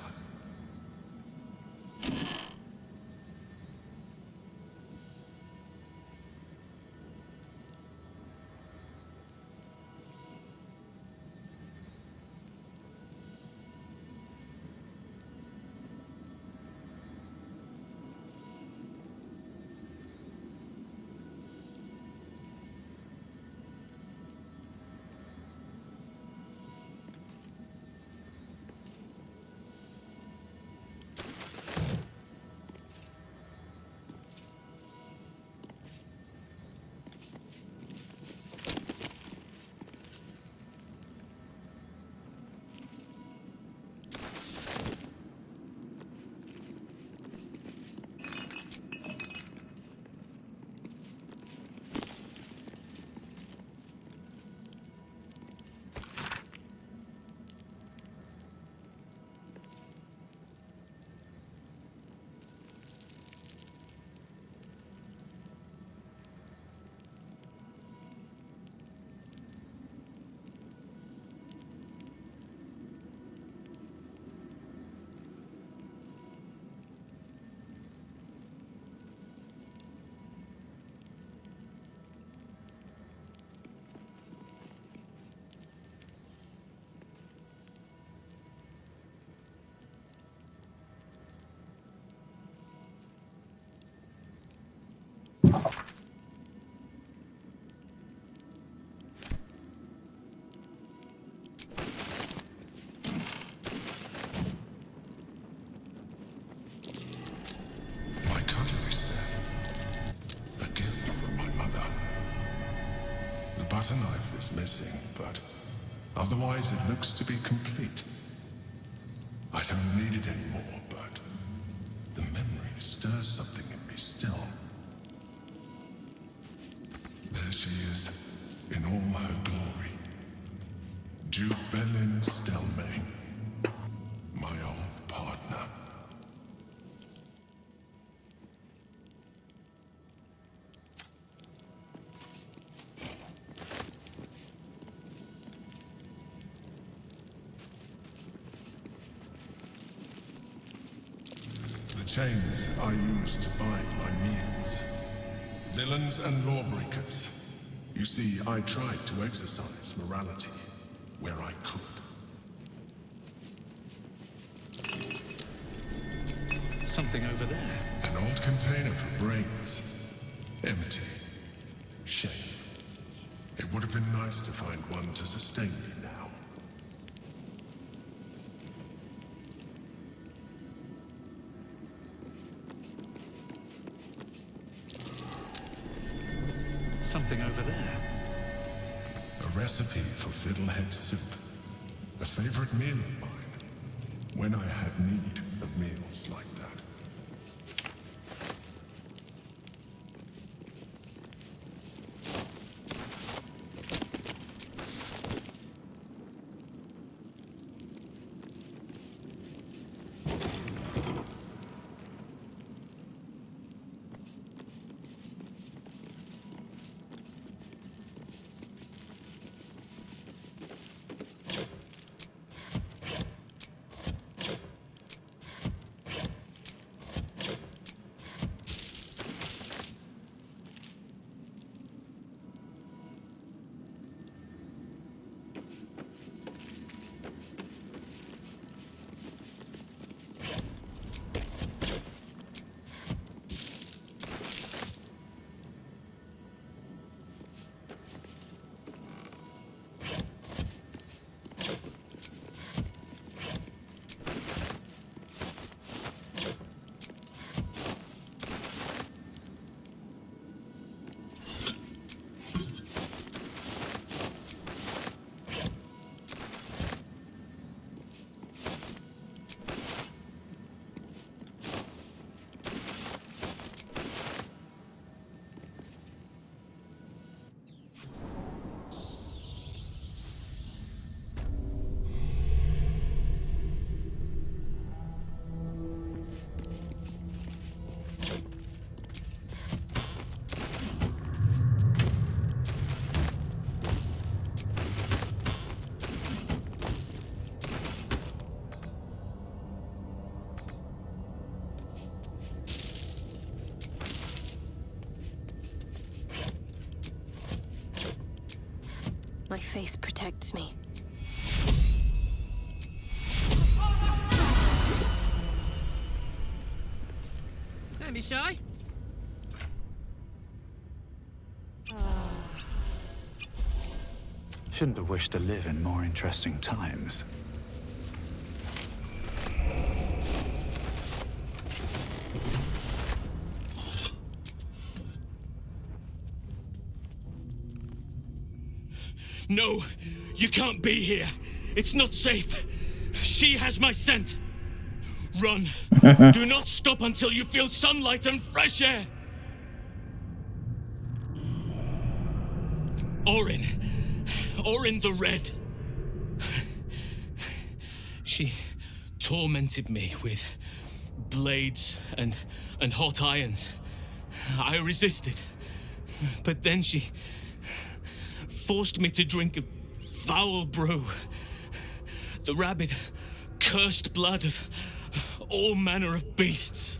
butter knife is missing, but otherwise it looks to be complete. I don't need it anymore, but the memory stirs something in me still. There she is, in all her glory. Duke Belin Stelmane, my old partner. The chains I use to buy my meals. Villains and lawbreakers. You see, I tried to exercise morality where I could. Something over there. An old container for brains. Empty. Shame. It would have been nice to find one to sustain me now. Something over there. A recipe for fiddlehead soup. A favorite meal of mine. When I had need of meals like that. My faith protects me. Don't be shy. Shouldn't have wished to live in more interesting times. No, you can't be here. It's not safe. She has my scent. Run. Do not stop until you feel sunlight and fresh air. Orin the Red. She tormented me with blades and hot irons. I resisted. But then she forced me to drink a foul brew. The rabid, cursed blood of all manner of beasts.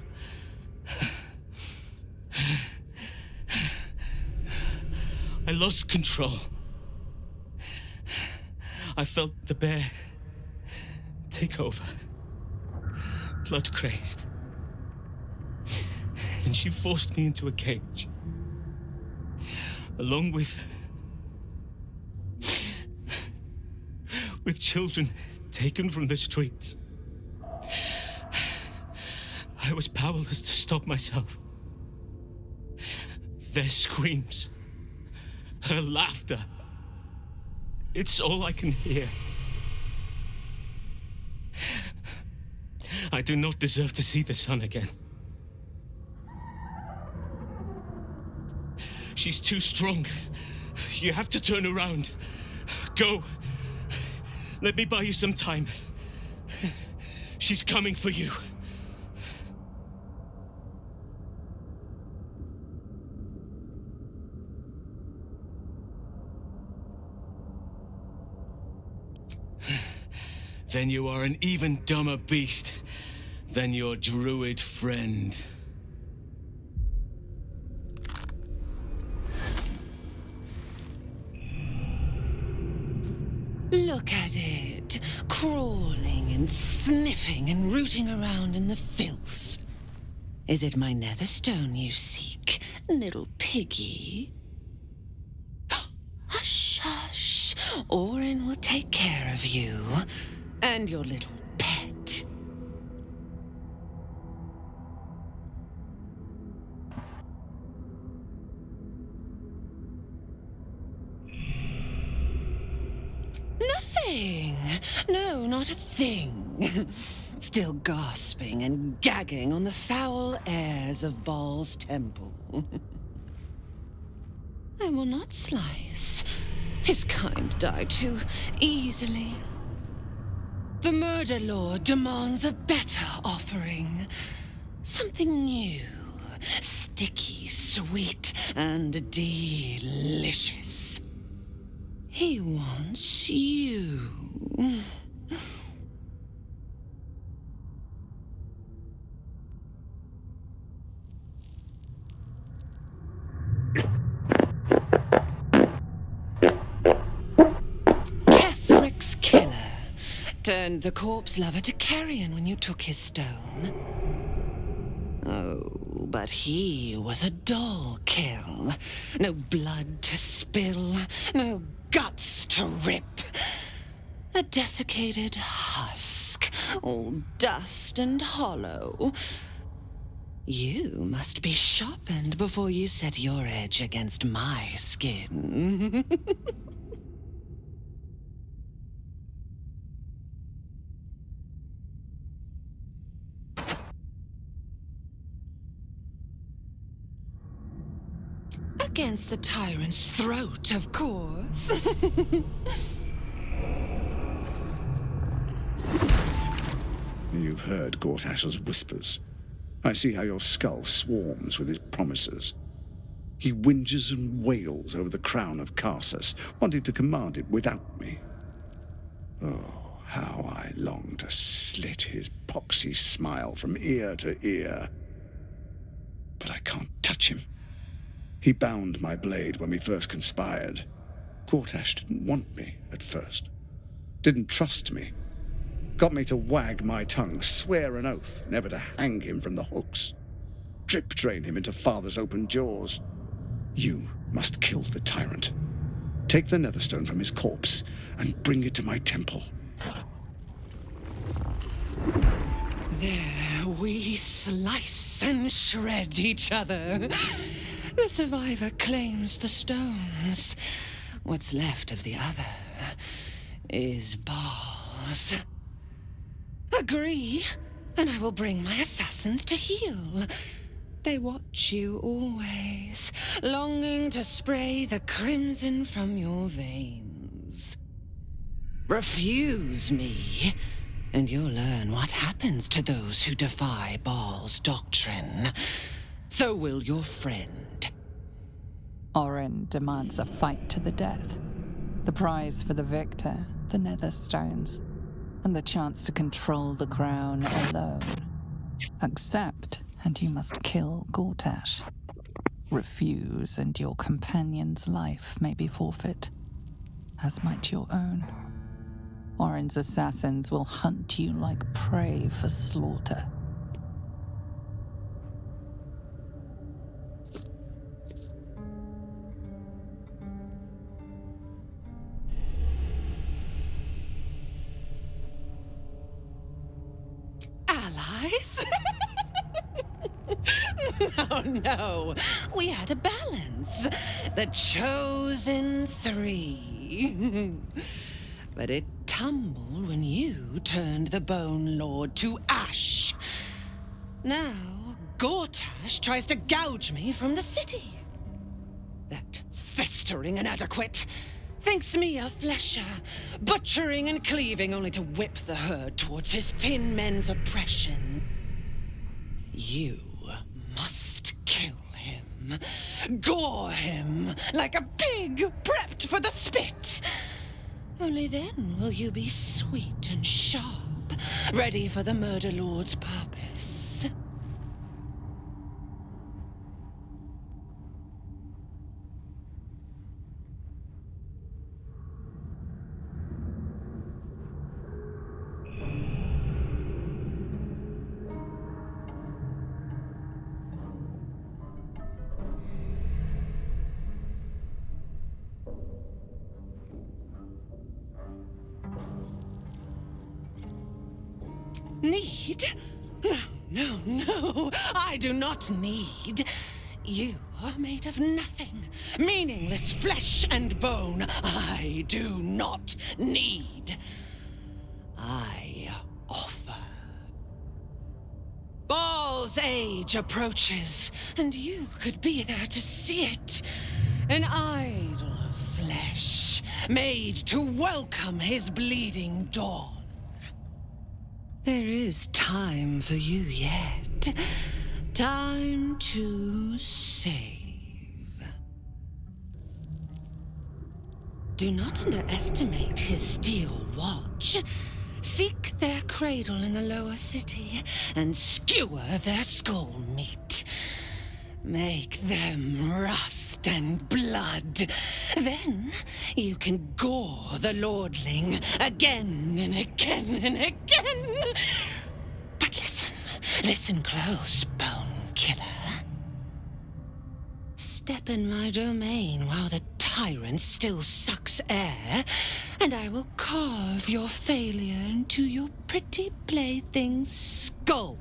I lost control. I felt the bear take over, blood crazed. And she forced me into a cage, along with children taken from the streets. I was powerless to stop myself. Their screams, her laughter, It's all I can hear. I do not deserve to see the sun again. She's too strong. You have to turn around. Go. Let me buy you some time. She's coming for you. Then you are an even dumber beast than your druid friend. Look at it, crawling and sniffing and rooting around in the filth. Is it my netherstone you seek, little piggy? Hush, hush. Orin will take care of you and your little pet. Nothing. No, not a thing. Still gasping and gagging on the foul airs of Baal's temple. I will not slice. His kind die too easily. The Murder Lord demands a better offering. Something new, sticky, sweet, and delicious. He wants you. Kethric's killer turned the corpse lover to carrion when you took his stone. Oh, but he was a dull kill. No blood to spill, no guts to rip. A desiccated husk, all dust and hollow. You must be sharpened before you set your edge against my skin. Against the tyrant's throat, of course. You've heard Gortash's whispers. I see how your skull swarms with his promises. He whinges and wails over the crown of Karsus, wanting to command it without me. Oh, how I long to slit his poxy smile from ear to ear. But I can't touch him. He bound my blade when we first conspired. Gortash didn't want me at first. Didn't trust me. Got me to wag my tongue, swear an oath never to hang him from the hooks. Drip drain him into father's open jaws. You must kill the tyrant. Take the netherstone from his corpse and bring it to my temple. There we slice and shred each other. The survivor claims the stones. What's left of the other is Baal's. Agree, and I will bring my assassins to heal. They watch you always, longing to spray the crimson from your veins. Refuse me, and you'll learn what happens to those who defy Baal's doctrine. So will your friend. Orin demands a fight to the death. The prize for the victor, the Netherstones, and the chance to control the crown alone. Accept, and you must kill Gortash. Refuse, and your companion's life may be forfeit, as might your own. Orin's assassins will hunt you like prey for slaughter. Allies? Oh no, we had a balance. The chosen three. But it tumbled when you turned the Bone Lord to ash. Now, Gortash tries to gouge me from the city. That festering inadequate thinks me a flesher, butchering and cleaving only to whip the herd towards his tin men's oppression. You must kill him, gore him like a pig prepped for the spit. Only then will you be sweet and sharp, ready for the Murder Lord's purpose. Need? No, I do not need. You are made of nothing, meaningless flesh and bone. I do not need. I offer. Baal's age approaches, and you could be there to see it. An idol of flesh, made to welcome his bleeding dawn. There is time for you yet. Time to save. Do not underestimate his steel watch. Seek their cradle in the lower city and skewer their skull meat. Make them rust and blood. Then you can gore the lordling again and again and again. But listen close, Bone Killer. Step in my domain while the tyrant still sucks air, and I will carve your failure into your pretty plaything's skull.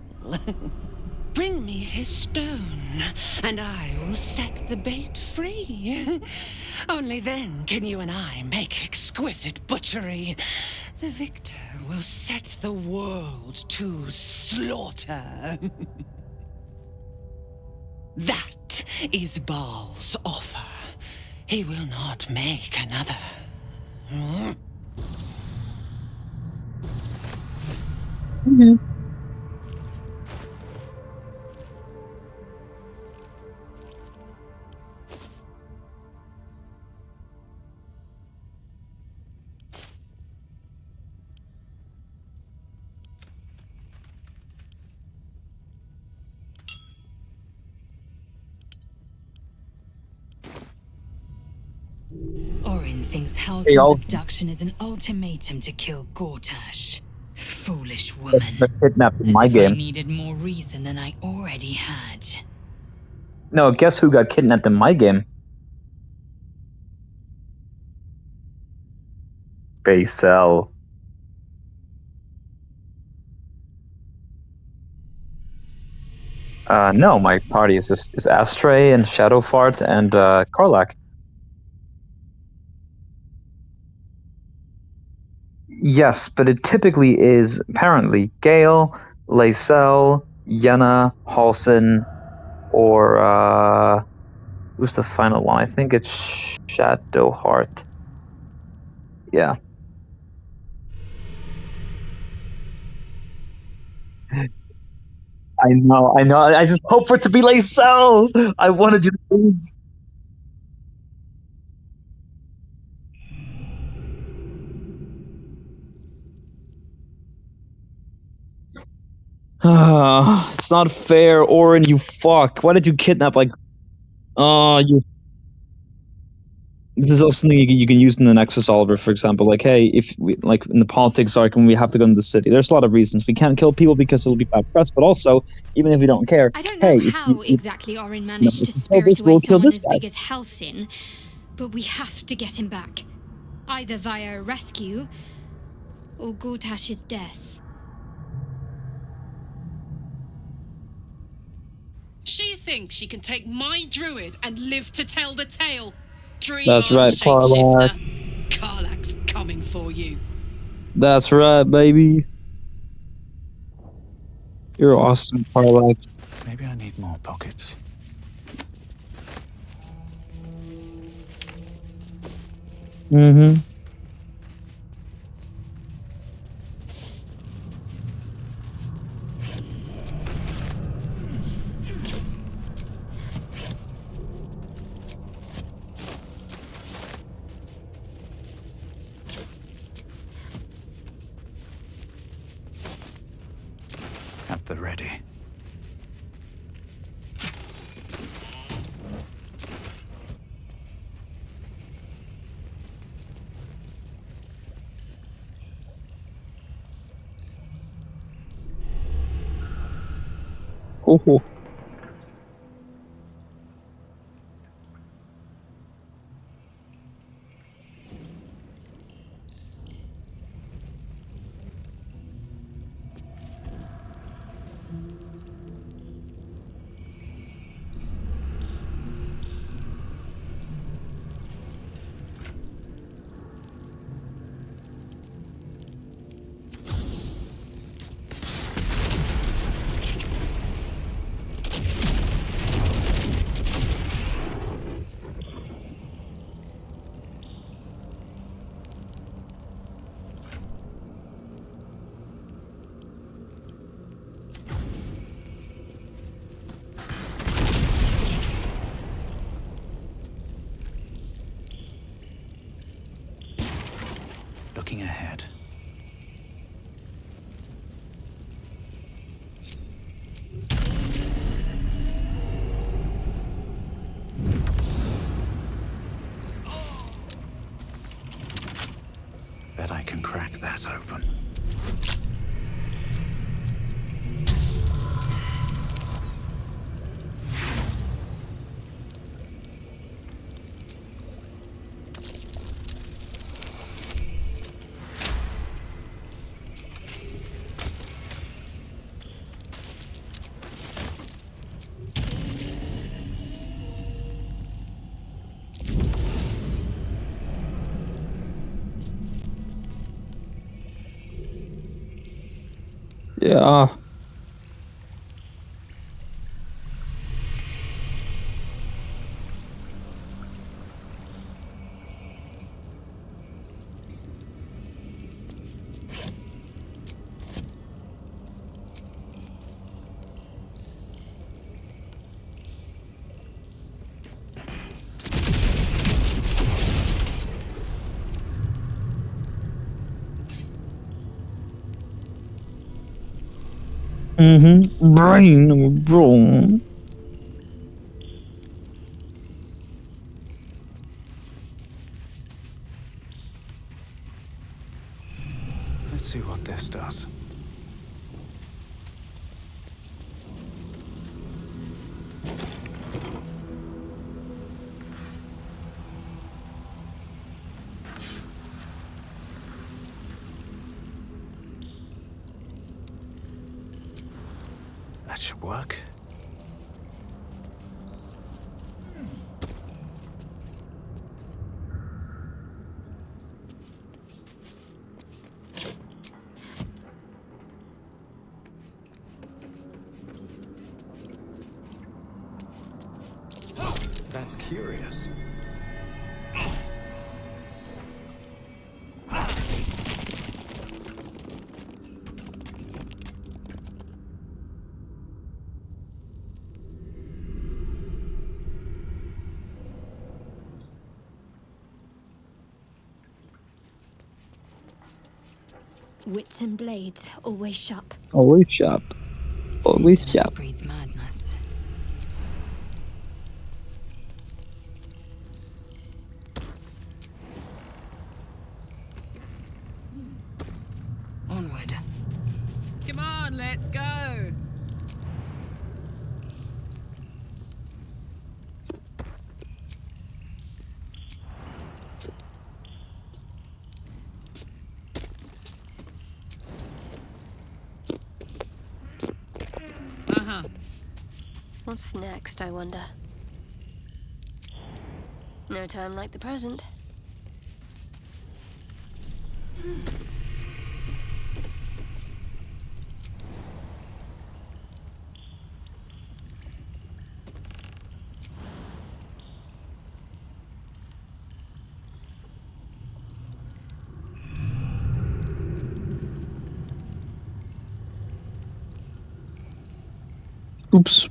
Bring me his stone, and I will set the bait free. Only then can you and I make exquisite butchery. The victor will set the world to slaughter. That is Baal's offer. He will not make another. Orin thinks Halsin's Hey, all. abduction is an ultimatum to kill Gortash. Foolish woman. They're kidnapped in As my if I game. needed more reason than I already had. No, guess who got kidnapped in my game? Basel. No, my party is Astray and Shadowfart and Karlak. Yes, but it typically is apparently Gale, Lacel, Yenna, Halsin, or who's the final one? I think it's Shadowheart. Yeah. I know. I just hope for it to be Lacel. I wanted you to please. It's not fair, Orin. You fuck. Why did you kidnap like? You. This is also something you can use in the Nexus Oliver, for example. Like, hey, if we like in the politics arc when we have to go into the city, there's a lot of reasons we can't kill people because it'll be bad press. But also, even if we don't care, I don't know hey, how exactly Orin if managed to you kill spirit this, away we'll kill someone this as guy. big as Halsin, but we have to get him back. Either via rescue or Gortash's death. Sheath think she can take my druid and live to tell the tale? Dream That's on, right, Parlak. shapeshifter. Karlach's coming for you. That's right, baby. You're awesome, Parlak. Maybe I need more pockets. Mm-hmm. At the ready. Oh. Looking ahead. Bet I can crack that open. Yeah. Mm-hmm. Brain, bro. Let's see what this does. That should work. That's curious. Wits and blades, always sharp. Always sharp. Always sharp. Breeds madness. Onward. Come on, let's go. Uh-huh. What's next, I wonder? No time like the present. Oops.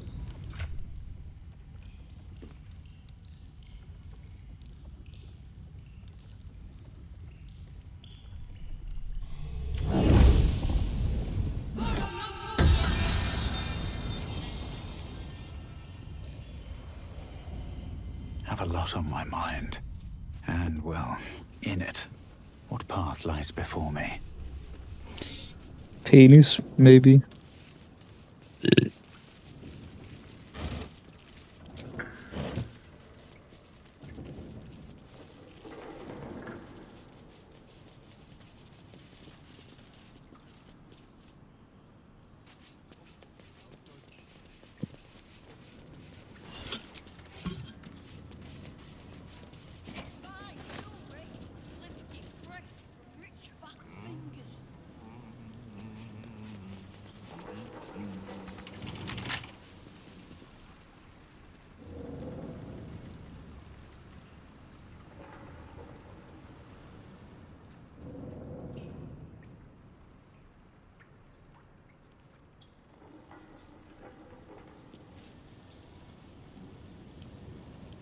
Have a lot on my mind. And, well, in it. What path lies before me? Penis, maybe.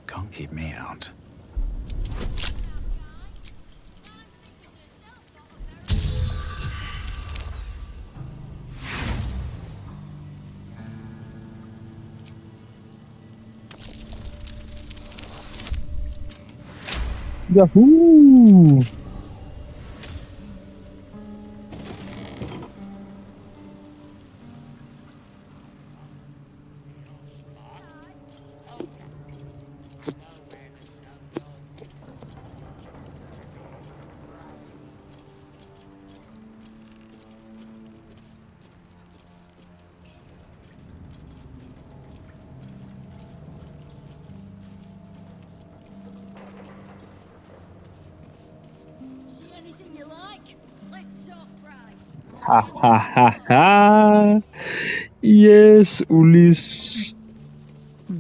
Can't keep me out. Yahoo! See anything you like? Let's talk price. Ha ha ha ha! Yes, Ulis. We're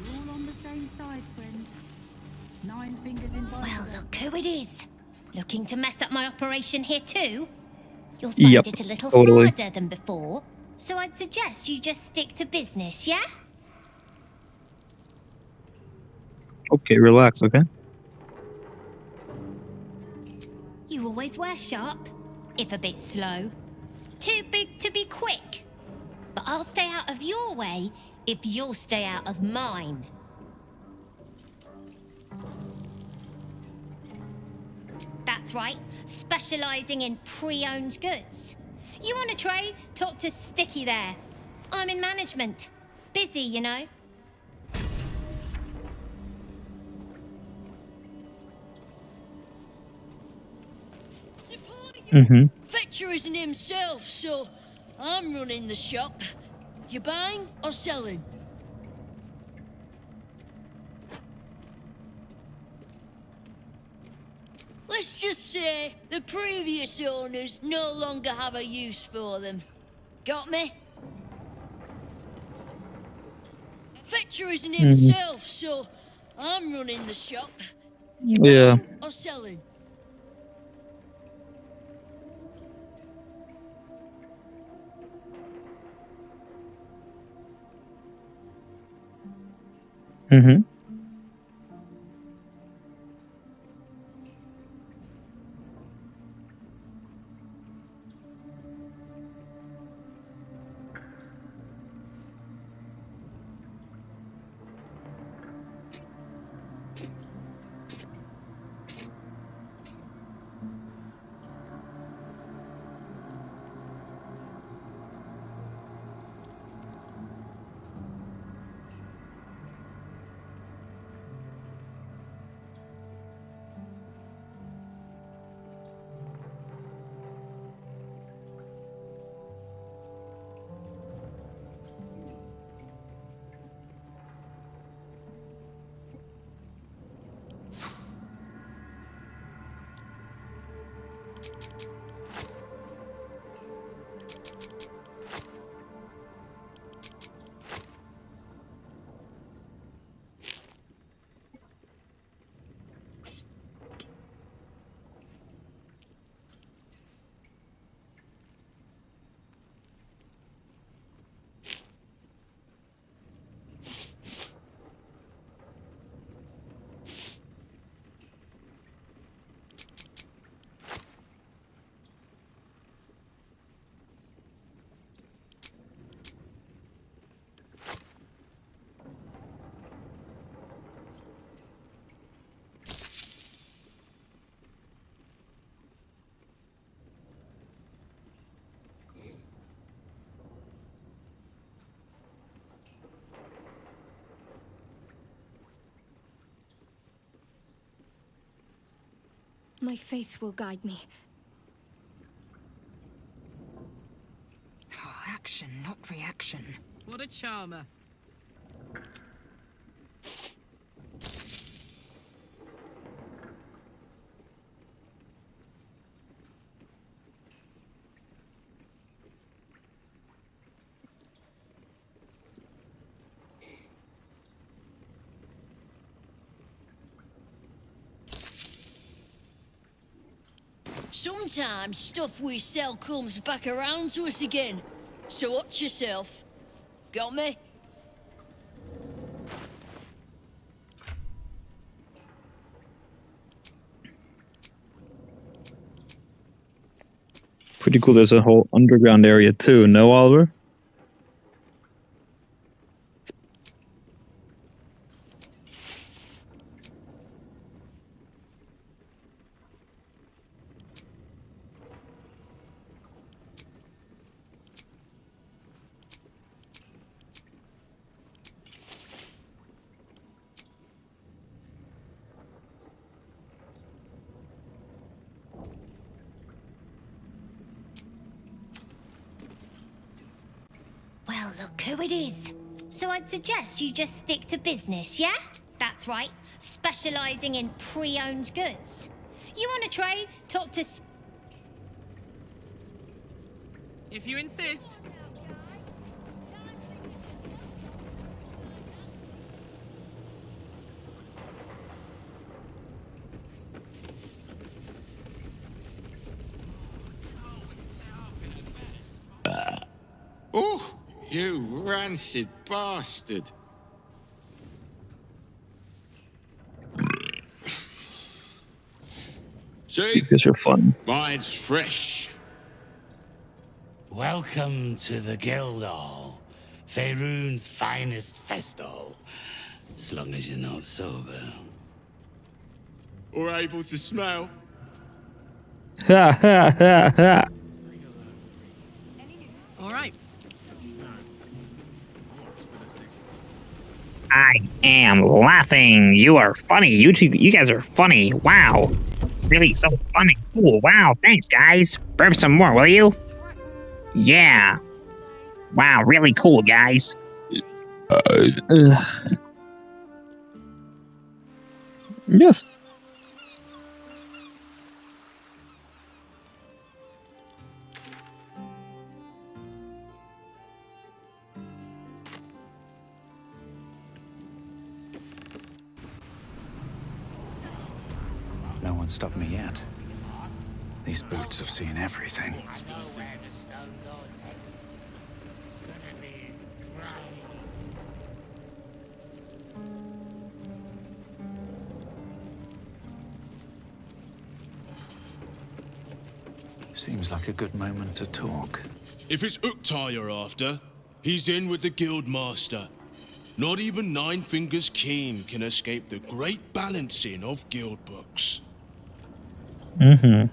all on the same side, friend. 9 fingers in both. Well, look who it is. Looking to mess up my operation here too? You'll find Yep, it a little totally. harder than before. So I'd suggest you just stick to business, yeah? Okay, relax, okay? You always were sharp, if a bit slow. Too big to be quick. But I'll stay out of your way if you'll stay out of mine. That's right, specialising in pre-owned goods. You want to trade? Talk to Sticky there. I'm in management. Busy, you know. Mm-hmm. Fetcher isn't himself, so I'm running the shop. You buying or selling? Let's just say the previous owners no longer have a use for them. Got me? Fetcher isn't himself, so I'm running the shop. You Yeah. buying or selling? Mm-hmm. My faith will guide me. Oh, action, not reaction. What a charmer. Sometimes stuff we sell comes back around to us again. So watch yourself. Got me? Pretty cool. There's a whole underground area too. No, Oliver? Well, look who it is. So I'd suggest you just stick to business, yeah? That's right. Specialising in pre-owned goods. You want to trade? Talk to... If you insist. Oh, you rancid bastard. See? Because you're fun. Mine's fresh. Welcome to the Guildhall, Faerun's finest festal. As long as you're not sober. Or able to smell. Ha ha ha ha. All right. I am laughing. You are funny. You guys are funny. Wow. Really so funny. Cool. Wow. Thanks, guys. Burp some more, will you? Yeah. Wow. Really cool, guys. Yes. No one stopped me yet. These boots have seen everything. Seems like a good moment to talk. If it's Uktar you're after, he's in with the Guildmaster. Not even Nine Fingers Keen can escape the great balancing of guild books. Mm-hmm.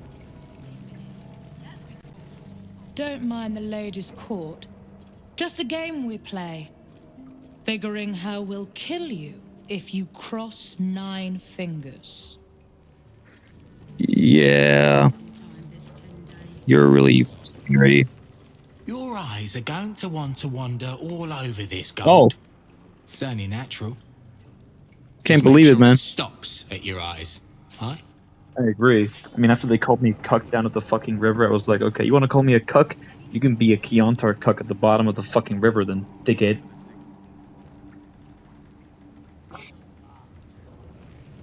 Don't mind the ladies' court. Just a game we play. Figuring how we'll kill you if you cross 9 fingers. Yeah. You're really scary. Your eyes are going to want to wander all over this gold. Oh. It's only natural. Can't believe it, man. Stops at your eyes, huh? I agree. I mean, after they called me cuck down at the fucking river, I was like, okay, you want to call me a cuck? You can be a Keontar cuck at the bottom of the fucking river then, dickhead.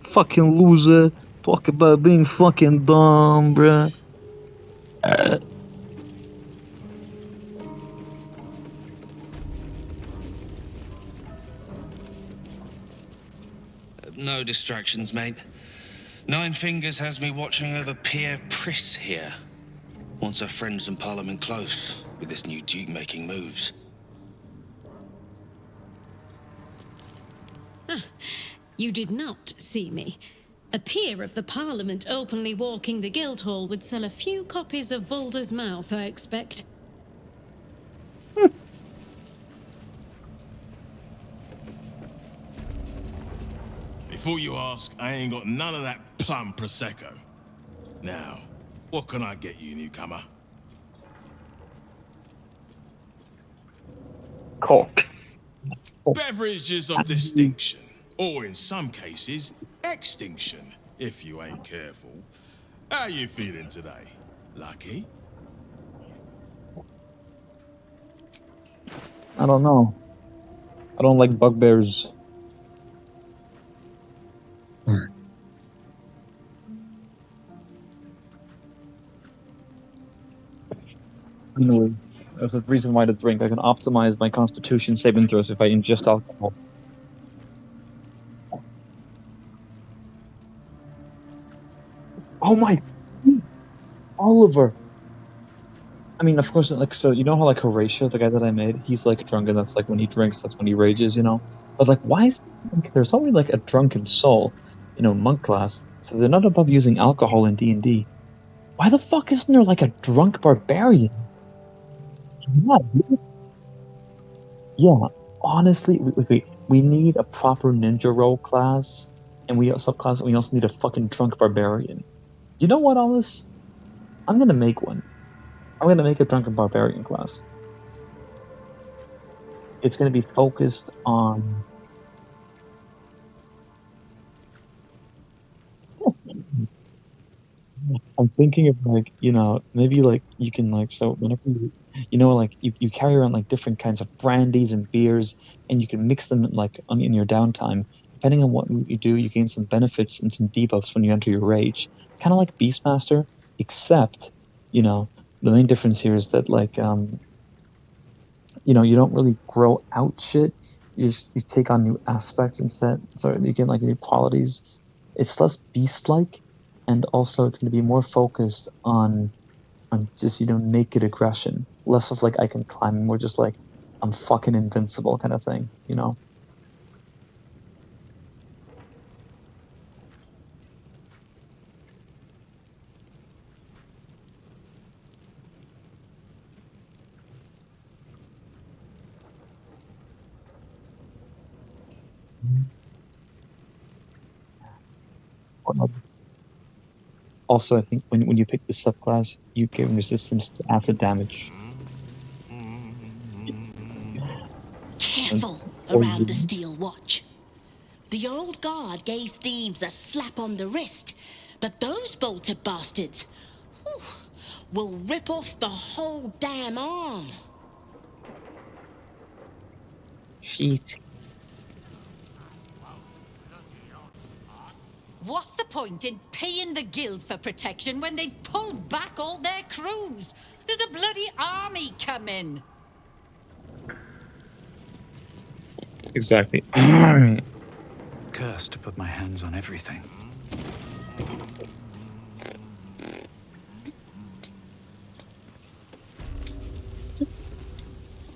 Fucking loser. Talk about being fucking dumb, bruh. No distractions, mate. Nine Fingers has me watching over Pierre Priss here. Wants her friends in Parliament close with this new Duke making moves. You did not see me. A peer of the Parliament openly walking the Guildhall would sell a few copies of Baldur's Mouth, I expect. Before you ask, I ain't got none of that plum Prosecco. Now, what can I get you, newcomer? Cock. Beverages of distinction, or in some cases, extinction, if you ain't careful. How you feeling today? Lucky? I don't know. I don't like bugbears. Anyway, there's a reason why to drink. I can optimize my constitution saving throws if I ingest alcohol. Oh my, Oliver. I mean, of course, like, so you know how, like, Horatio, the guy that I made, he's, like, drunk, and that's, like, when he drinks, that's when he rages, you know? But, like, why is there's only, like, a drunken soul, monk class, so they're not above using alcohol in D&D. Why the fuck isn't there, like, a drunk barbarian? Yeah, dude. Yeah, honestly, we need a proper ninja role class, and we also need a fucking drunk barbarian. You know what, Alice? I'm gonna make one. I'm gonna make a drunken barbarian class. It's gonna be focused on. I'm thinking of, like, maybe, like, you can, like, so whenever like, you carry around, like, different kinds of brandies and beers, and you can mix them, like, in your downtime. Depending on what you do, you gain some benefits and some debuffs when you enter your rage. Kind of like Beastmaster, except, you know, the main difference here is that, like, you don't really grow out shit. You take on new aspects instead. So you get, like, new qualities. It's less beast-like, and also it's going to be more focused on just, naked aggression. Less of, like, I can climb, more just like I'm fucking invincible kind of thing. Also, I think when you pick the subclass, you gain resistance to acid damage. Careful around the steel watch. The old guard gave thieves a slap on the wrist, but those bolted bastards whew, will rip off the whole damn arm. Shit. What's the point in paying the guild for protection when they've pulled back all their crews? There's a bloody army coming. Exactly. Cursed to put my hands on everything.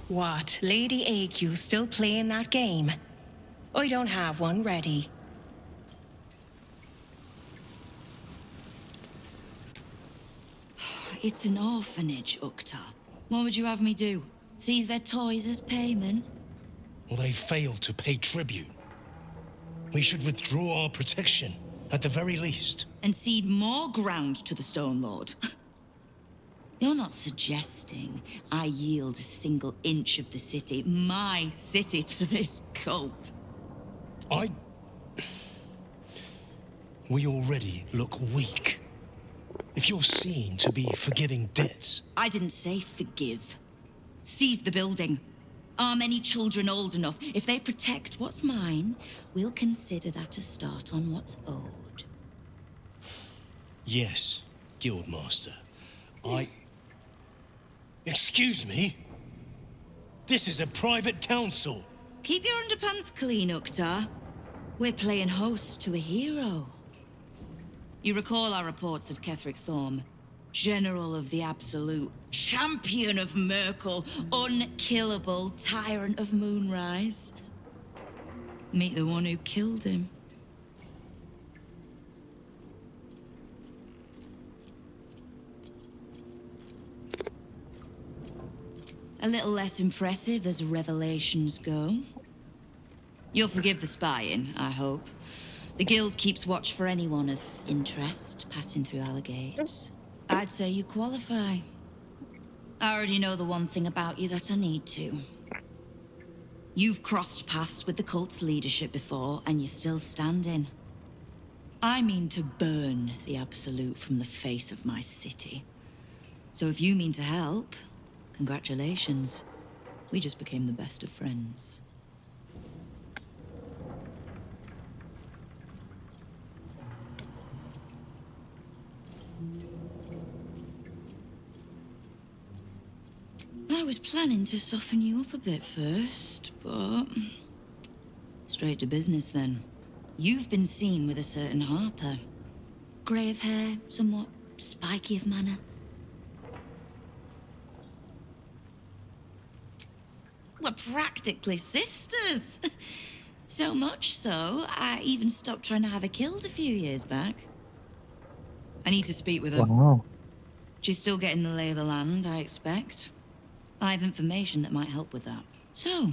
What, Lady AQ still playing that game? I don't have one ready. It's an orphanage, Ukta. What would you have me do? Seize their toys as payment? Well, they failed to pay tribute. We should withdraw our protection, at the very least. And cede more ground to the Stone Lord? You're not suggesting I yield a single inch of the city, my city, to this cult? We already look weak. If you're seen to be forgiving debts... I didn't say forgive. Seize the building. Arm any children old enough. If they protect what's mine, we'll consider that a start on what's owed. Yes, Guildmaster. Excuse me? This is a private council. Keep your underpants clean, Uktar. We're playing host to a hero. You recall our reports of Ketheric Thorm, General of the Absolute, Champion of Merkel, unkillable Tyrant of Moonrise. Meet the one who killed him. A little less impressive as revelations go. You'll forgive the spying, I hope. The guild keeps watch for anyone of interest passing through our gates. I'd say you qualify. I already know the one thing about you that I need to. You've crossed paths with the cult's leadership before, and you're still standing. I mean to burn the Absolute from the face of my city. So if you mean to help, congratulations. We just became the best of friends. I was planning to soften you up a bit first, but... straight to business then. You've been seen with a certain Harper. Grey of hair, somewhat spiky of manner. We're practically sisters. So much so, I even stopped trying to have her killed a few years back. I need to speak with her. Wow. She's still getting the lay of the land, I expect. I have information that might help with that. So,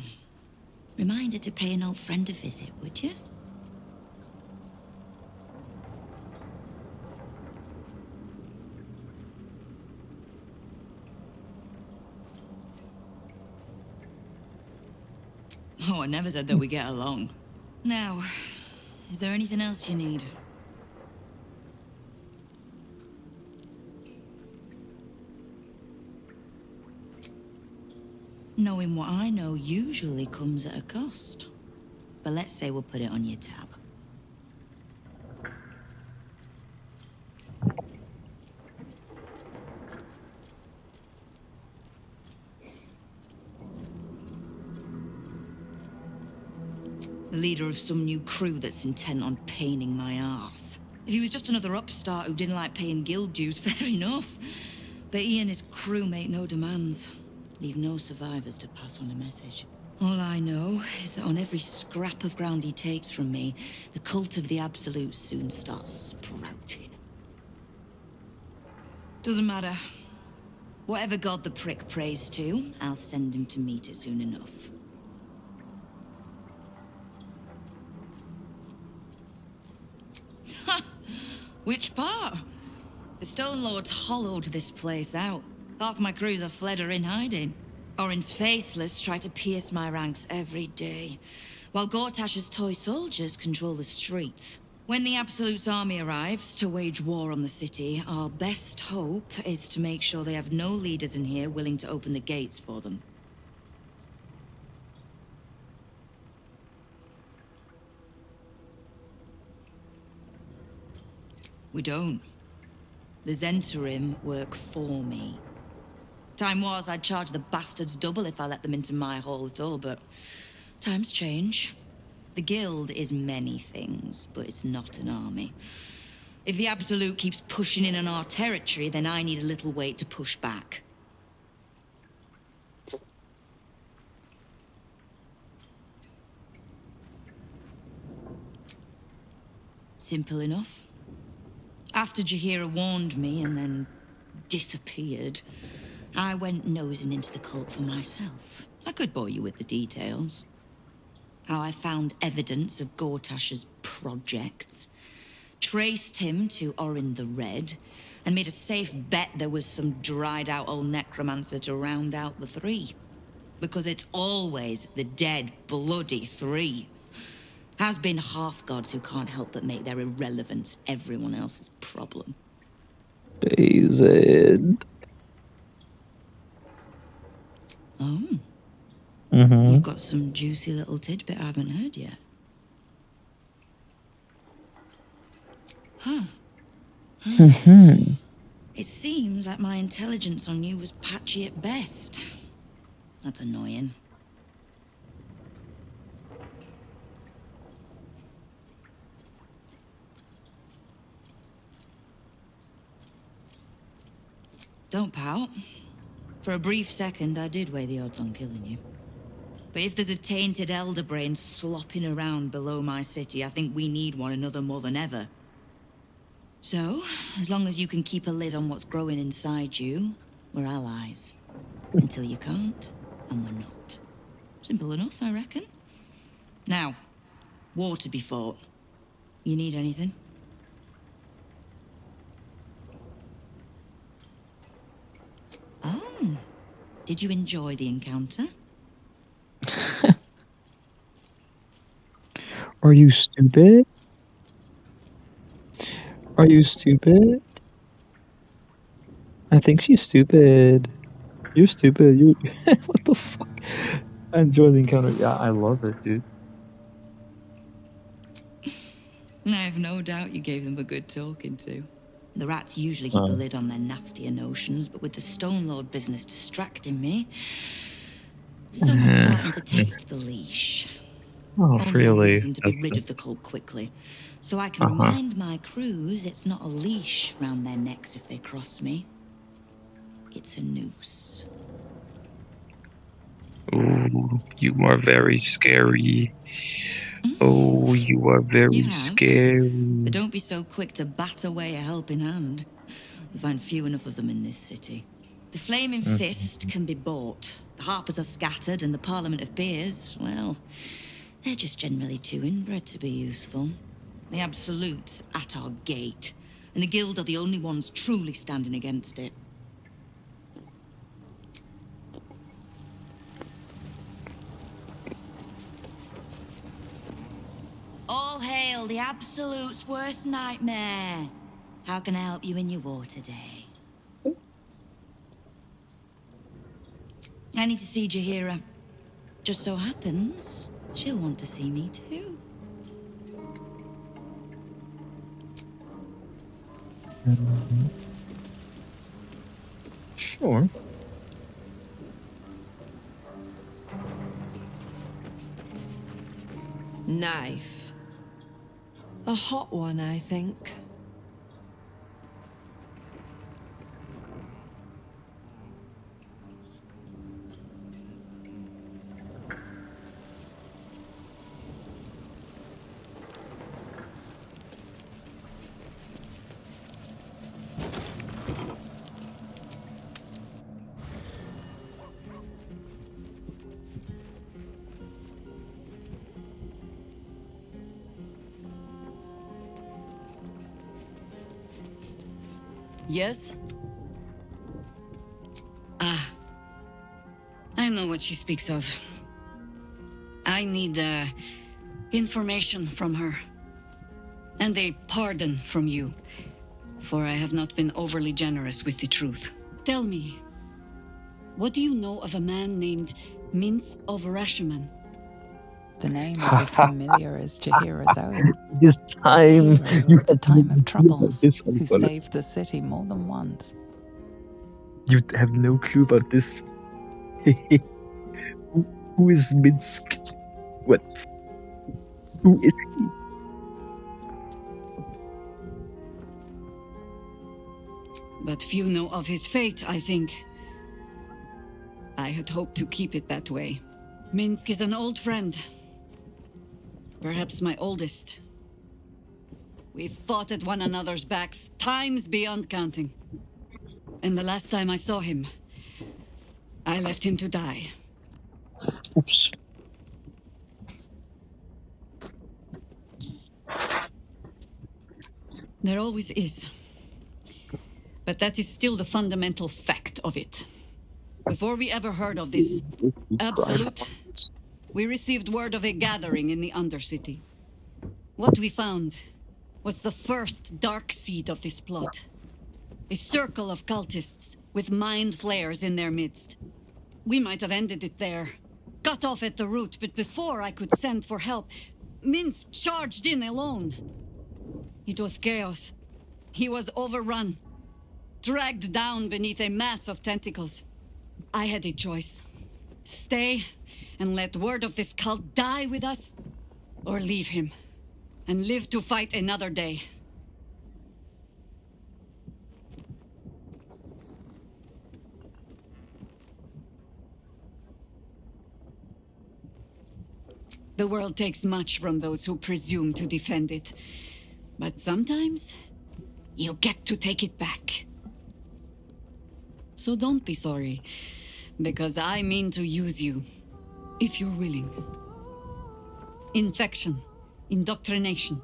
reminder to pay an old friend a visit, would you? Oh, I never said that we get along. Now, is there anything else you need? Knowing what I know usually comes at a cost. But let's say we'll put it on your tab. The leader of some new crew that's intent on paining my arse. If he was just another upstart who didn't like paying guild dues, fair enough. But he and his crew make no demands. Leave no survivors to pass on a message. All I know is that on every scrap of ground he takes from me, the cult of the Absolute soon starts sprouting. Doesn't matter. Whatever god the prick prays to, I'll send him to meet it soon enough. Which part? The Stone Lords hollowed this place out. Half my crews have fled or in hiding. Orin's faceless try to pierce my ranks every day, while Gortash's toy soldiers control the streets. When the Absolute's army arrives to wage war on the city, our best hope is to make sure they have no leaders in here willing to open the gates for them. We don't. The Zentarim work for me. Time was I'd charge the bastards double if I let them into my hall at all, but times change. The Guild is many things, but it's not an army. If the Absolute keeps pushing in on our territory, then I need a little weight to push back. Simple enough. After Jaheira warned me and then disappeared, I went nosing into the cult for myself. I could bore you with the details. How I found evidence of Gortash's projects, traced him to Orin the Red, and made a safe bet there was some dried-out old necromancer to round out the three. Because it's always the dead, bloody three. Has been half-gods who can't help but make their irrelevance everyone else's problem. Bazed. Oh. Mm-hmm. You've got some juicy little tidbit I haven't heard yet. Huh. It seems like my intelligence on you was patchy at best. That's annoying. Don't pout. For a brief second, I did weigh the odds on killing you. But if there's a tainted elder brain slopping around below my city, I think we need one another more than ever. So, as long as you can keep a lid on what's growing inside you, we're allies. Until you can't, and we're not. Simple enough, I reckon. Now, war to be fought. You need anything? Oh, did you enjoy the encounter? Are you stupid? Are you stupid? I think she's stupid. You're stupid. You. What the fuck? I enjoy the encounter. Yeah, I love it, dude. I have no doubt you gave them a good talking to. The rats usually keep a lid on their nastier notions, but with the Stone Lord business distracting me, some are starting to test the leash. Oh, Only really? reason to be rid of the cult quickly, so I can remind my crews it's not a leash round their necks if they cross me. It's a noose. Oh, you are very scary. Oh, you are very You have, scary. but don't be so quick to bat away a helping hand. We find few enough of them in this city. The Flaming Fist can be bought. The Harpers are scattered, and the Parliament of Beers, well, they're just generally too inbred to be useful. The Absolute's at our gate, and the Guild are the only ones truly standing against it. All hail the Absolute's worst nightmare. How can I help you in your war today? I need to see Jaheira. Just so happens, she'll want to see me too. Sure. Knife. A hot one, I think. Yes? Ah. I know what she speaks of. I need, information from her. And a pardon from you, for I have not been overly generous with the truth. Tell me, what do you know of a man named Minsk of Rashemen? The name is as familiar as Jaheira's own. This time, you At the have time no of clue about troubles, this one, who fella. saved the city more than once. You have no clue about this. Who is Minsk? What? Who is he? But few know of his fate, I think. I had hoped to keep it that way. Minsk is an old friend. Perhaps my oldest. We've fought at one another's backs times beyond counting. And the last time I saw him, I left him to die. Oops. There always is. But that is still the fundamental fact of it. Before we ever heard of this Absolute, we received word of a gathering in the Undercity. What we found was the first dark seed of this plot. A circle of cultists with mind flayers in their midst. We might have ended it there, cut off at the root, but before I could send for help, Minsk charged in alone. It was chaos. He was overrun, dragged down beneath a mass of tentacles. I had a choice. Stay and let word of this cult die with us, or leave him and live to fight another day. The world takes much from those who presume to defend it. But sometimes, you get to take it back. So don't be sorry, because I mean to use you, if you're willing. Infection, indoctrination,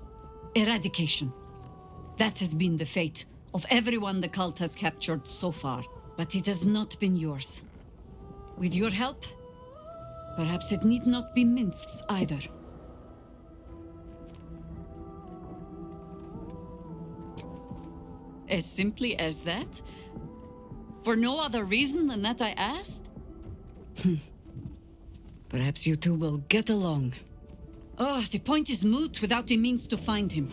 Eradication. That has been the fate of everyone the cult has captured so far, but it has not been yours. With your help, perhaps it need not be Minsk's either. As simply as that? For no other reason than that I asked? Perhaps you two will get along. Oh, the point is moot without a means to find him.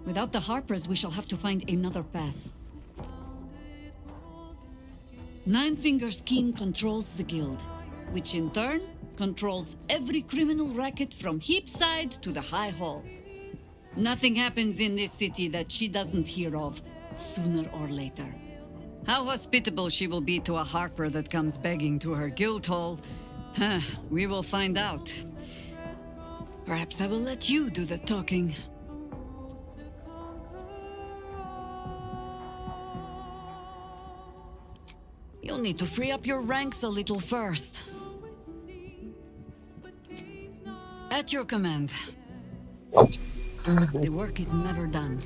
Without the Harpers, we shall have to find another path. Nine Fingers King controls the guild, which in turn controls every criminal racket from Heapside to the High Hall. Nothing happens in this city that she doesn't hear of, sooner or later. How hospitable she will be to a Harper that comes begging to her guild hall, we will find out. Perhaps I will let you do the talking. You'll need to free up your ranks a little first. At your command. The work is never done.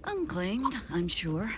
Unclaimed, I'm sure.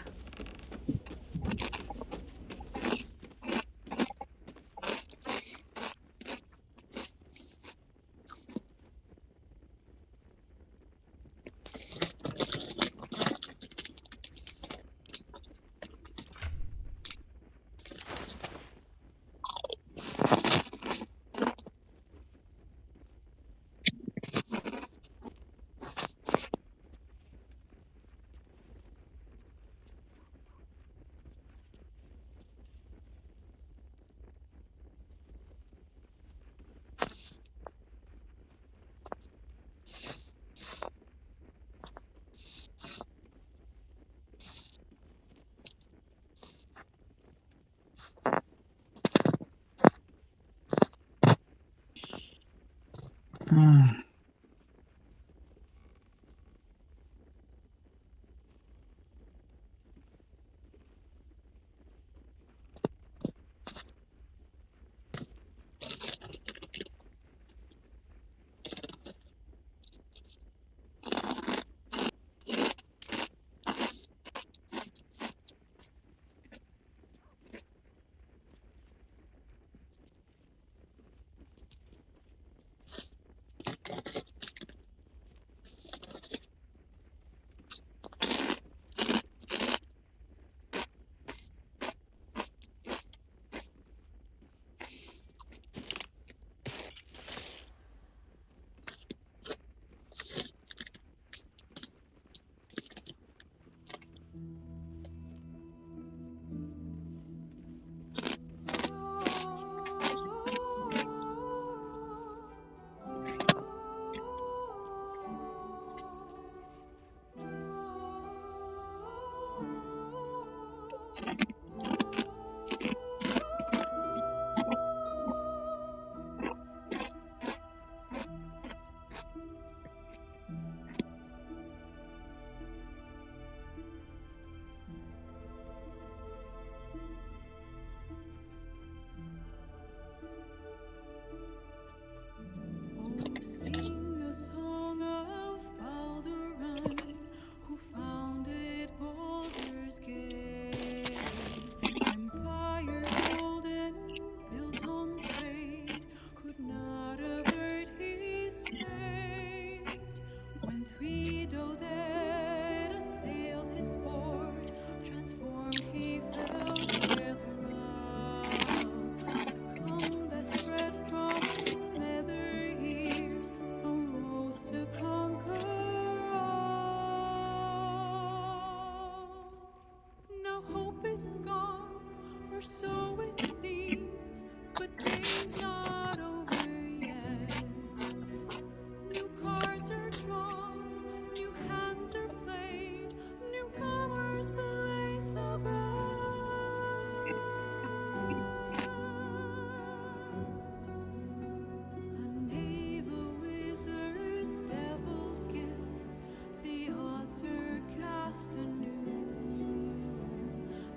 cast anew,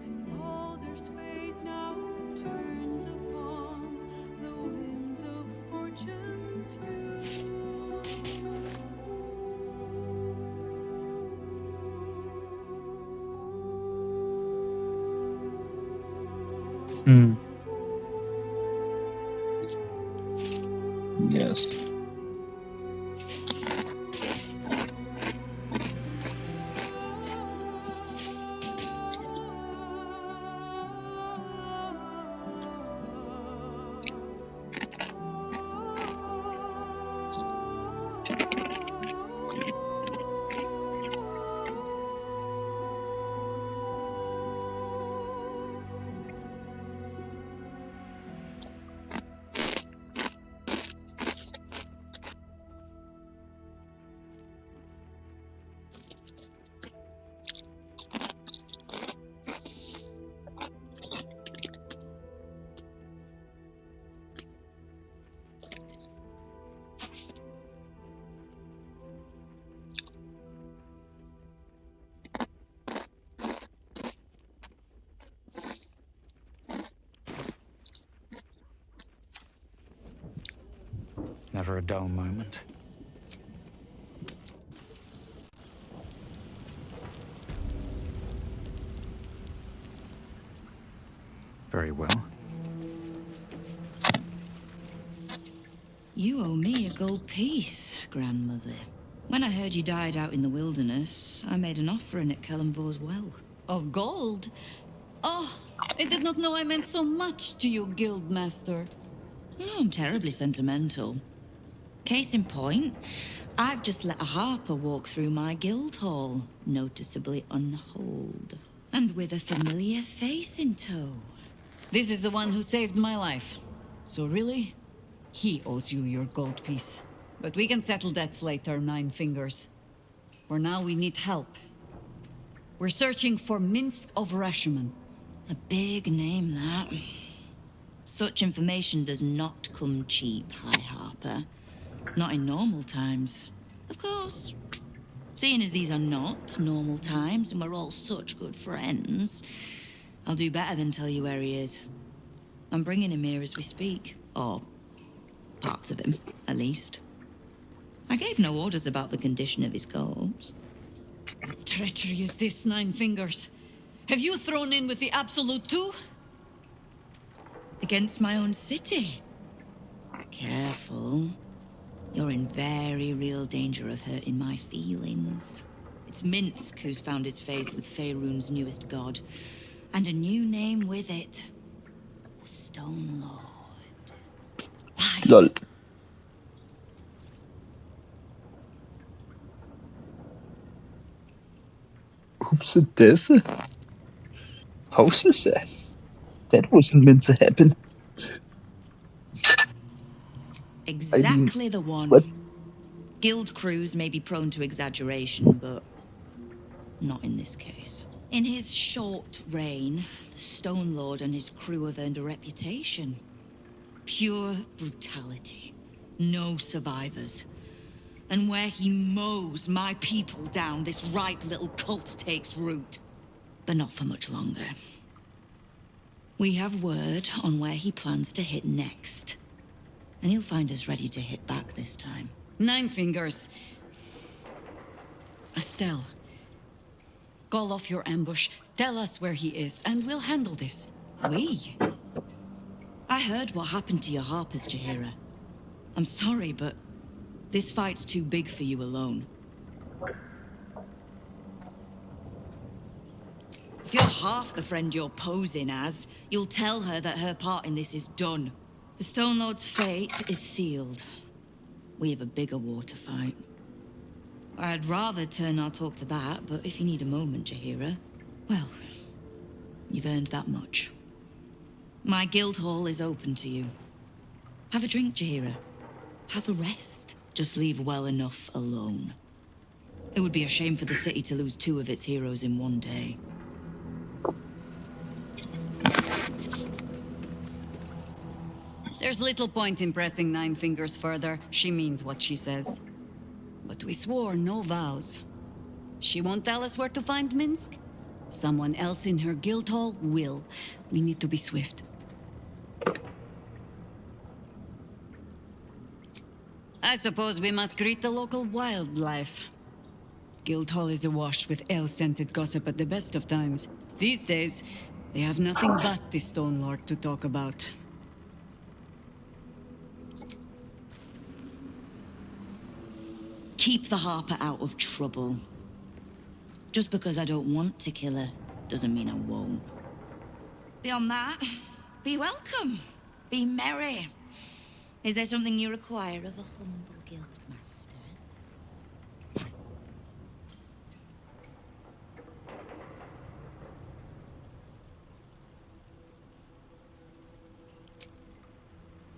and Baldur's fate now turns upon the whims of fortune's view. Hmm. Yes. Never a dull moment. Very well. You owe me a gold piece, grandmother. When I heard you died out in the wilderness, I made an offering at Kellenvor's well. Of gold? Oh, I did not know I meant so much to you, Guildmaster. No, I'm terribly sentimental. Case in point, I've just let a harper walk through my guild hall, noticeably unholed, and with a familiar face in tow. This is the one who saved my life. So really, he owes you your gold piece. But we can settle debts later, Nine Fingers. For now, we need help. We're searching for Minsk of Rashomon. A big name, that. Such information does not come cheap, High Harper. Not in normal times. Of course. Seeing as these are not normal times and we're all such good friends, I'll do better than tell you where he is. I'm bringing him here as we speak. Or parts of him, at least. I gave no orders about the condition of his corpse. What treachery is this, Nine Fingers? Have you thrown in with the Absolute too? Against my own city. Careful. You're in very real danger of hurting my feelings. It's Minsk who's found his faith with Faerun's newest god. And a new name with it. The Stone Lord. Lol. Oops, this. Houses. That wasn't meant to happen. Exactly the one. What? Guild crews may be prone to exaggeration, but not in this case. In his short reign, the Stone Lord and his crew have earned a reputation. Pure brutality. No survivors. And where he mows my people down, this ripe little cult takes root. But not for much longer. We have word on where he plans to hit next. And he'll find us ready to hit back this time. Nine Fingers. Estelle. Call off your ambush, tell us where he is, and we'll handle this. We? I heard what happened to your harpers, Jaheira. I'm sorry, but this fight's too big for you alone. If you're half the friend you're posing as, you'll tell her that her part in this is done. The Stone Lord's fate is sealed. We have a bigger war to fight. I'd rather turn our talk to that, but if you need a moment, Jaheira, well, you've earned that much. My guild hall is open to you. Have a drink, Jaheira. Have a rest. Just leave well enough alone. It would be a shame for the city to lose 2 of its heroes in one day. There's little point in pressing Nine Fingers further. She means what she says. But we swore no vows. She won't tell us where to find Minsk? Someone else in her guild hall will. We need to be swift. I suppose we must greet the local wildlife. Guildhall is awash with ale-scented gossip at the best of times. These days, they have nothing but the Stone Lord to talk about. Keep the Harper out of trouble. Just because I don't want to kill her, doesn't mean I won't. Beyond that, be welcome. Be merry. Is there something you require of a humble guildmaster?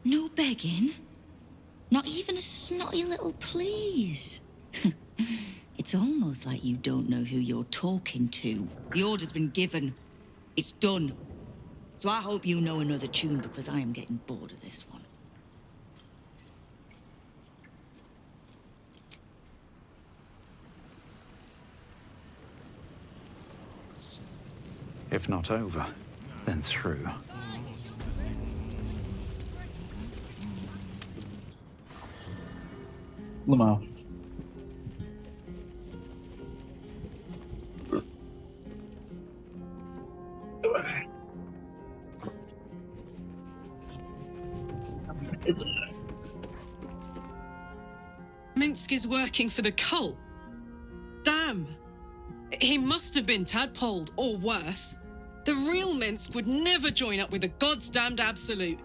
No begging? Not even a snotty little please? It's almost like you don't know who you're talking to. The order's been given. It's done. So I hope you know another tune, because I am getting bored of this one. If not over, then through. Lamau. Minsk is working for the cult. Damn. He must have been tadpoled, or worse. The real Minsk would never join up with the God's damned Absolute.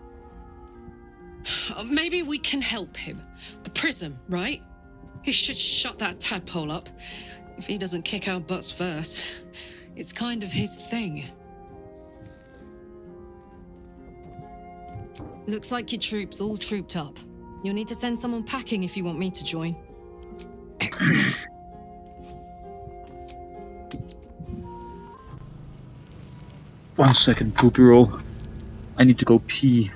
Maybe we can help him. The prism, right? He should shut that tadpole up. If he doesn't kick our butts first. It's kind of his thing. Looks like your troops all trooped up. You'll need to send someone packing if you want me to join. Excellent. One second, poopy roll. I need to go pee.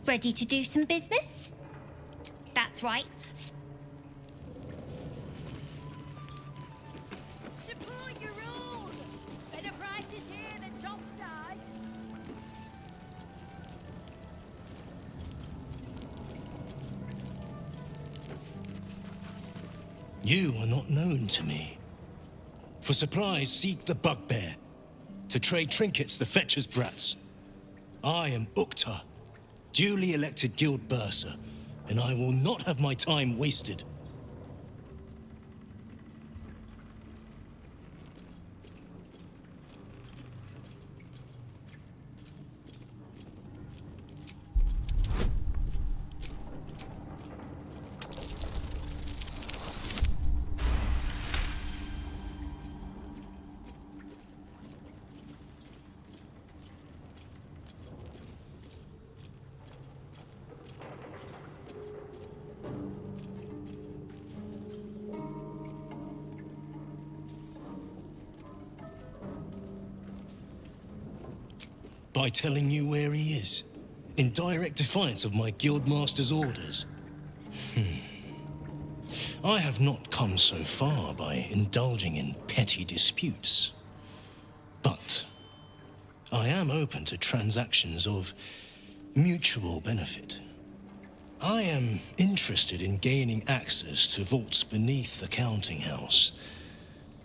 Ready to do some business? That's right. Support your own! Better prices here than topside. You are not known to me. For supplies, seek the bugbear. To trade trinkets, the fetcher's brats. I am Uktar, duly elected guild bursar, and I will not have my time wasted. By telling you where he is, in direct defiance of my guildmaster's orders. I have not come so far by indulging in petty disputes. But I am open to transactions of mutual benefit. I am interested in gaining access to vaults beneath the counting house.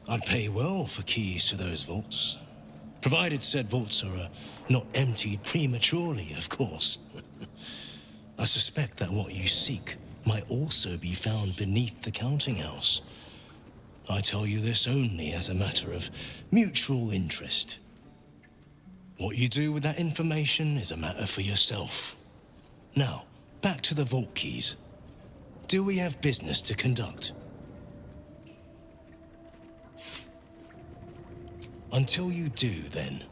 I'd pay well for keys to those vaults. Provided said vaults are not emptied prematurely, of course. I suspect that what you seek might also be found beneath the counting house. I tell you this only as a matter of mutual interest. What you do with that information is a matter for yourself. Now, back to the vault keys. Do we have business to conduct? Until you do, then.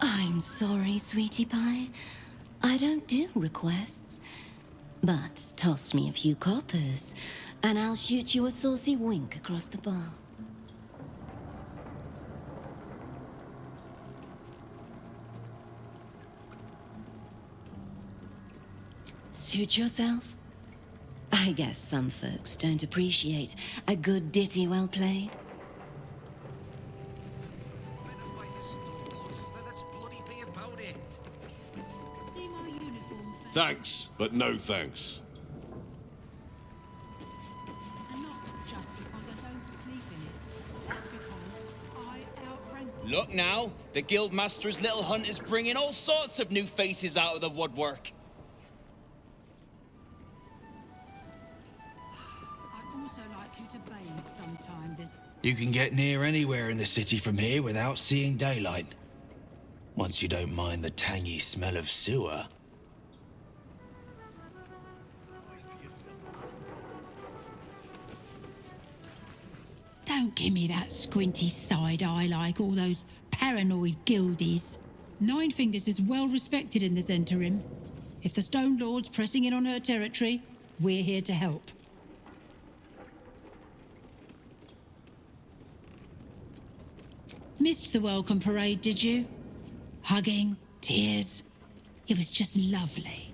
I'm I'm sorry, sweetie pie. I don't do requests. But toss me a few coppers, and I'll shoot you a saucy wink across the bar. Suit yourself? I guess some folks don't appreciate a good ditty well played. See my uniform, Thanks, but no thanks. and not just because I don't sleep in it. That's because I outrank Look now, the Guildmaster's little hunt is bringing all sorts of new faces out of the woodwork. I'd also like you to bathe sometime this. You can get near anywhere in the city from here without seeing daylight. Once you don't mind the tangy smell of sewer. Don't give me that squinty side eye like all those paranoid guildies. Nine Fingers is well respected in the Zentarim. If the Stone Lord's pressing in on her territory, we're here to help. Missed the welcome parade, did you? Hugging, tears. It was just lovely.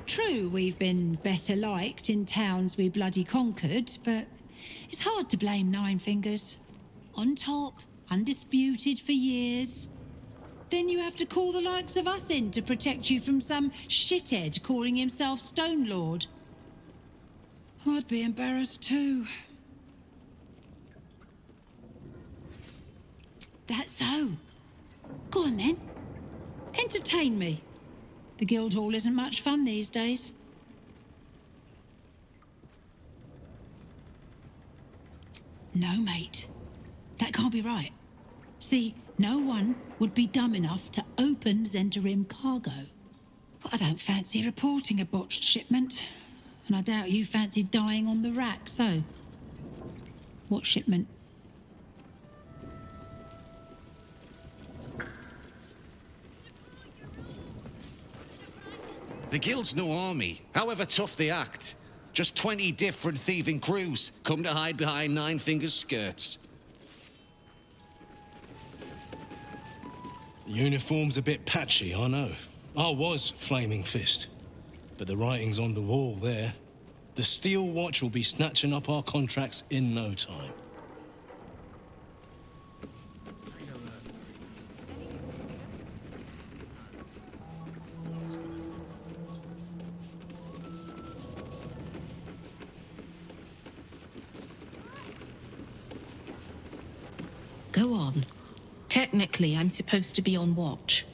True, we've been better liked in towns we bloody conquered, but it's hard to blame Nine Fingers. On top, undisputed for years. Then you have to call the likes of us in to protect you from some shithead calling himself Stone Lord. I'd be embarrassed too. That's so. Go on then. Entertain me. The Guildhall isn't much fun these days. No, mate. That can't be right. See, no one would be dumb enough to open Zentarim cargo. But I don't fancy reporting a botched shipment. And I doubt you fancy dying on the rack, so... What shipment? The Guild's no army, however tough they act. Just 20 different thieving crews come to hide behind Nine Fingers' skirts. Uniform's a bit patchy, I know. I was Flaming Fist. But the writing's on the wall there. The Steel Watch will be snatching up our contracts in no time. Go on. Technically, I'm supposed to be on watch.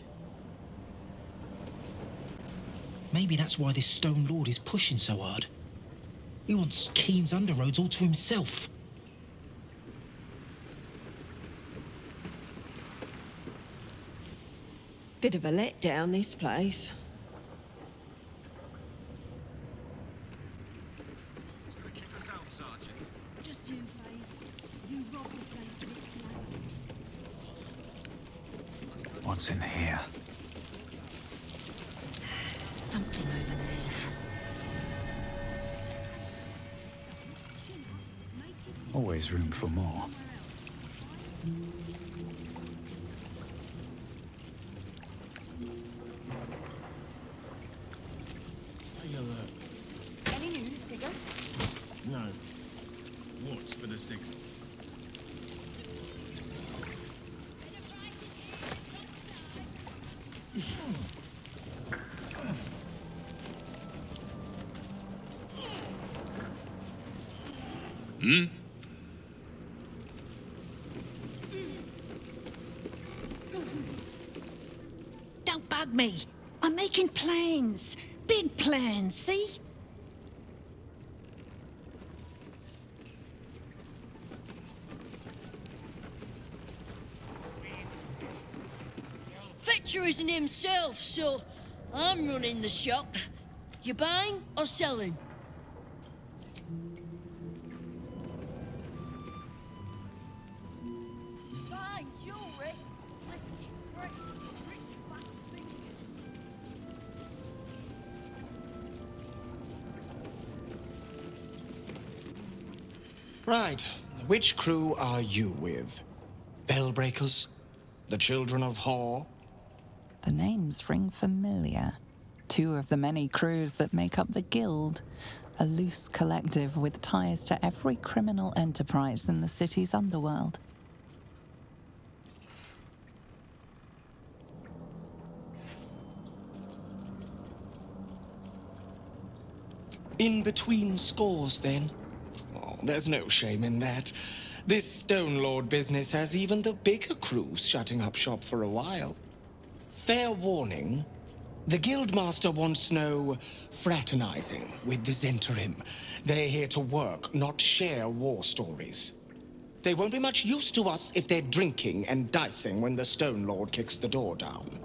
Maybe that's why this Stone Lord is pushing so hard. He wants Keen's underroads all to himself. Bit of a letdown, this place. Just you, Faze. You rob the place of its glamour. What's in here? Something over there. Always room for more. Stay alert. Any news, Digger? No. Watch for the signal. Hmm? Don't bug me. I'm making plans. Big plans, see? Fetcher isn't himself, so I'm running the shop. You buying or selling? Fine jewelry, lifted fresh, rich Right. Which crew are you with? Bellbreakers? The Children of Hor? The names ring familiar. Two of the many crews that make up the Guild, a loose collective with ties to every criminal enterprise in the city's underworld. In between scores, then? Oh, there's no shame in that. This Stone Lord business has even the bigger crews shutting up shop for a while. Fair warning, the Guildmaster wants no fraternizing with the Zentarim. They're here to work, not share war stories. They won't be much use to us if they're drinking and dicing when the Stone Lord kicks the door down.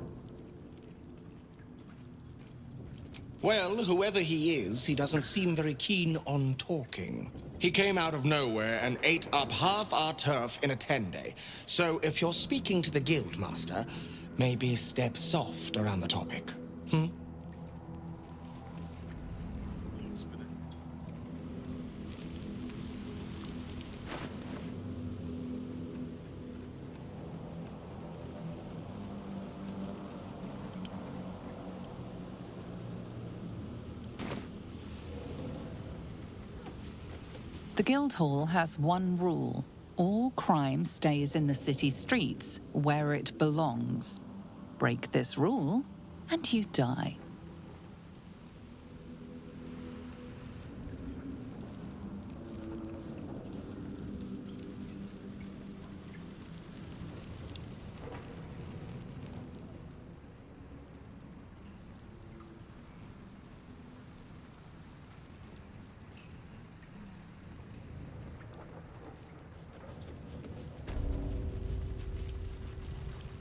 Well, whoever he is, he doesn't seem very keen on talking. He came out of nowhere and ate up half our turf in a 10-day. So if you're speaking to the Guildmaster, maybe step soft around the topic. The Guildhall has one rule. All crime stays in the city streets, where it belongs. Break this rule, and you die.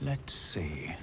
Let's see.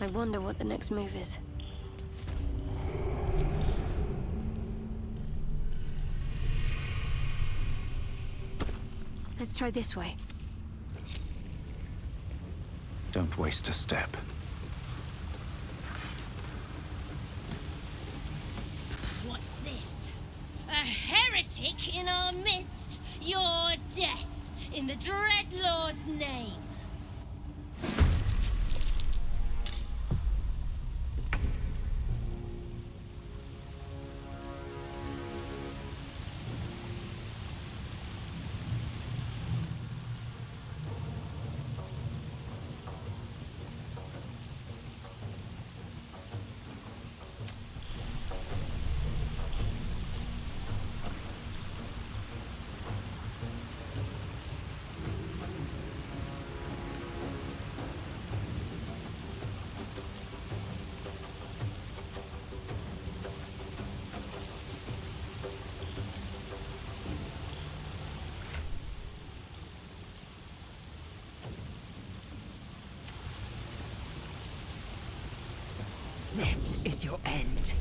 I wonder what the next move is. Let's try this way. Don't waste a step. What's this? A heretic in our midst? Your death, in the Dreadlord's name! This is your end.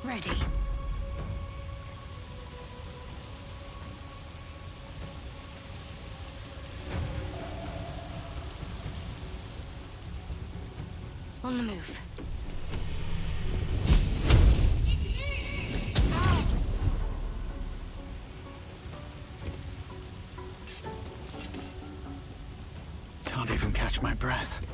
Ready. On the move. Can't even catch my breath.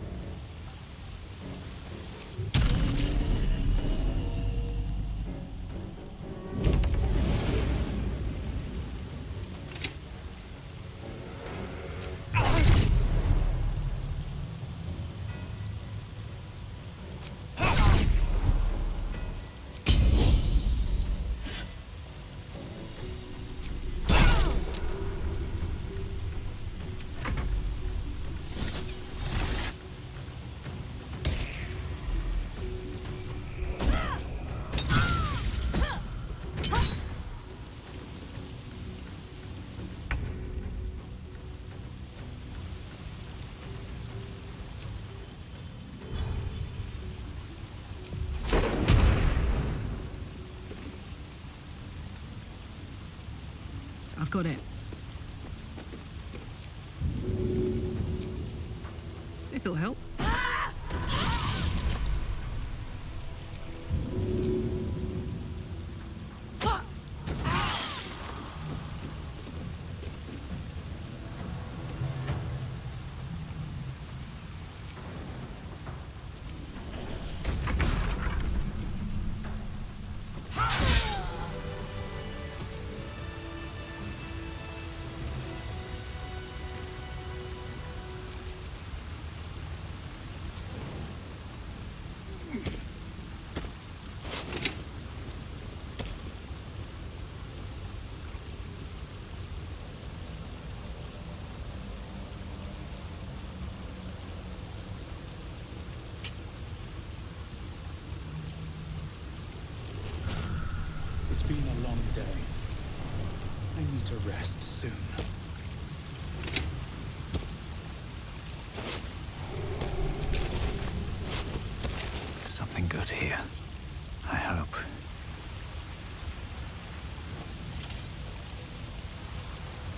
I've got it. This'll help. It's been a long day. I need to rest soon. Something good here. I hope.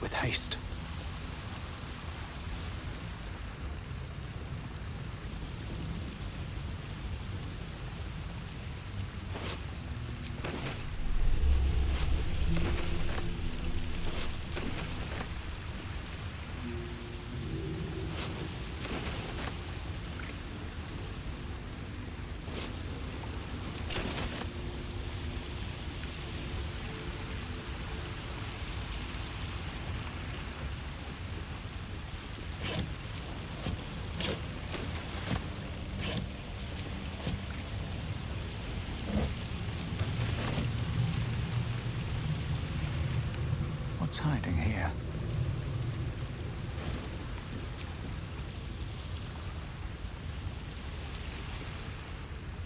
With haste. What's hiding here?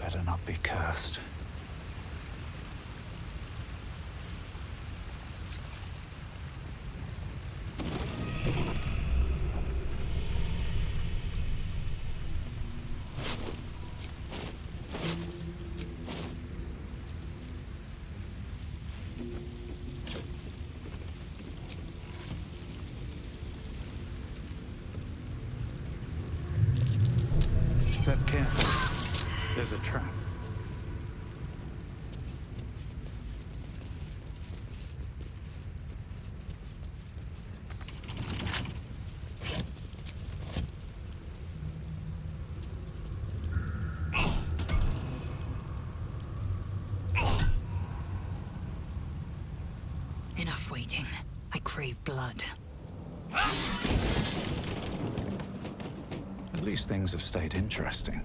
Better not be cursed. Step carefully. There's a trap. Enough waiting. I crave blood. At least things have stayed interesting.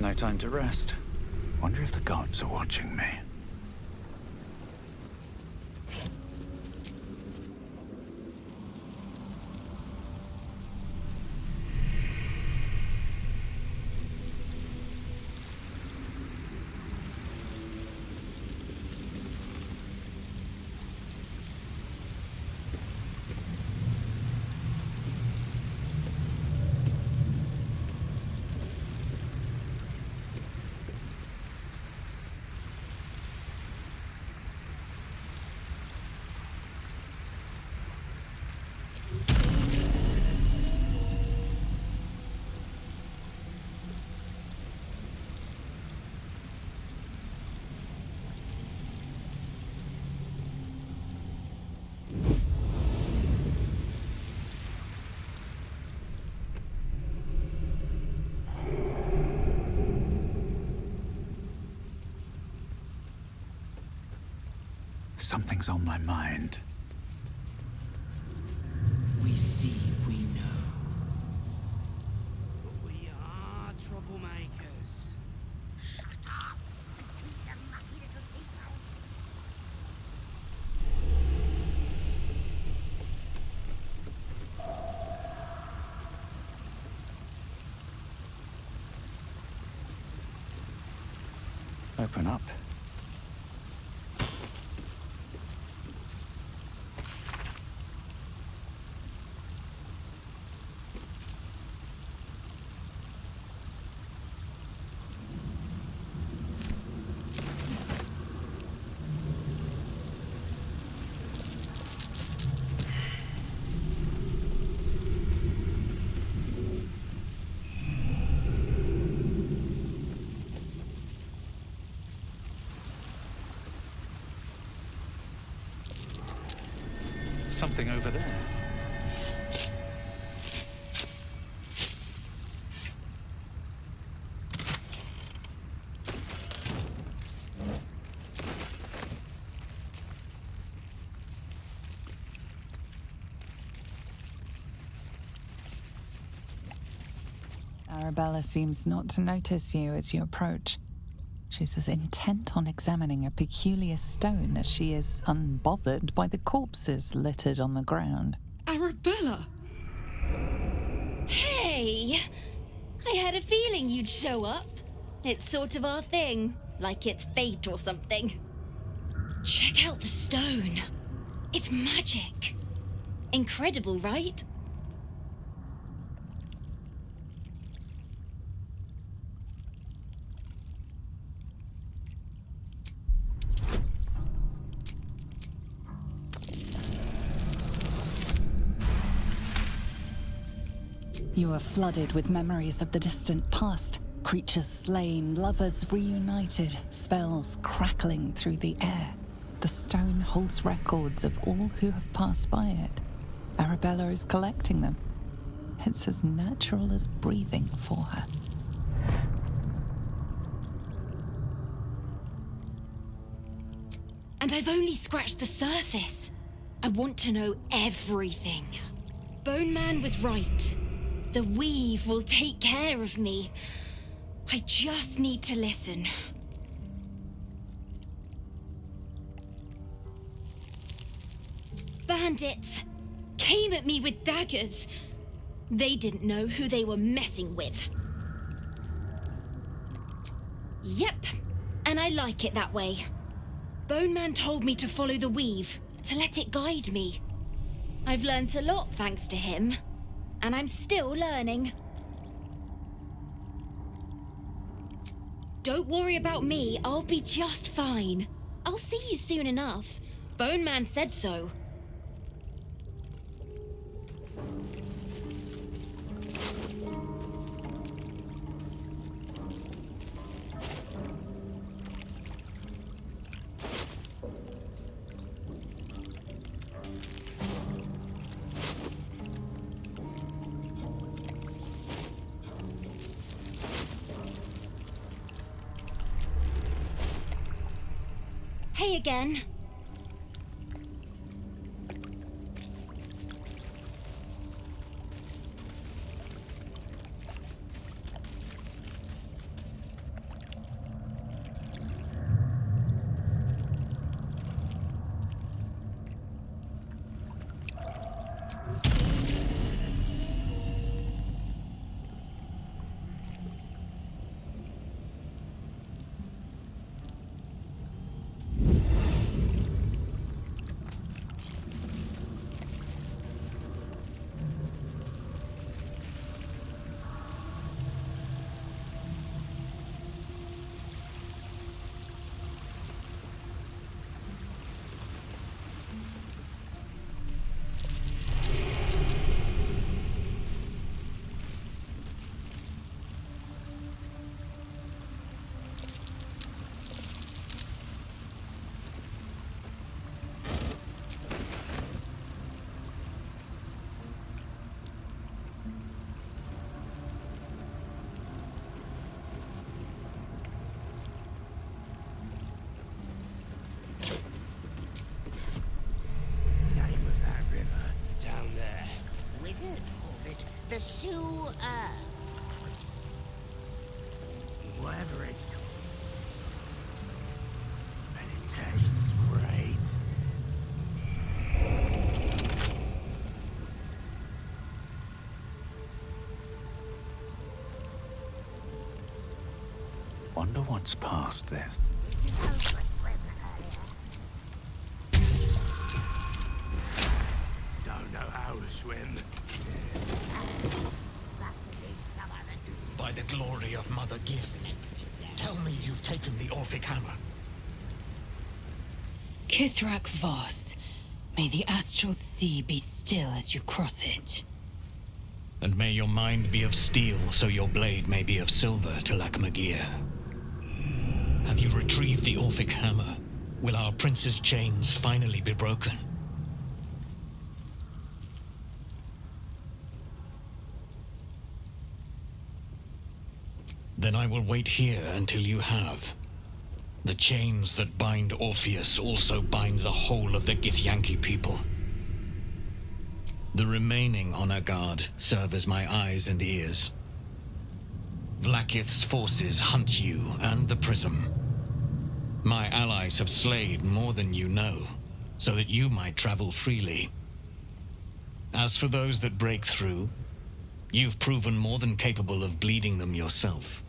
No time to rest. Wonder if the gods are watching me. Something's on my mind. We see, we know. But we are troublemakers. Shut up! You lucky little people. Open up. Something over there. Arabella seems not to notice you as you approach. She's as intent on examining a peculiar stone as she is unbothered by the corpses littered on the ground. Arabella! Hey! I had a feeling you'd show up. It's sort of our thing, like it's fate or something. Check out the stone. It's magic. Incredible, right? You are flooded with memories of the distant past. Creatures slain, lovers reunited, spells crackling through the air. The stone holds records of all who have passed by it. Arabella is collecting them. It's as natural as breathing for her. And I've only scratched the surface. I want to know everything. Bone Man was right. The weave will take care of me. I just need to listen. Bandits came at me with daggers. They didn't know who they were messing with. Yep, and I like it that way. Bone Man told me to follow the weave, to let it guide me. I've learnt a lot thanks to him, and I'm still learning. Don't worry about me, I'll be just fine. I'll see you soon enough. Bone Man said so. Hey again. The sewer. Whatever it's called. And it tastes great. Wonder what's past this. Don't know how to swim. By the glory of Mother Gith, tell me you've taken the Orphic Hammer. Kithrak Voss, may the astral sea be still as you cross it. And may your mind be of steel, so your blade may be of silver to Lakmagir. Have you retrieved the Orphic Hammer? Will our prince's chains finally be broken? Then I will wait here until you have. The chains that bind Orpheus also bind the whole of the Githyanki people. The remaining honor guard serve as my eyes and ears. Vlakith's forces hunt you and the prism. My allies have slayed more than you know, so that you might travel freely. As for those that break through, you've proven more than capable of bleeding them yourself.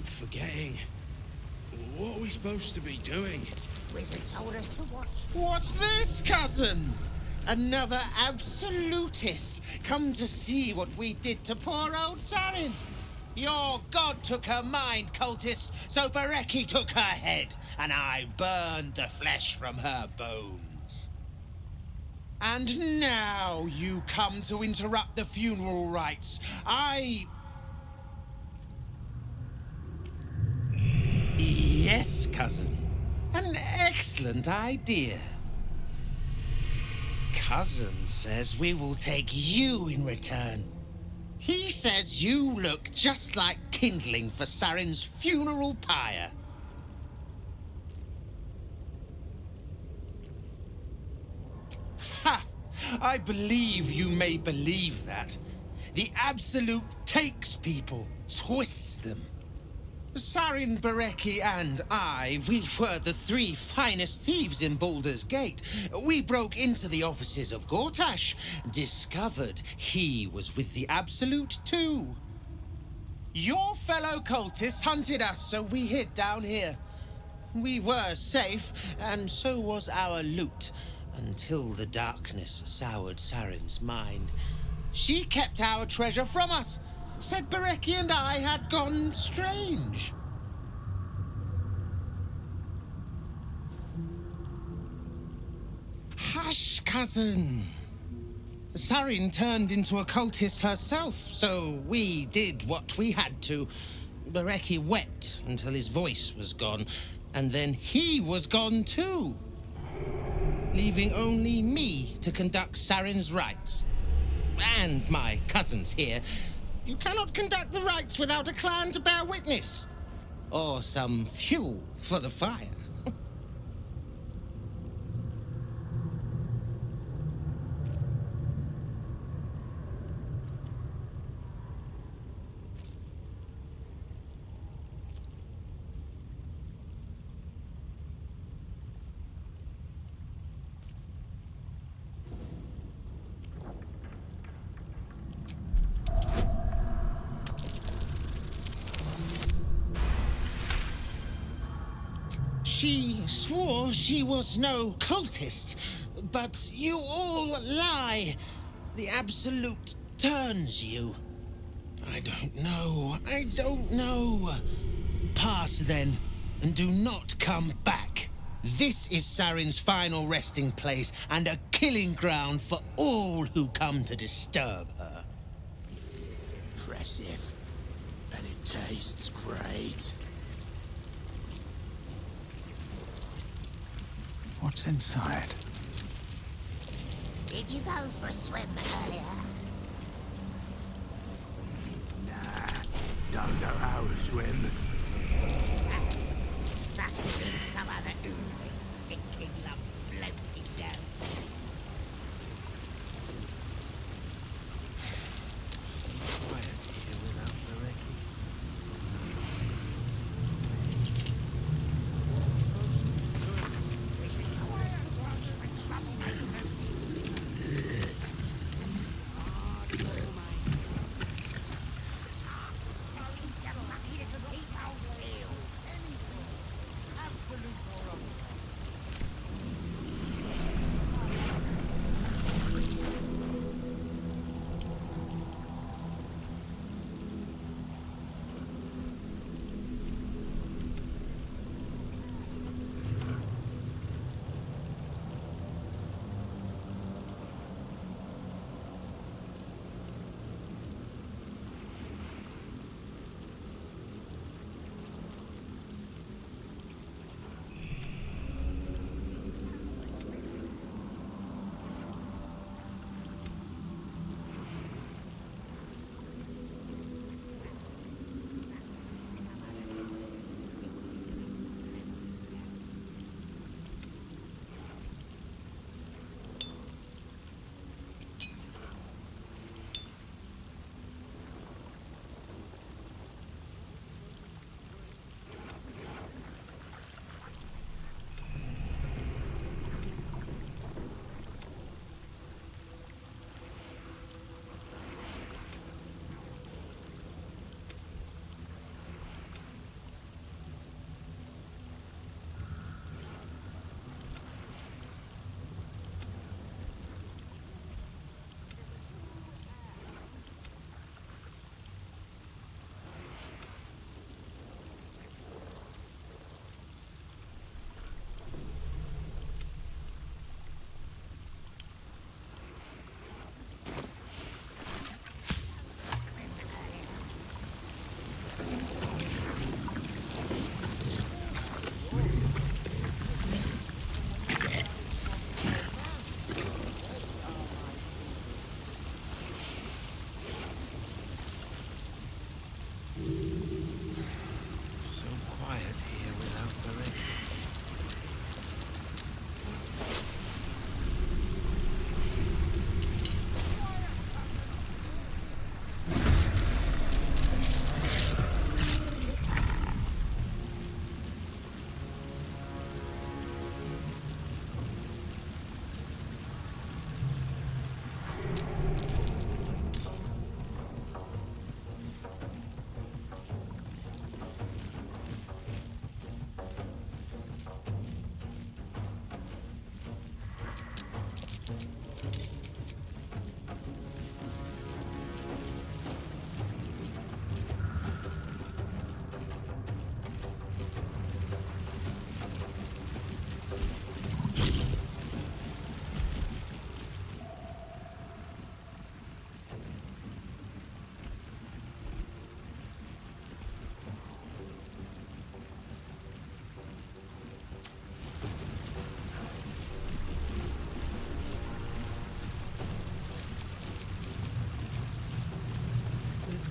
forgetting. What are we supposed to be doing? Wizard told us to watch. What's this, cousin? Another absolutist come to see what we did to poor old Sarin. Your god took her mind, cultist, so Bereki took her head, and I burned the flesh from her bones. And now you come to interrupt the funeral rites. Yes, cousin. An excellent idea. Cousin says we will take you in return. He says you look just like kindling for Sarin's funeral pyre. Ha! I believe you may believe that. The Absolute takes people, twists them. Sarin, Bereki, and I, we were the three finest thieves in Baldur's Gate. We broke into the offices of Gortash, discovered he was with the Absolute too. Your fellow cultists hunted us, so we hid down here. We were safe, and so was our loot, until the darkness soured Sarin's mind. She kept our treasure from us. Said Bereki and I had gone strange. Hush, cousin. Sarin turned into a cultist herself, so we did what we had to. Bereki wept until his voice was gone, and then he was gone too, leaving only me to conduct Sarin's rites. And my cousins here. You cannot conduct the rites without a clan to bear witness. Or some fuel for the fire. She swore she was no cultist, but you all lie. The Absolute turns you. I don't know. Pass then, and do not come back. This is Sarin's final resting place, and a killing ground for all who come to disturb her. Impressive. And it tastes great. What's inside? Did you go for a swim earlier? Nah, don't know how to swim. Must have been some other oozing, stinking lump floating down. Quiet here without Bereki.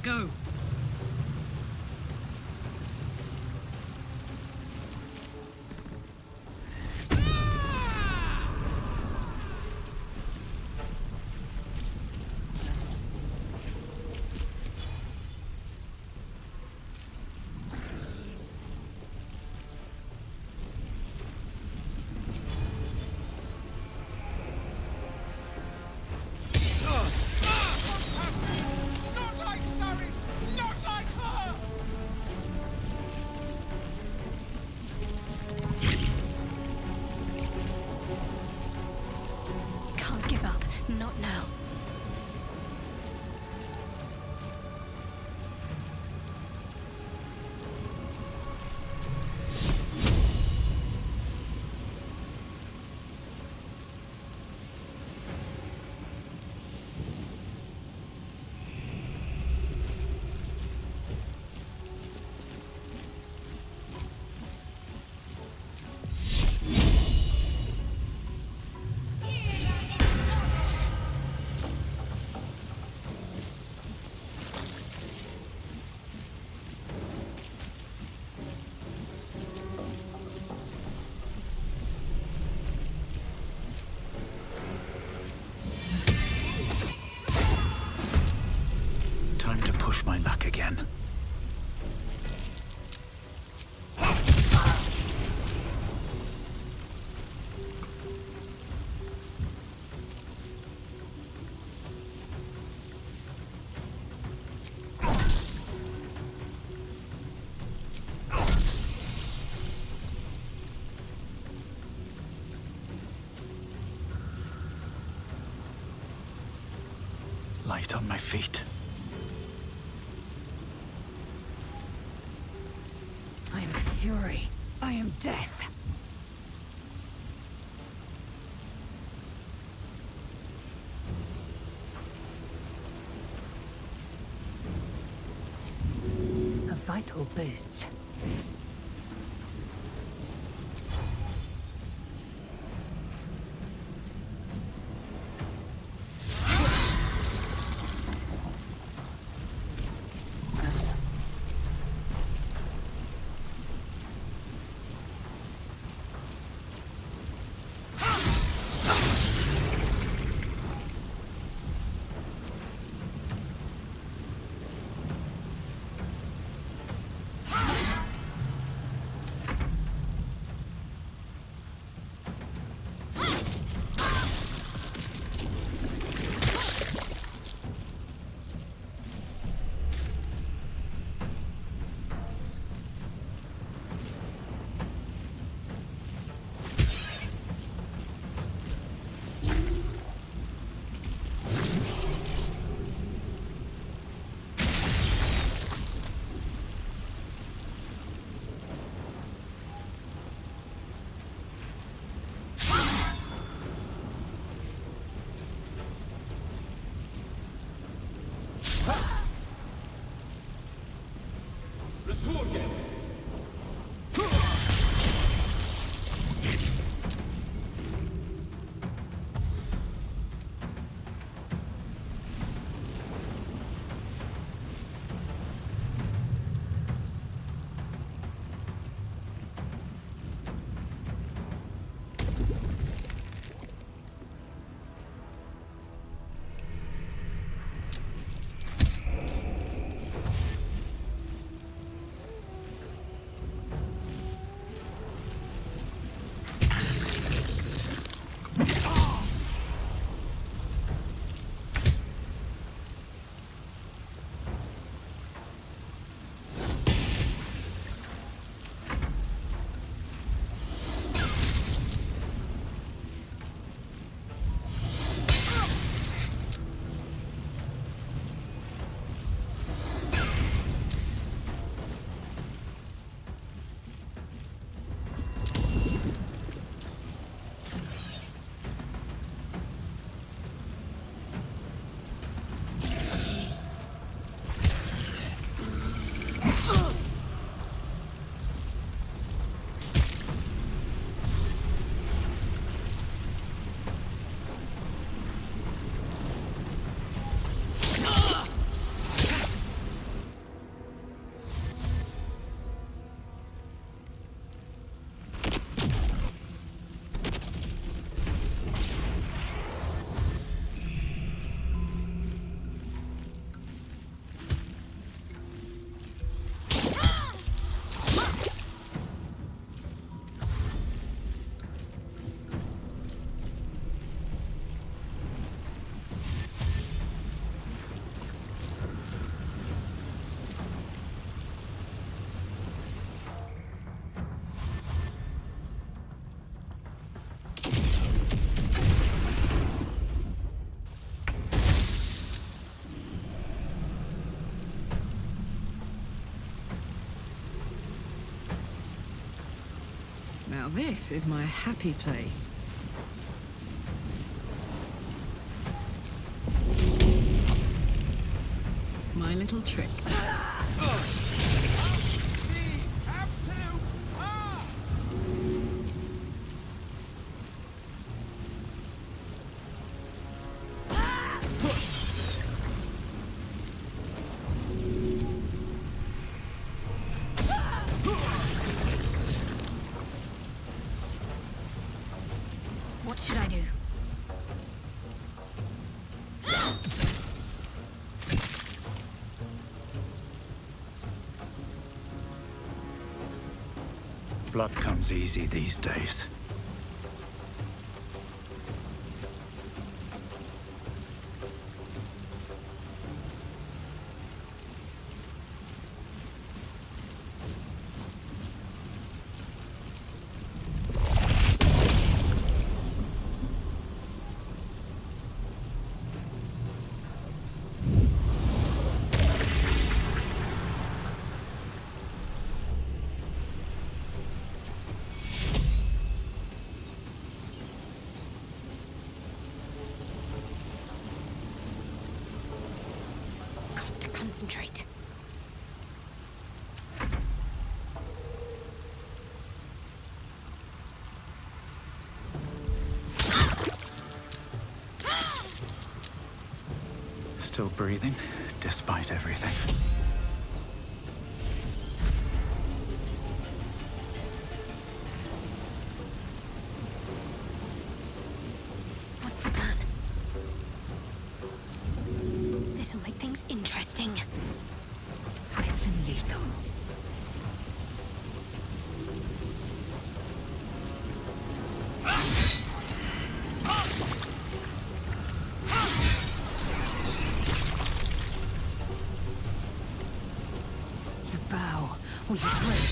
go. Can't give up. Not now. Time to push my luck again. Light on my feet. I am fury. I am death. A vital boost. Now this is my happy place. My little trick. What should I do? Blood comes easy these days. Got to concentrate. Still breathing, despite everything. What's the plan? This will make things interesting. Swift and lethal. You bow or you break.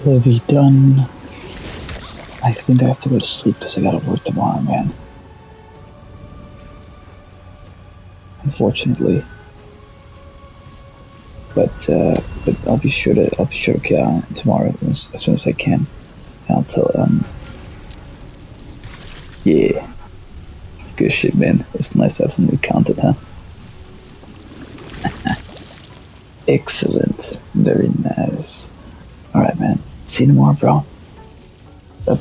Livy done. I think I have to go to sleep because I gotta work tomorrow, man. Unfortunately. But I'll be sure to get on it tomorrow as soon as I can. And I'll tell yeah. Good shit, man. It's nice to have some new content, huh? Excellent. Very nice. Alright, man. See you tomorrow, bro.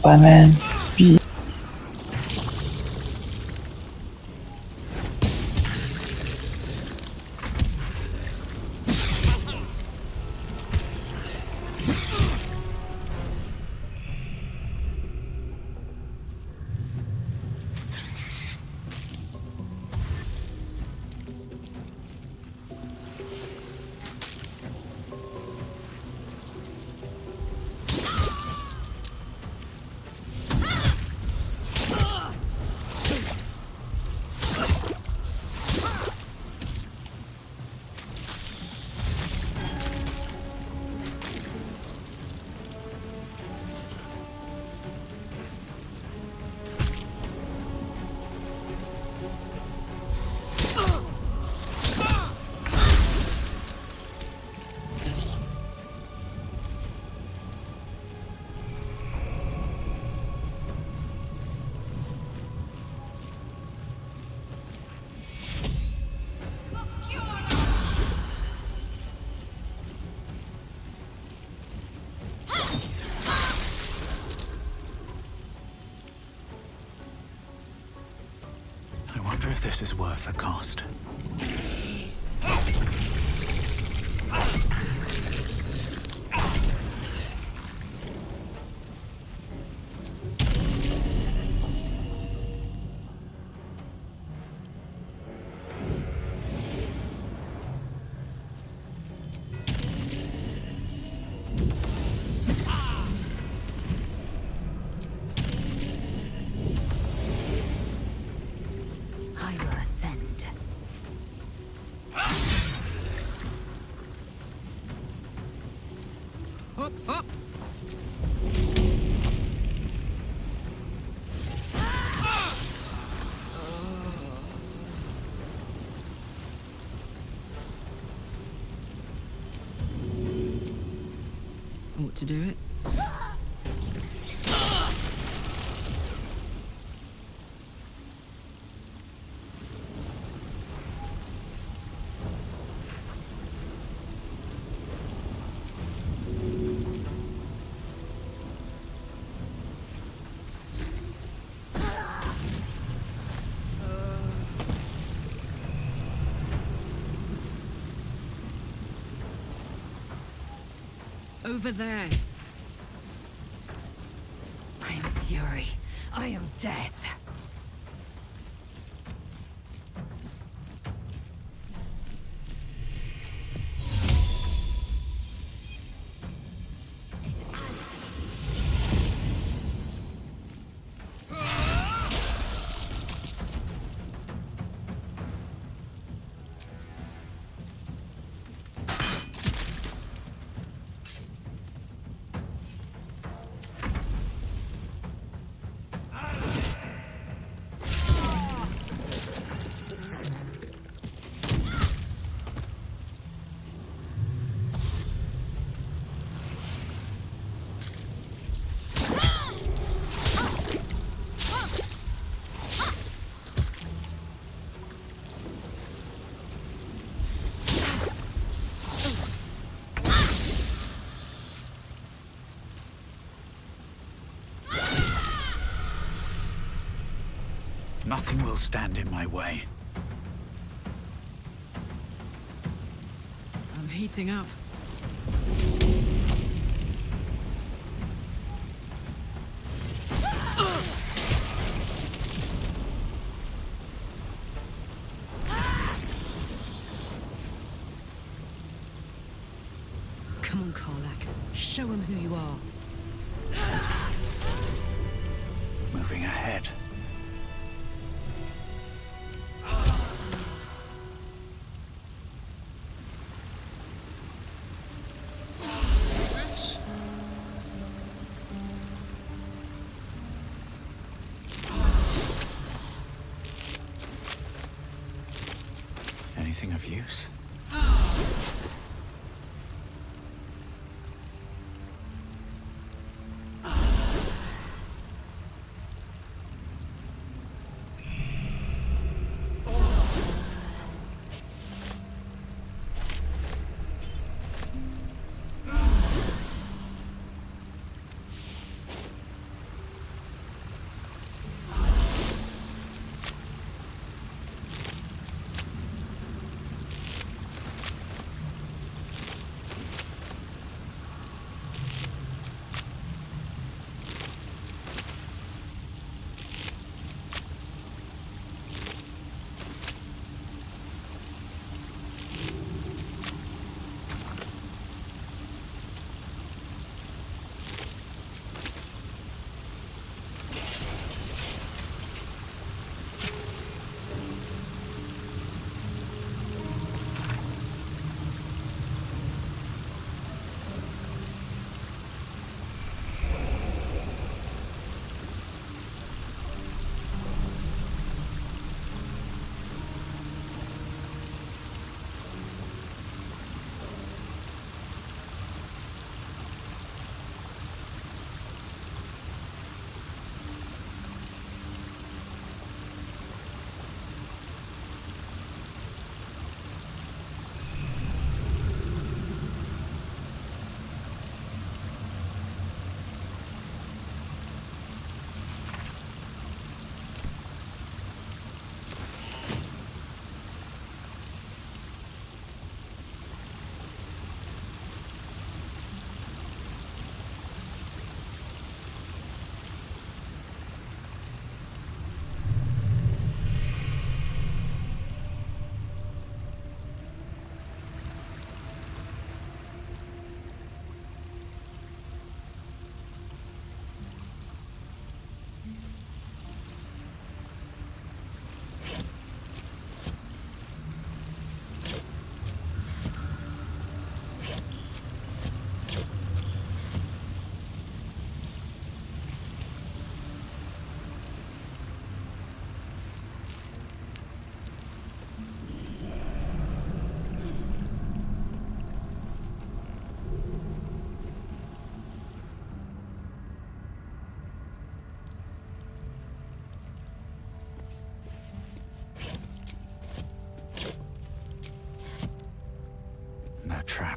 Bye, man. Peace. I wonder if this is worth the cost. to do it. Over there. I am fury. I am death. Nothing will stand in my way. I'm heating up. Come on, Karlak. Show him who you are. Moving ahead. Anything of use?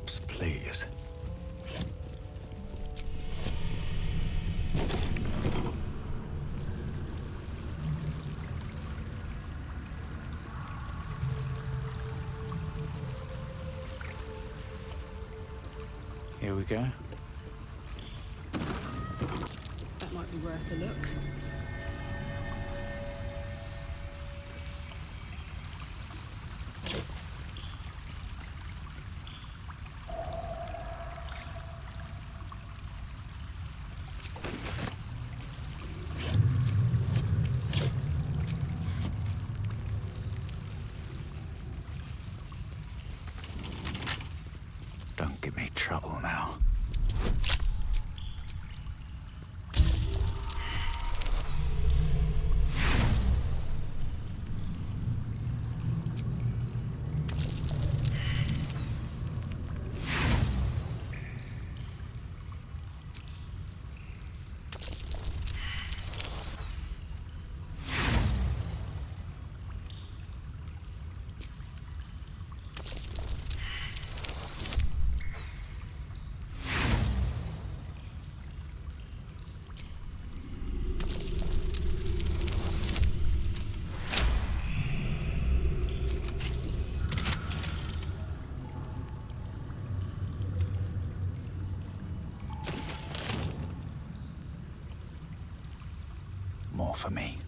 Maps, please. Here we go. That might be worth a look. Don't give me trouble now. More for me.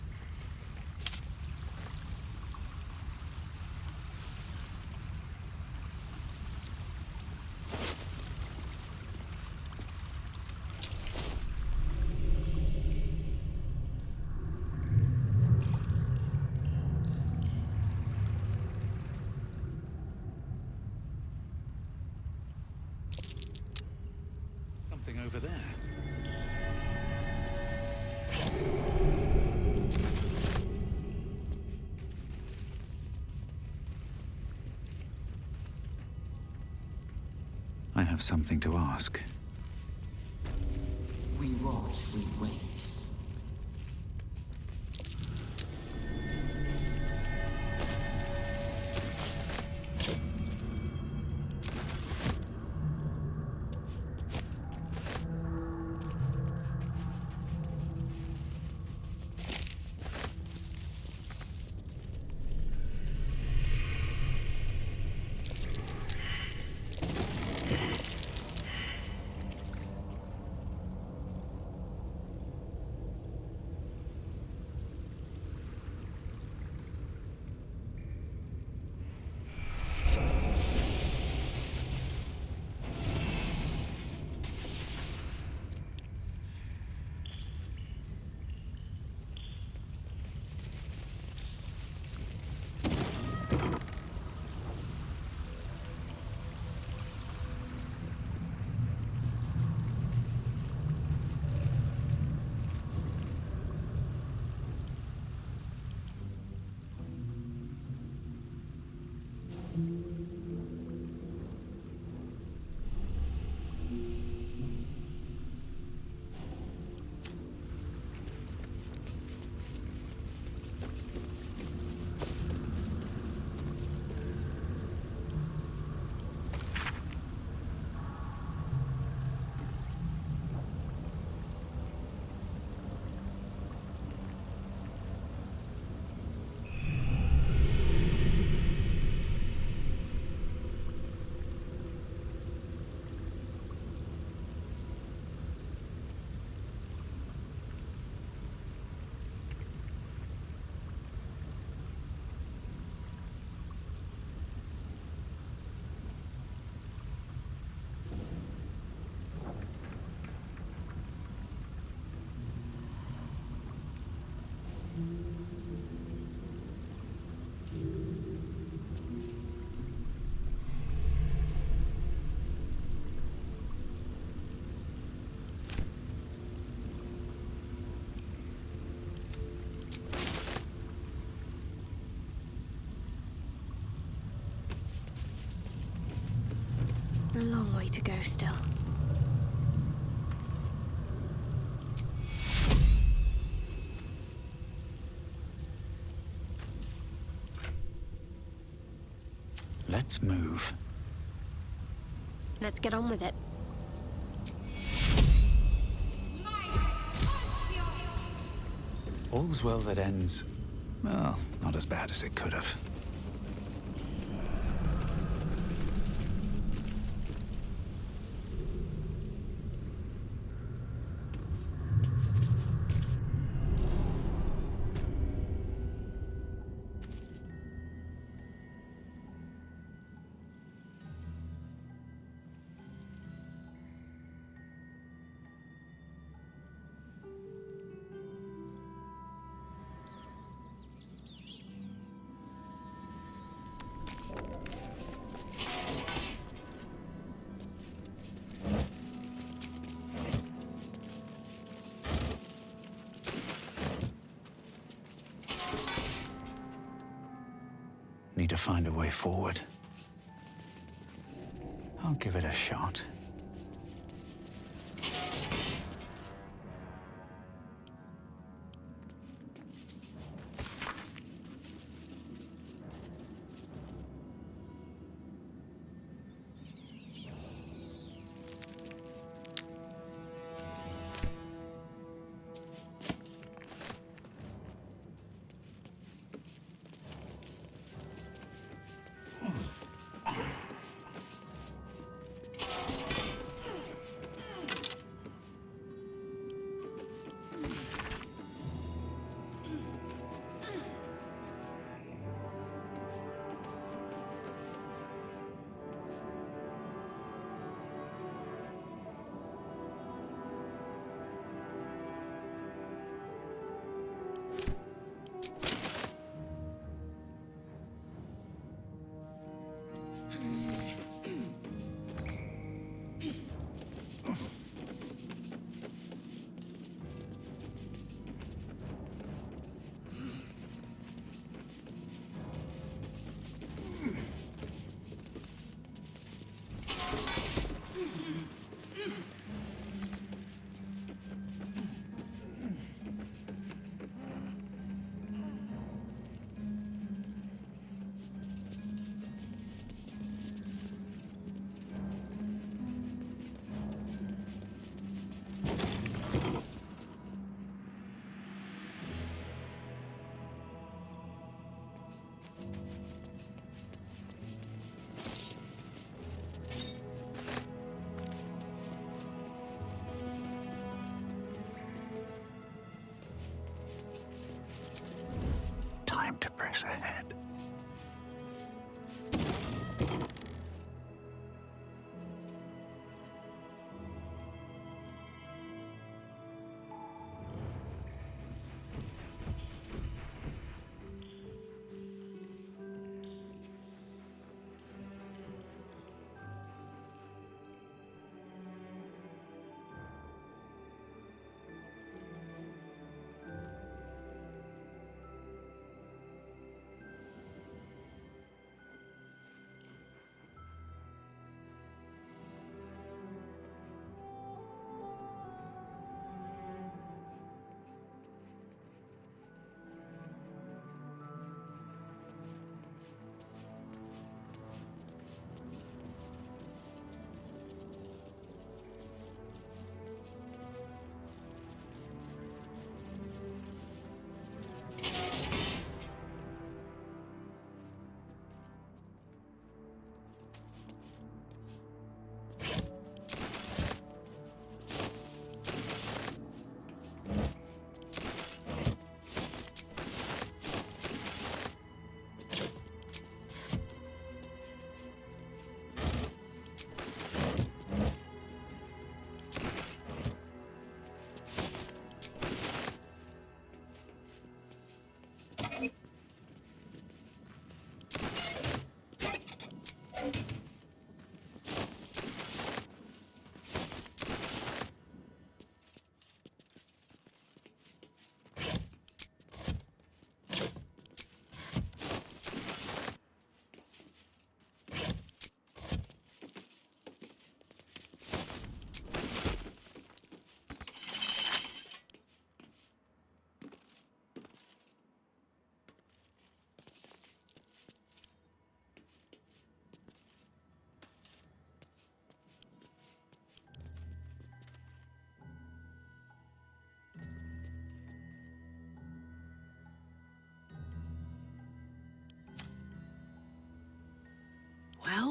Something over there. I have something to ask. We watch, we wait. A long way to go still. Let's move. Let's get on with it. All's well that ends, well, not as bad as it could have. Need to find a way forward. I'll give it a shot. Time to press ahead.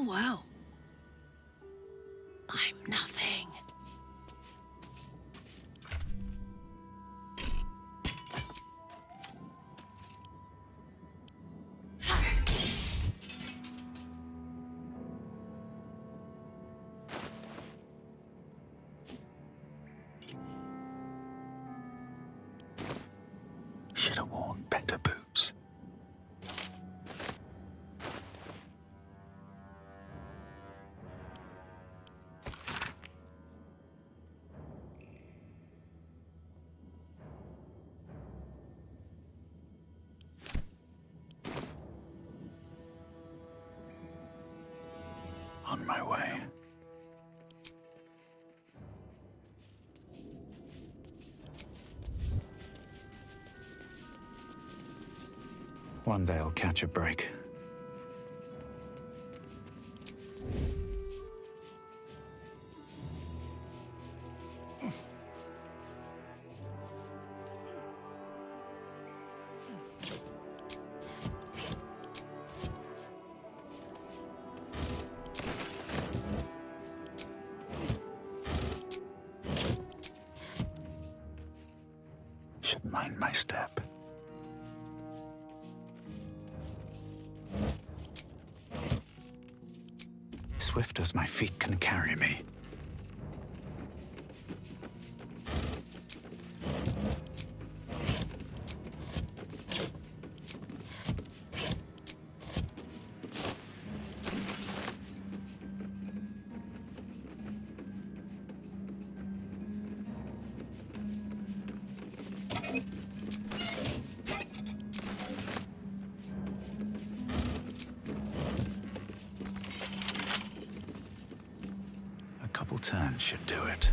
well. I'm nothing. Should have worn better boots. On my way. One day I'll catch a break. Should mind my step. Swift as my feet can carry me. A couple turns should do it.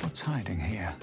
What's hiding here?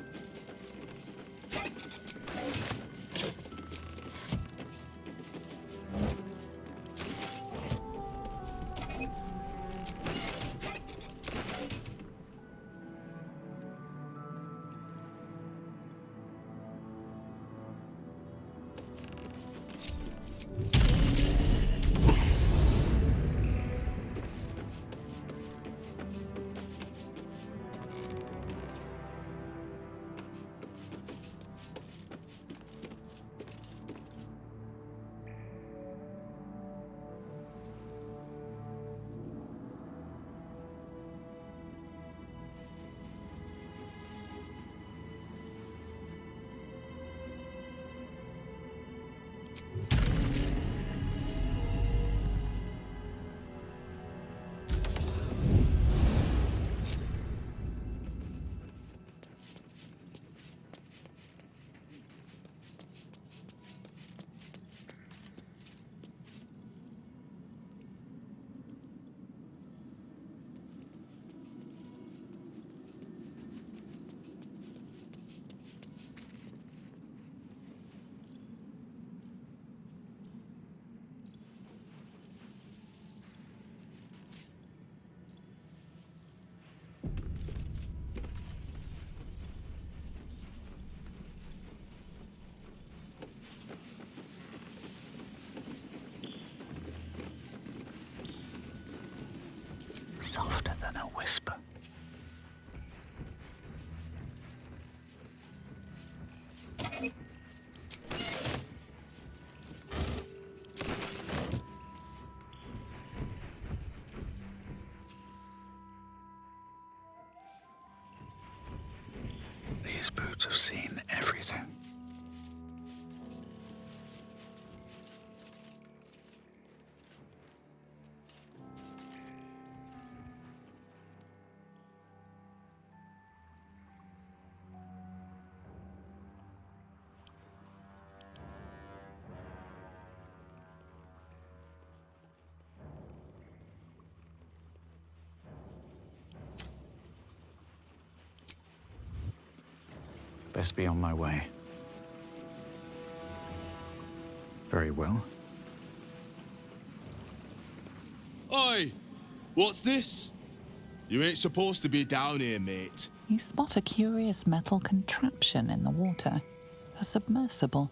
Softer than a whisper. These boots have seen everything. best be on my way. Very well. Oi! What's this? You ain't supposed to be down here, mate. You spot a curious metal contraption in the water, a submersible.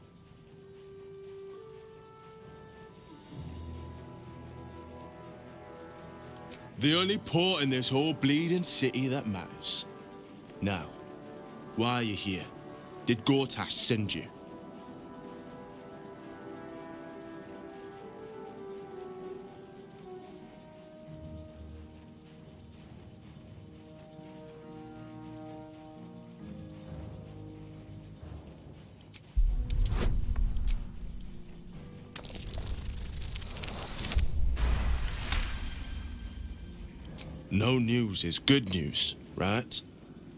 The only port in this whole bleeding city that matters. Now, why are you here? Did Gortash send you? No news is good news, right?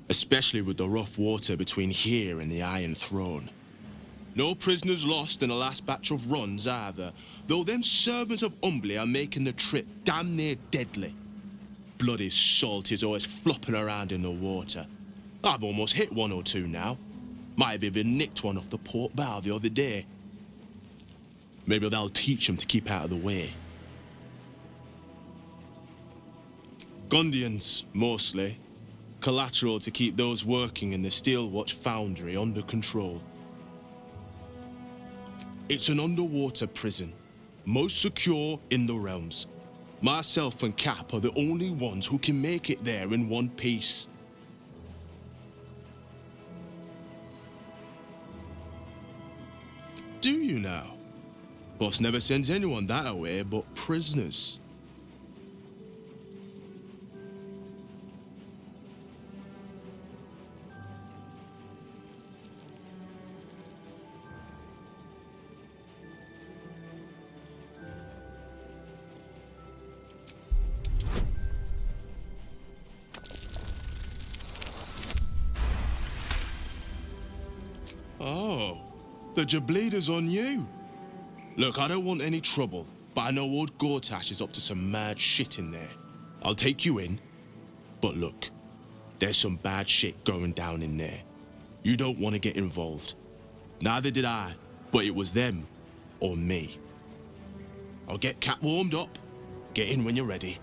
Especially with the rough water between here and the Iron Throne. No prisoners lost in the last batch of runs either, though them servants of Umbly are making the trip damn near deadly. Bloody salt is always flopping around in the water. I've almost hit one or two now. Might have even nicked one off the port bow the other day. Maybe that'll teach them to keep out of the way. Gundians, mostly. Collateral to keep those working in the Steelwatch foundry under control. It's an underwater prison, most secure in the realms. Myself and Cap are the only ones who can make it there in one piece. Do you now? Boss never sends anyone that away but prisoners. Oh, the Jableda's on you. Look, I don't want any trouble, but I know old Gortash is up to some mad shit in there. I'll take you in, but look, there's some bad shit going down in there. You don't want to get involved. Neither did I, but it was them or me. I'll get Cat warmed up. Get in when you're ready.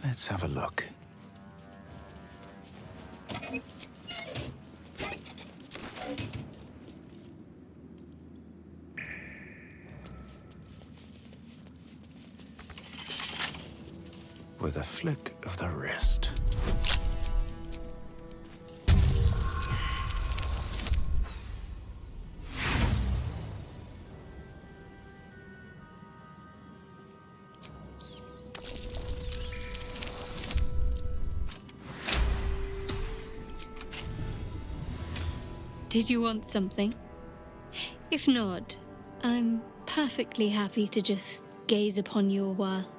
Let's have a look. With a flick of the wrist. Did you want something? If not, I'm perfectly happy to just gaze upon you a while.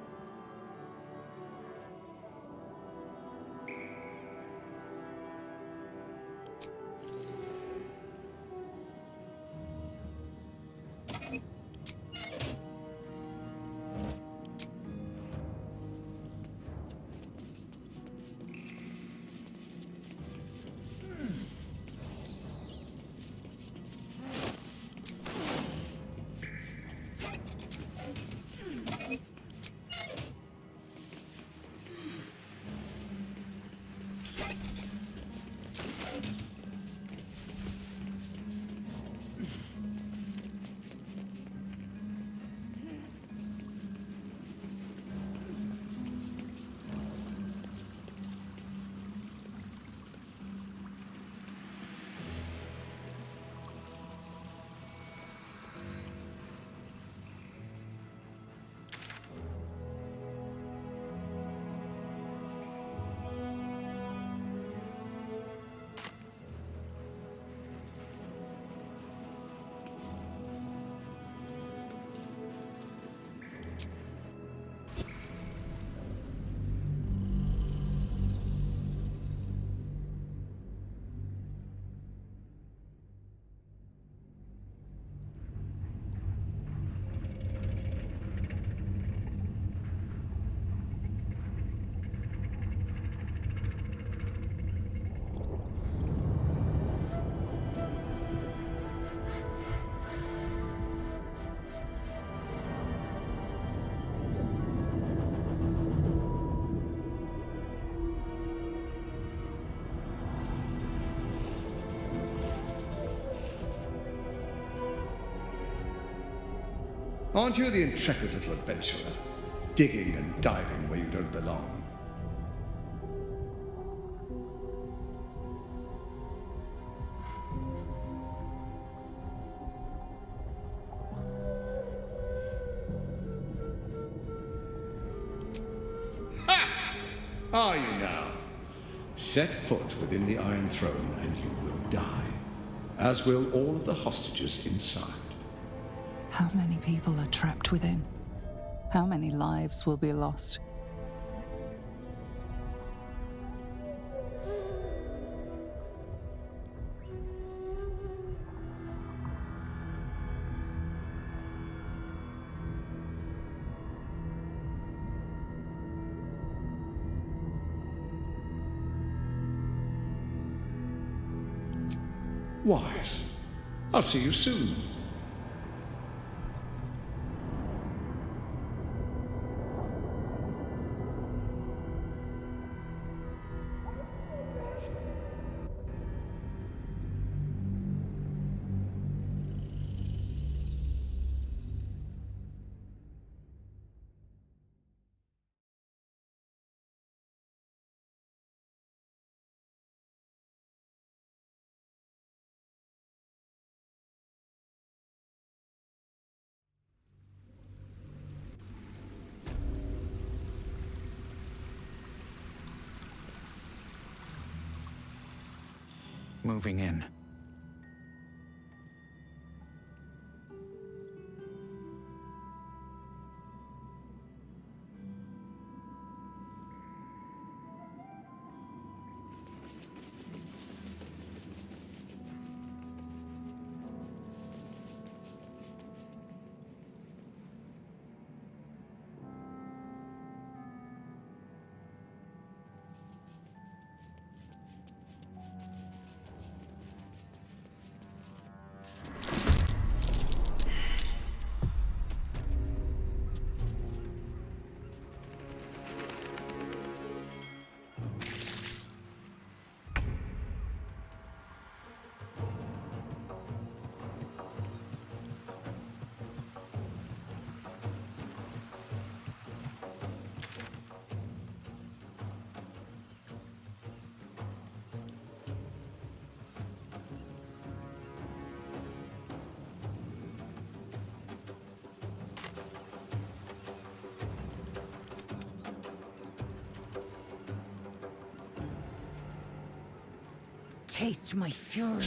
Aren't you the intrepid little adventurer, digging and diving where you don't belong? Ha! Are you now? Set foot within the Iron Throne and you will die, as will all of the hostages inside. How many people are trapped within? How many lives will be lost? Wise. I'll see you soon. Moving in. Taste my fury.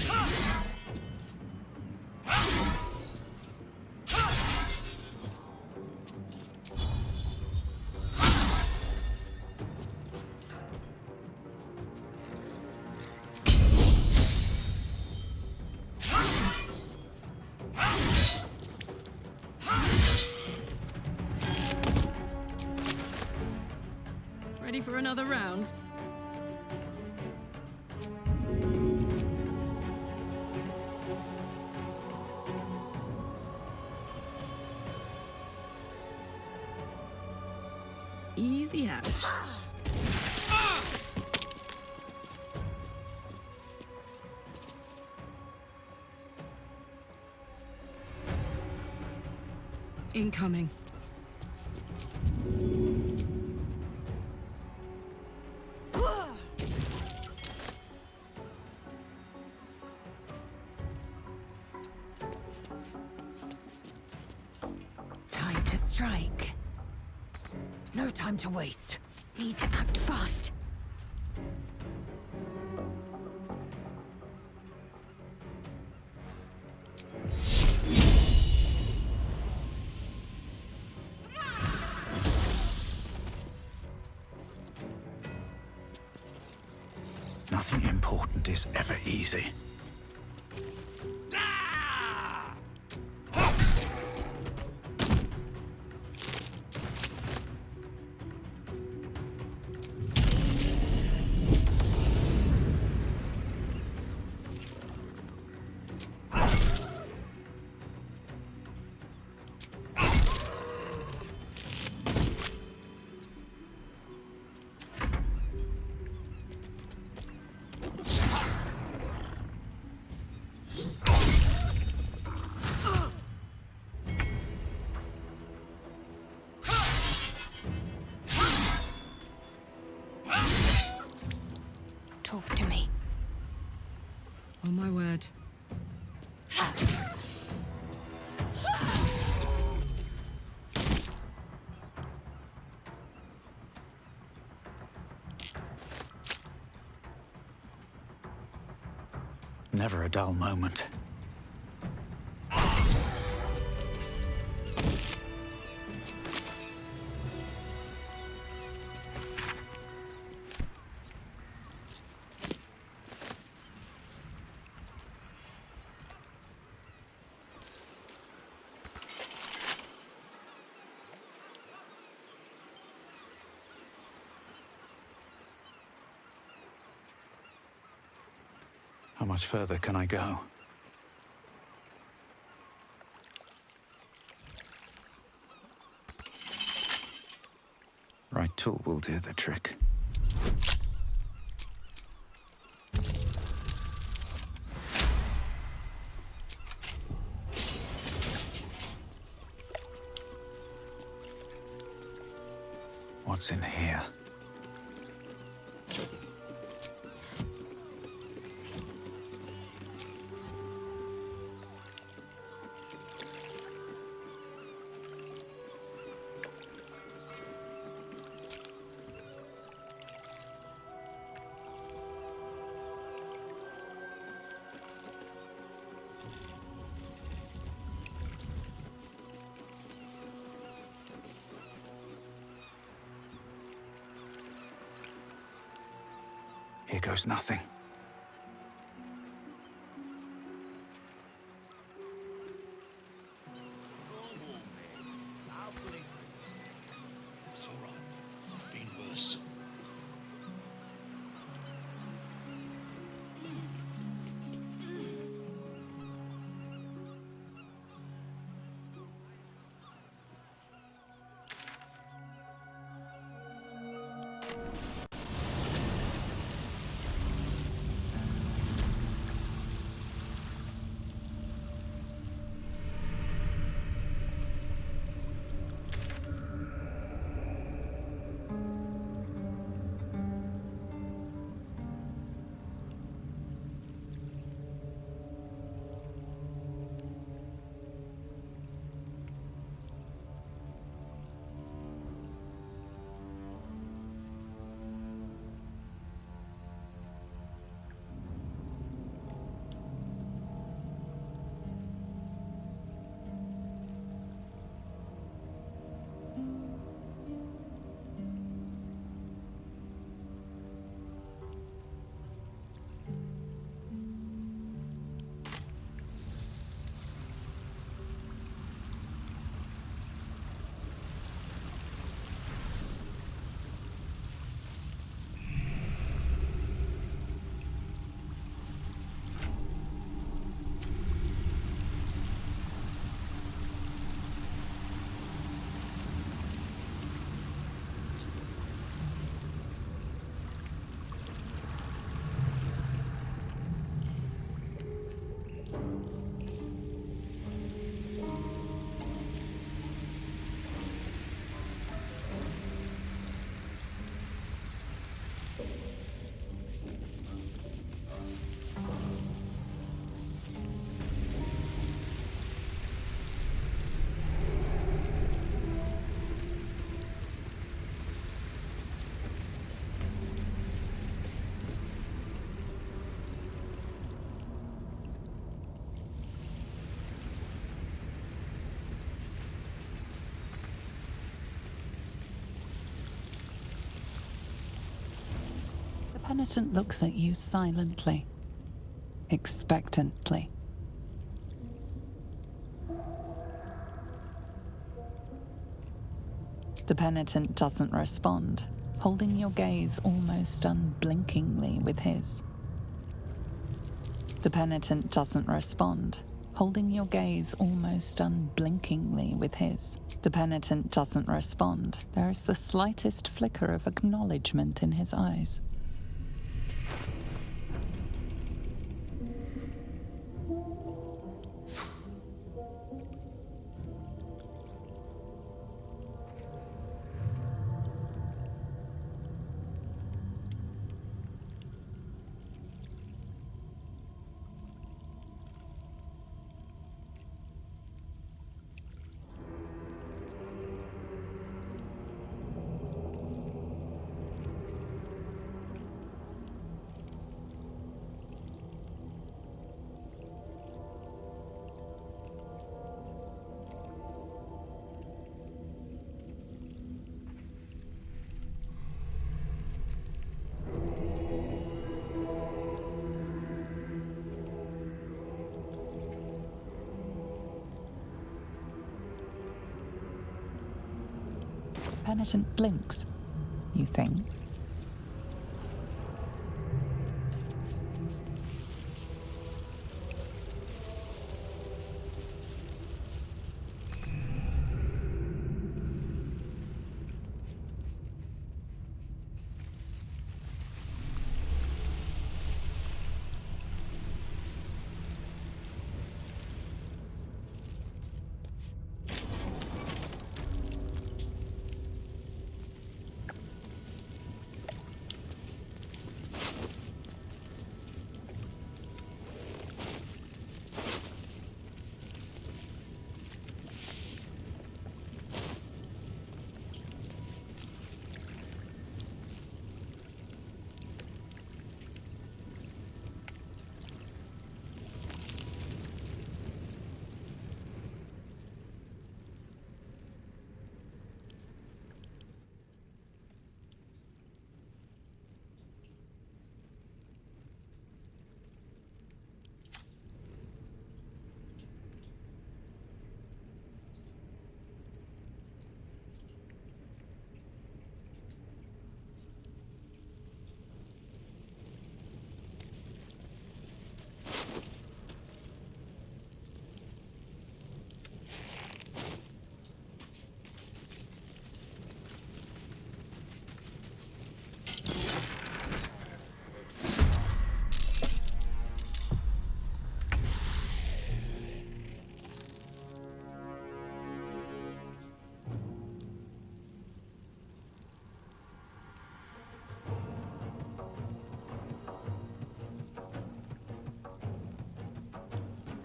another round? Easy out. Incoming. Time to strike. No time to waste. Need to act fast. Nothing important is ever easy. Talk to me. On my word. Never a dull moment. How much further can I go? Right tool will do the trick. What's in here? Here goes nothing. It's all right. I've been worse. Penitent looks at you silently, expectantly. The penitent doesn't respond, holding your gaze almost unblinkingly with his. The penitent doesn't respond, holding your gaze almost unblinkingly with his. The penitent doesn't respond. There is the slightest flicker of acknowledgement in his eyes. Penitent blinks, you think.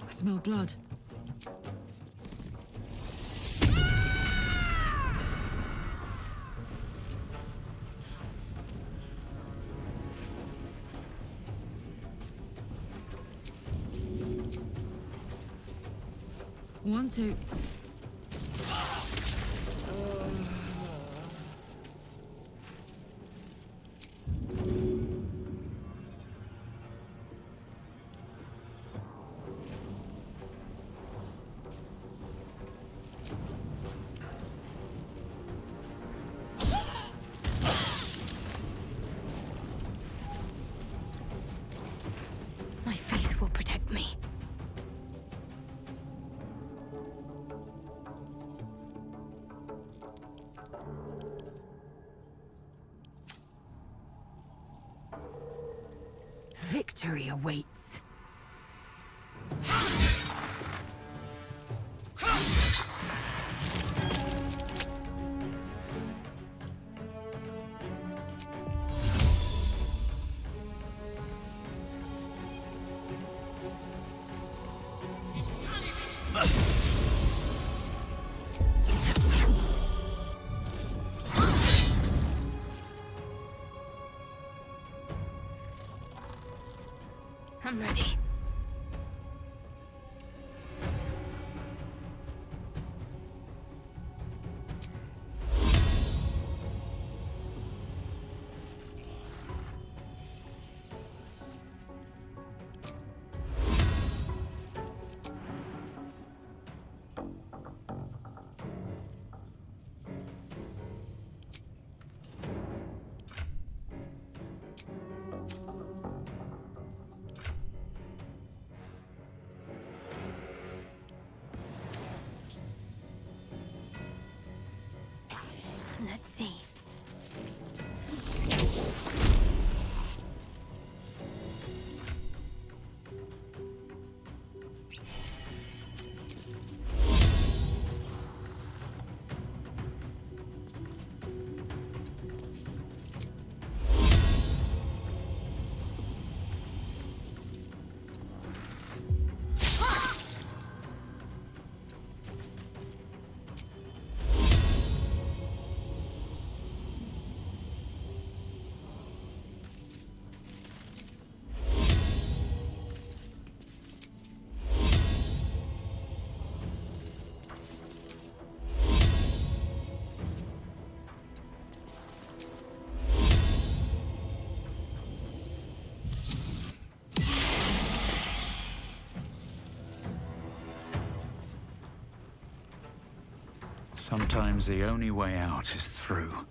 I smell blood. One, two. My faith will protect me. Victory awaits. I'm ready. Let's see. Sometimes the only way out is through.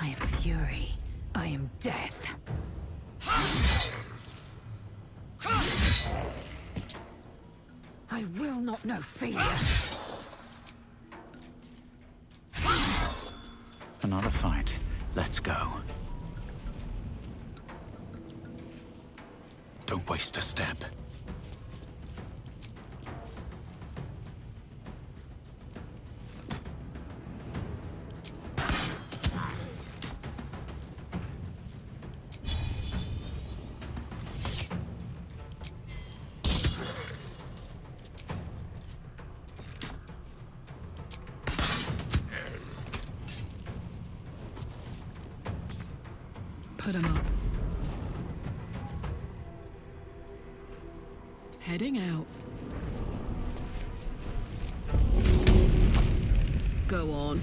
I am fury. I am death. I will not know fear. Another fight. Let's go. Don't waste a step. Put him up. Heading out. Go on.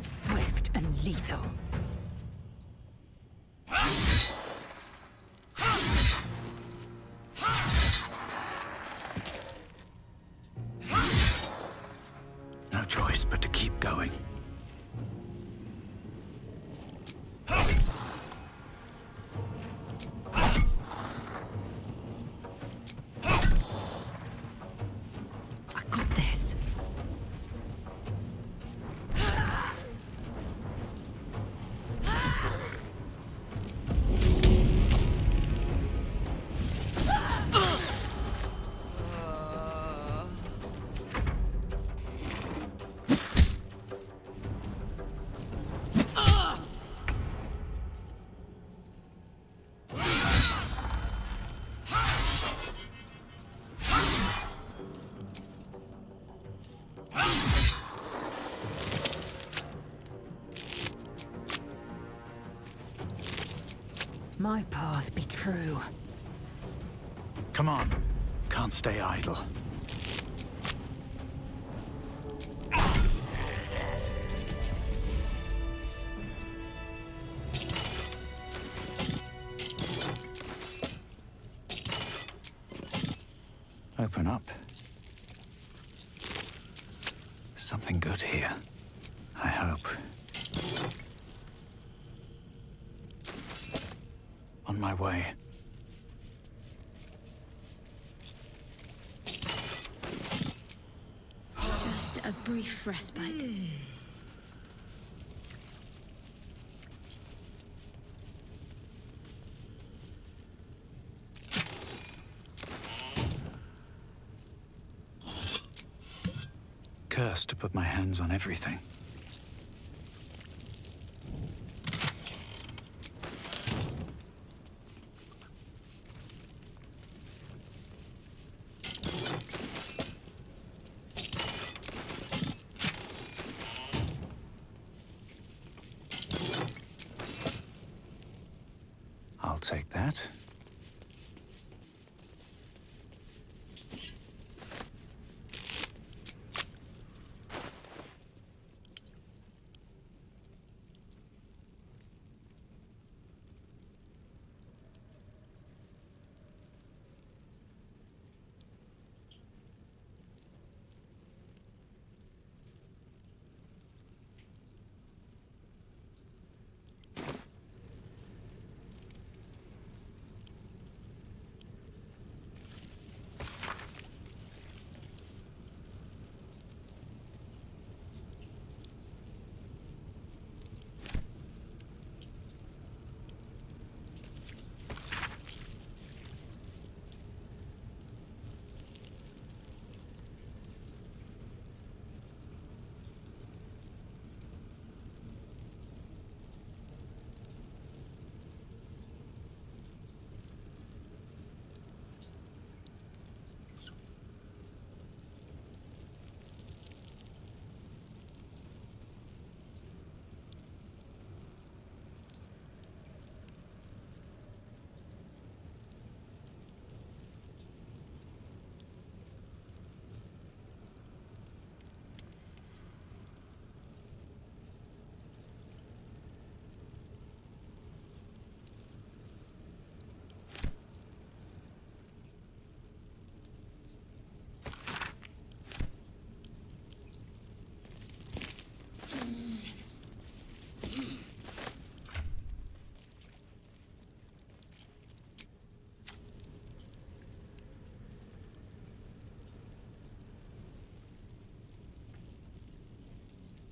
Swift and lethal. No choice but to keep going. I got this. My path be true. Come on. Can't stay idle. Open up. Something good here. I hope. On my way. Just a brief respite. Cursed to put my hands on everything. I'll take that.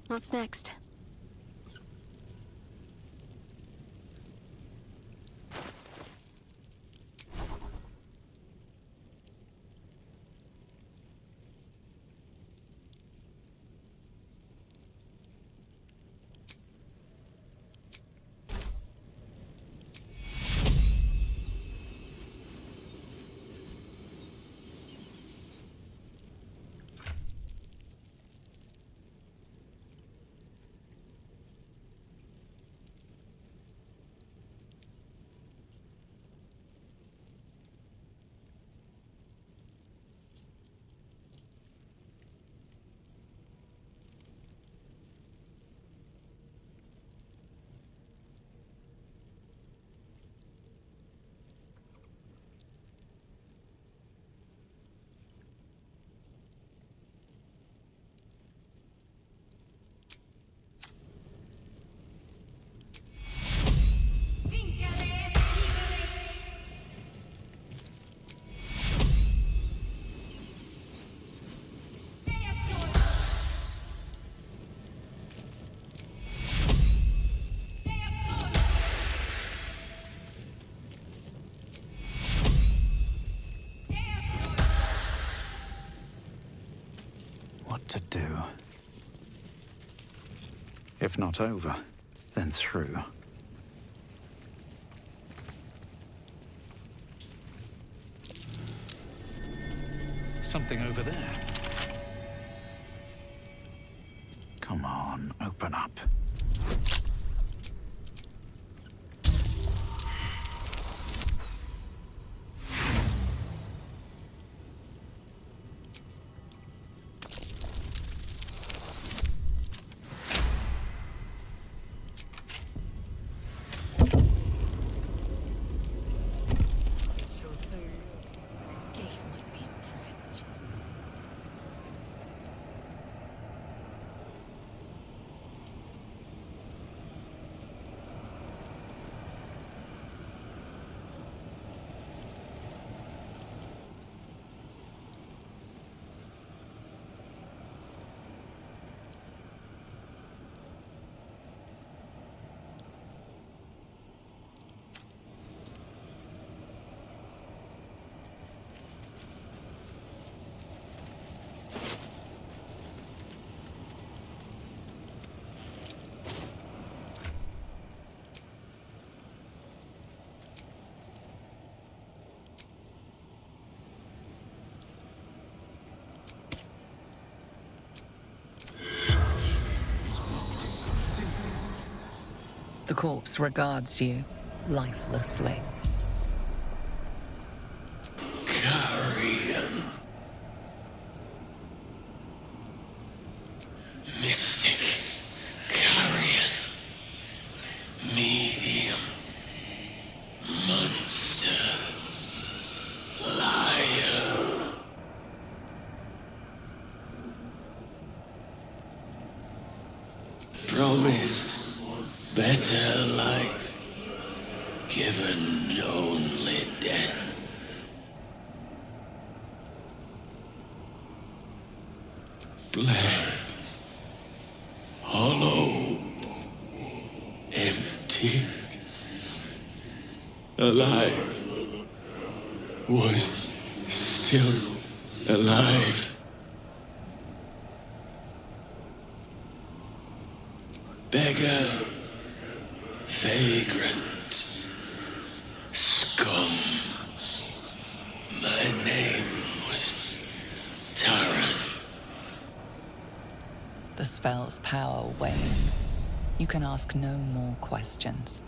What's next? What to do? If not over, then through. Something over there. Come on, open up. The corpse regards you lifelessly. Carrion. Mystic carrion. Medium. Monster. Liar. Promised better life, given only death. Bled, hollow, empty, alive, was still alive. Beggar, vagrant, scum. My name was Taran. The spell's power wanes. You can ask no more questions.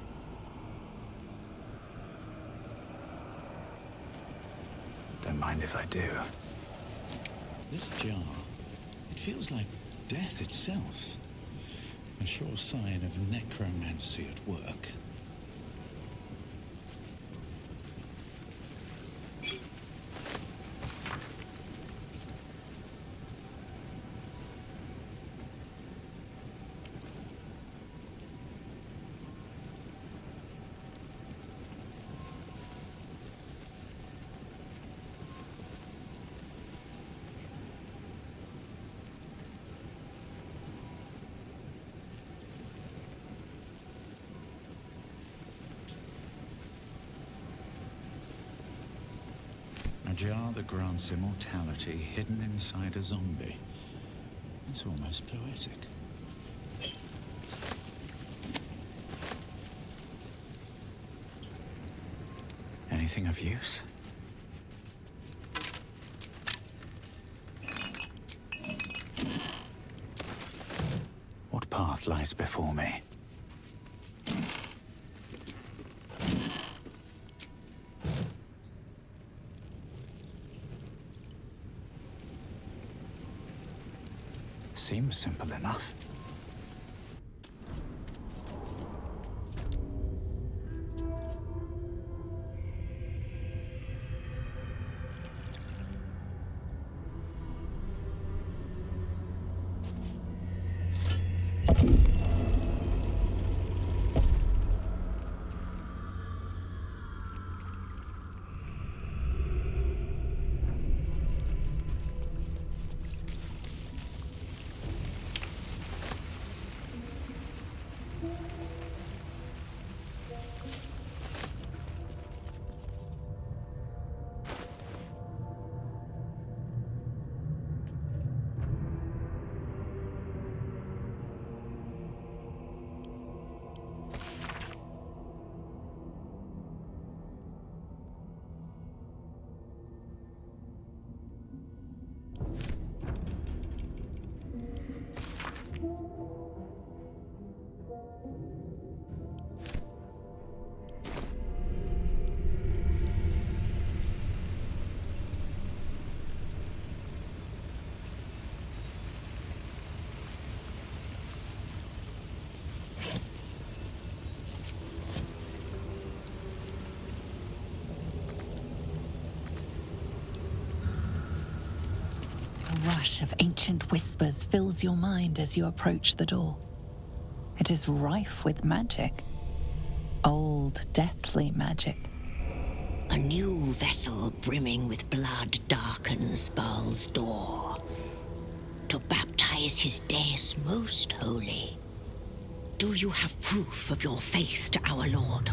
Don't mind if I do. This jar, it feels like death itself. A sure sign of necromancy at work. A jar that grants immortality hidden inside a zombie. It's almost poetic. Anything of use? What path lies before me? Seems simple enough. A rush of ancient whispers fills your mind as you approach the door. It is rife with magic. Old, deathly magic. A new vessel brimming with blood darkens Baal's door to baptize his deus most holy. Do you have proof of your faith to our Lord?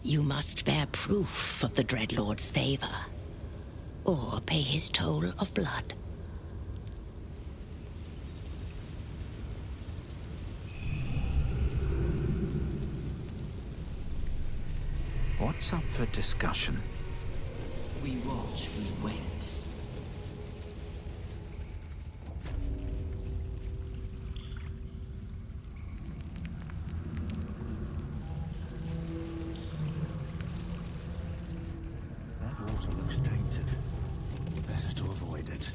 You must bear proof of the Dreadlord's favor. or pay his toll of blood. What's up for discussion? We watch, we wait. That water looks tainted. Better to avoid it.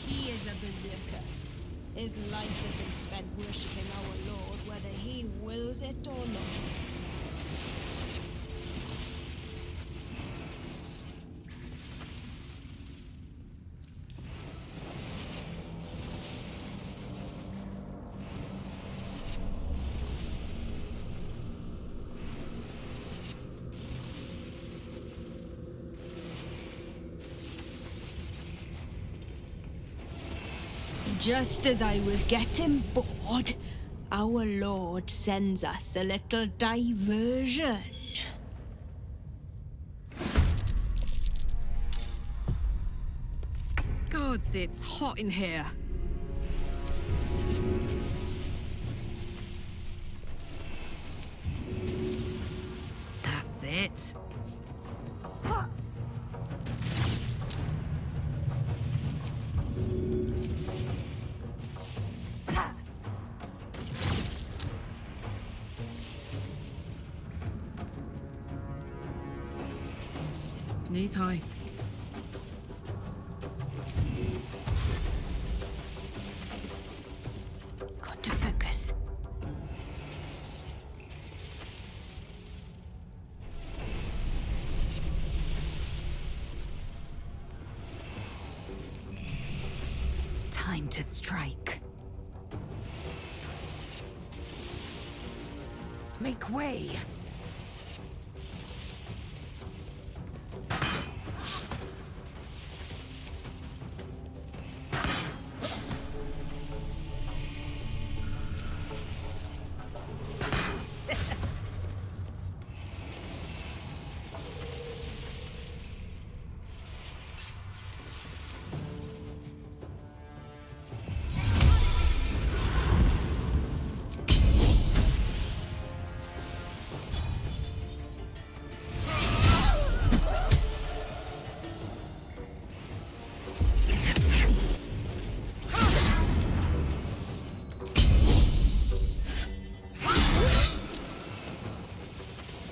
He is a berserker. His life has been spent worshipping our Lord, whether he wills it or not. Just as I was getting bored, our Lord sends us a little diversion. Gods, it's hot in here. That's it. Knees high. Got to focus. Time to strike. Make way.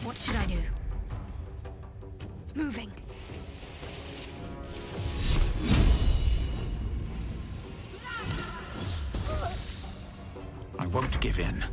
What should I do? Moving. I won't give in.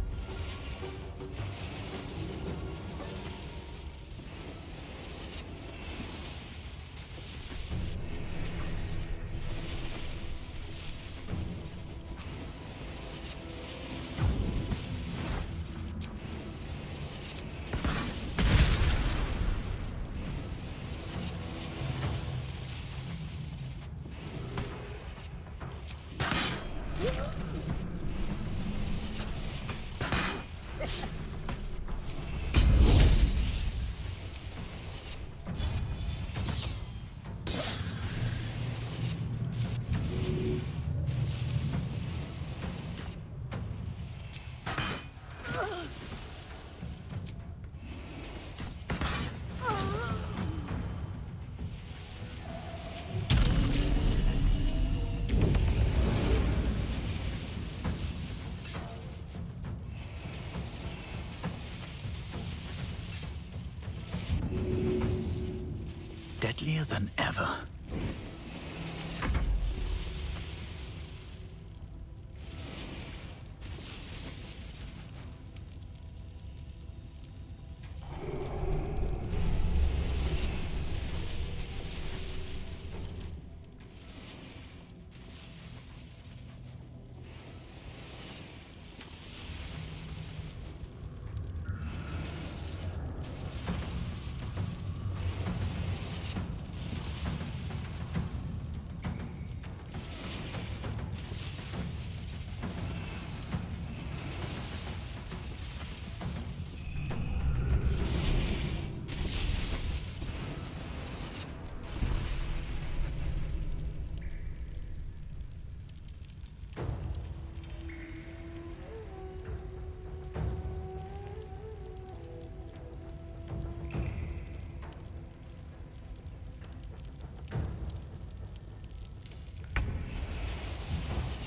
deadlier than ever.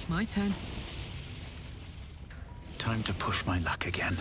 My turn. Time to push my luck again.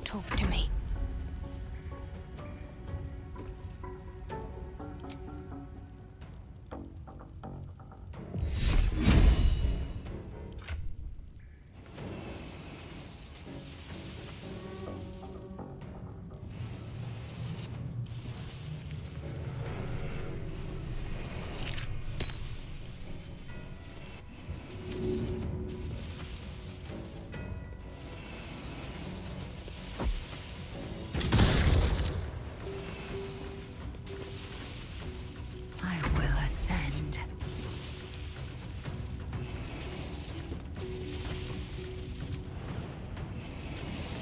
Talk to me. I will ascend.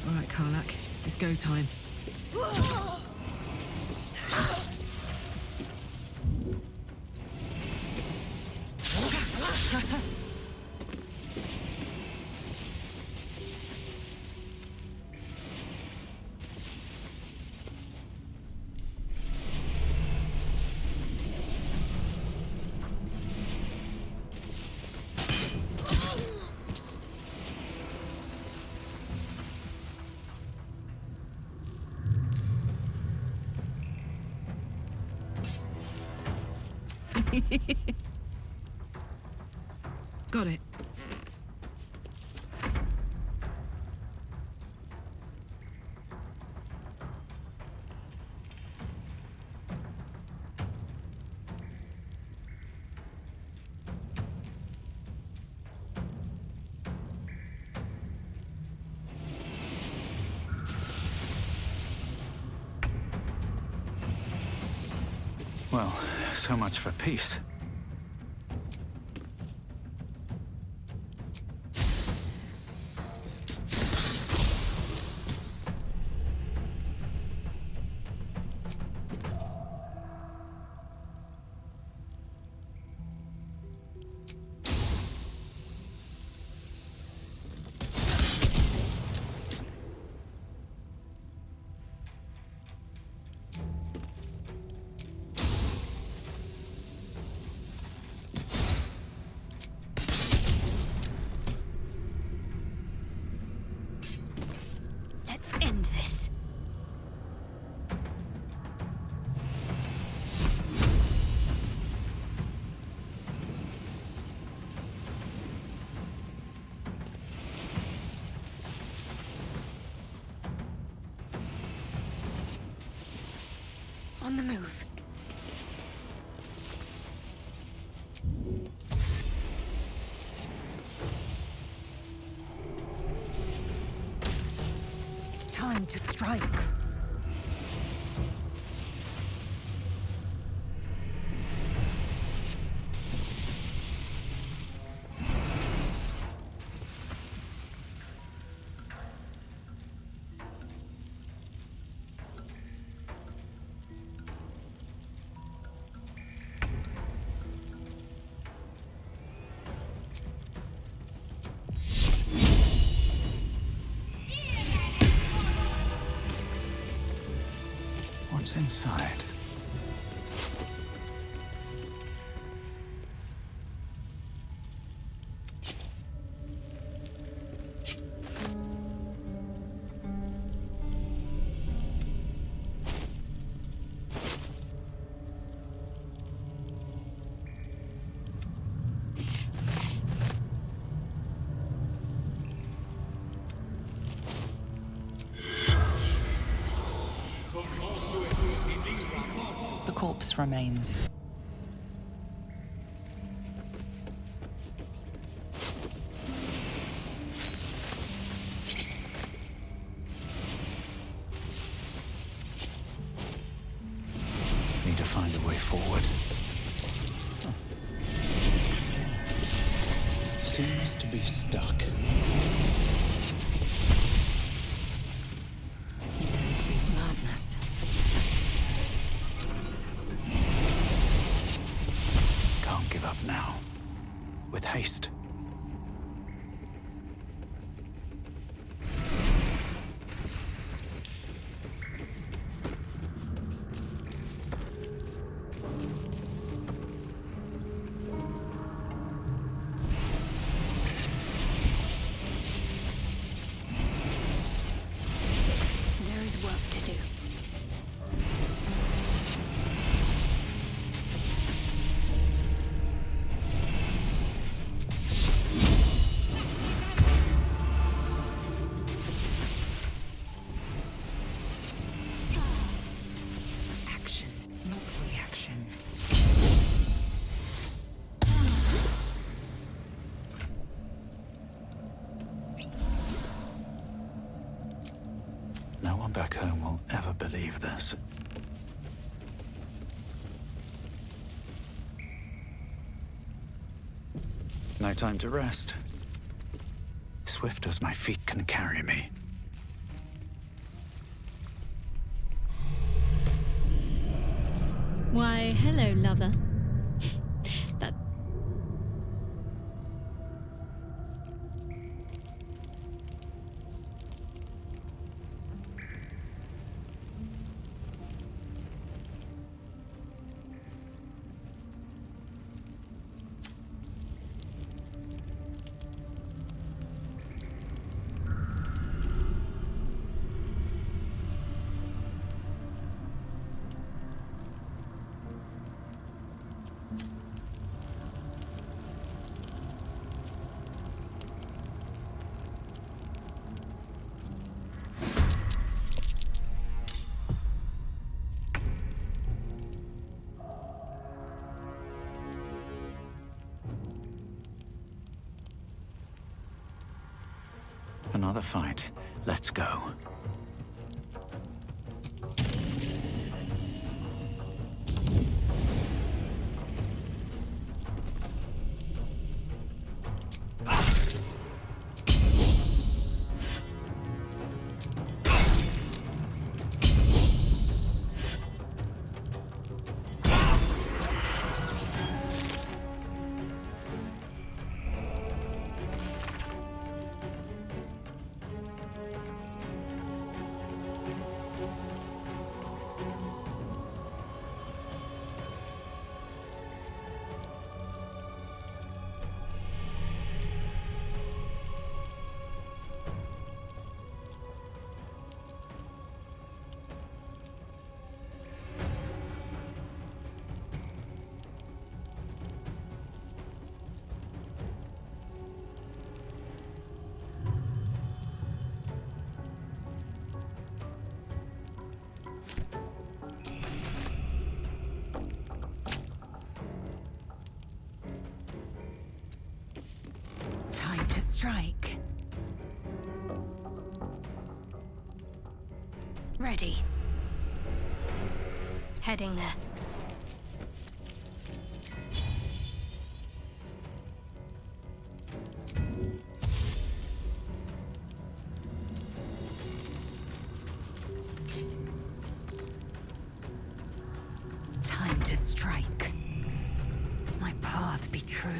All right, Karlak. It's go time. Got it. Well, so much for peace. Let's end this. On the move. Time to strike. What's inside? The corpse remains. Need to find a way forward. Seems to be stuck. Speaks madness. Can't give up now. With haste. There is work to do. Action, not reaction. No one back home will ever believe this. No time to rest. Swift as my feet can carry me. Why, hello, lover. That. Another fight. Let's go. Time to strike. Ready. Heading there. Time to strike. My path be true.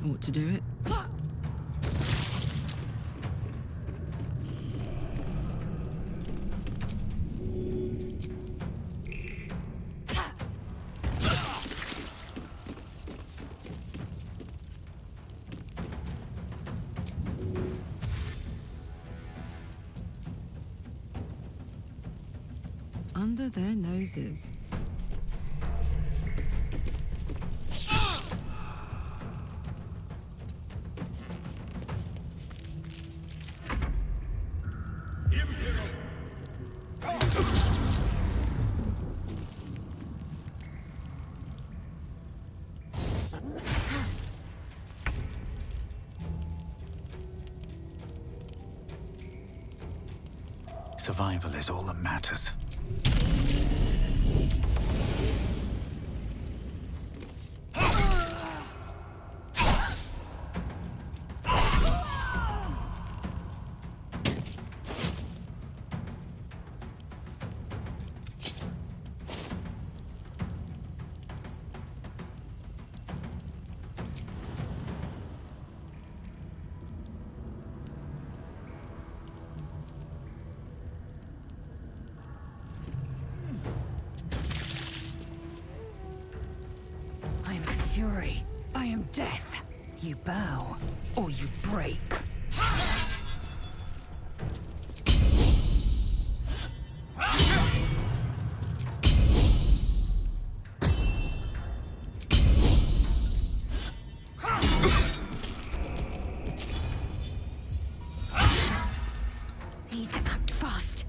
Ought to do it. Under their noses. Survival is all that matters. I am fury. I am death. You bow, or you break. Need to act fast.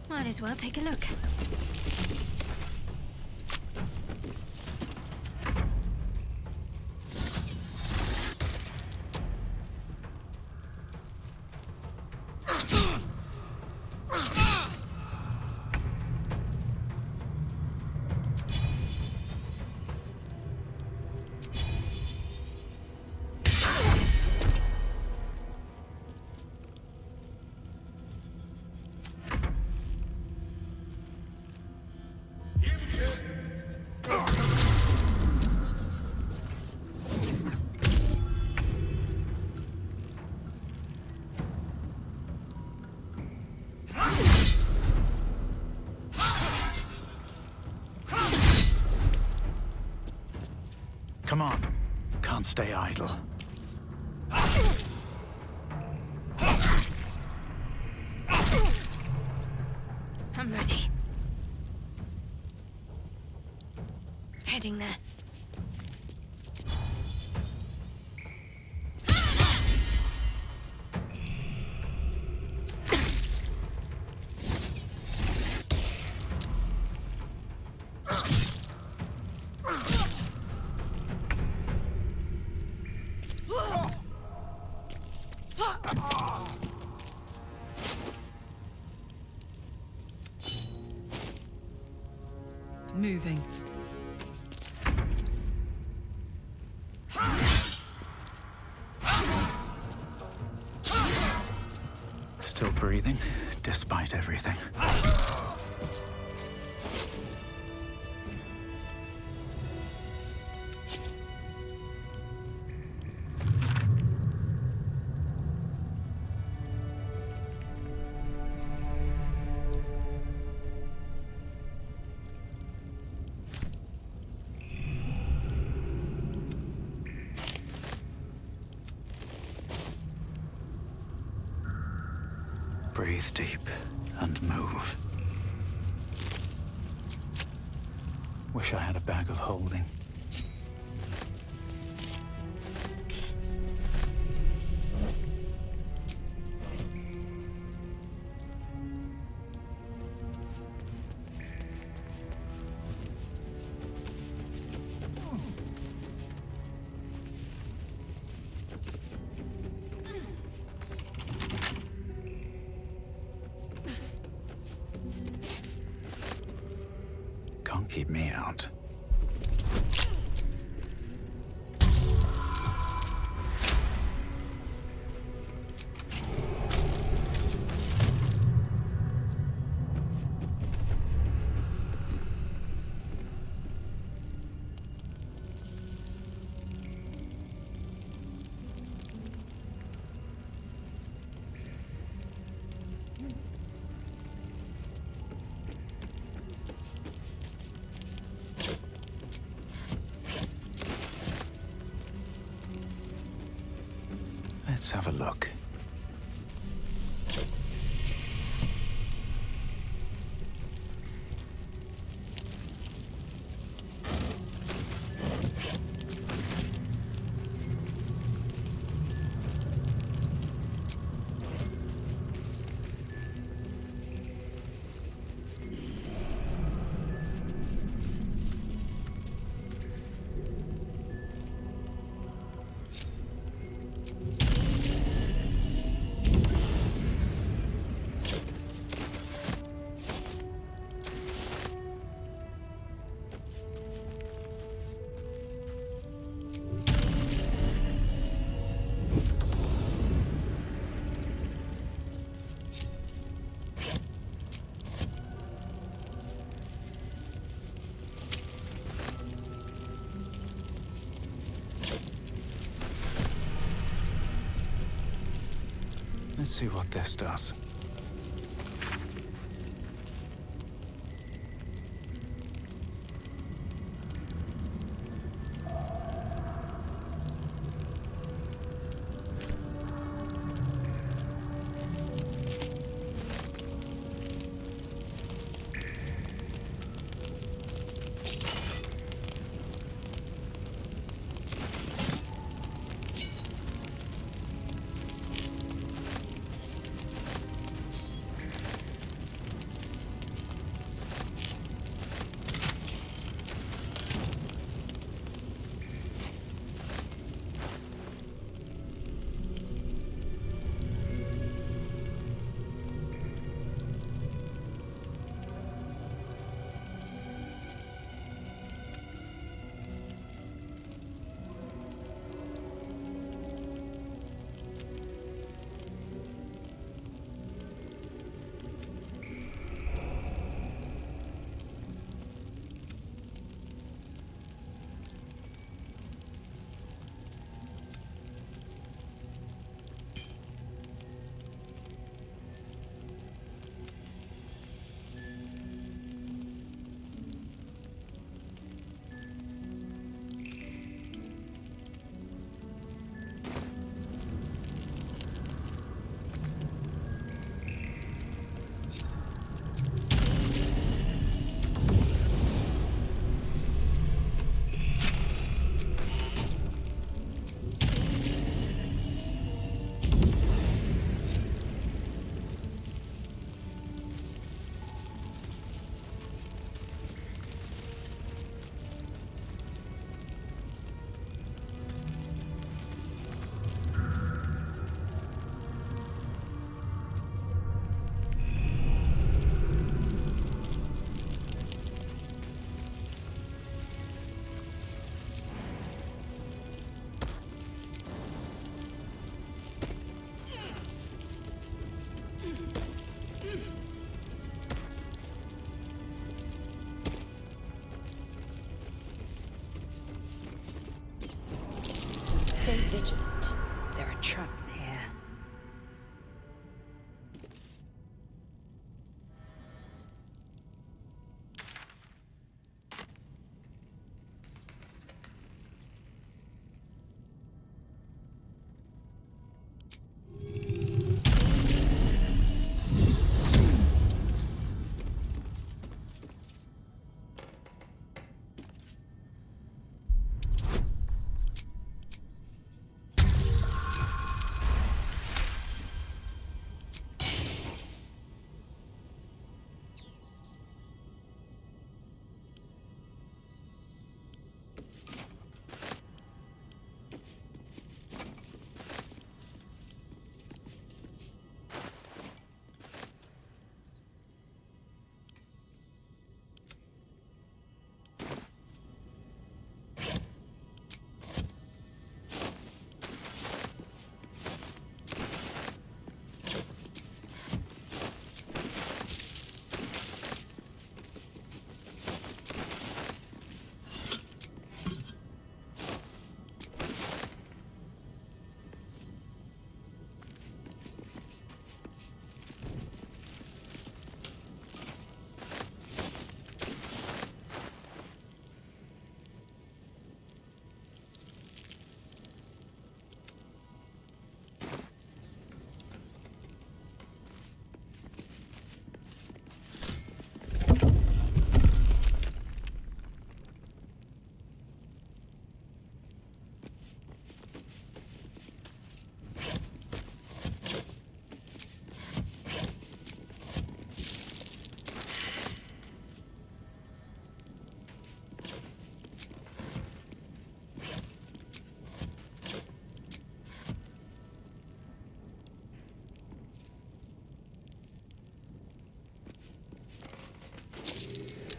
Might as well take a look. Come on. Can't stay idle. I'm ready. Heading there. Moving. Still breathing, despite everything. Breathe deep and move. Wish I had a bag of holding. Can't keep me out. have a look. Let's see what this does.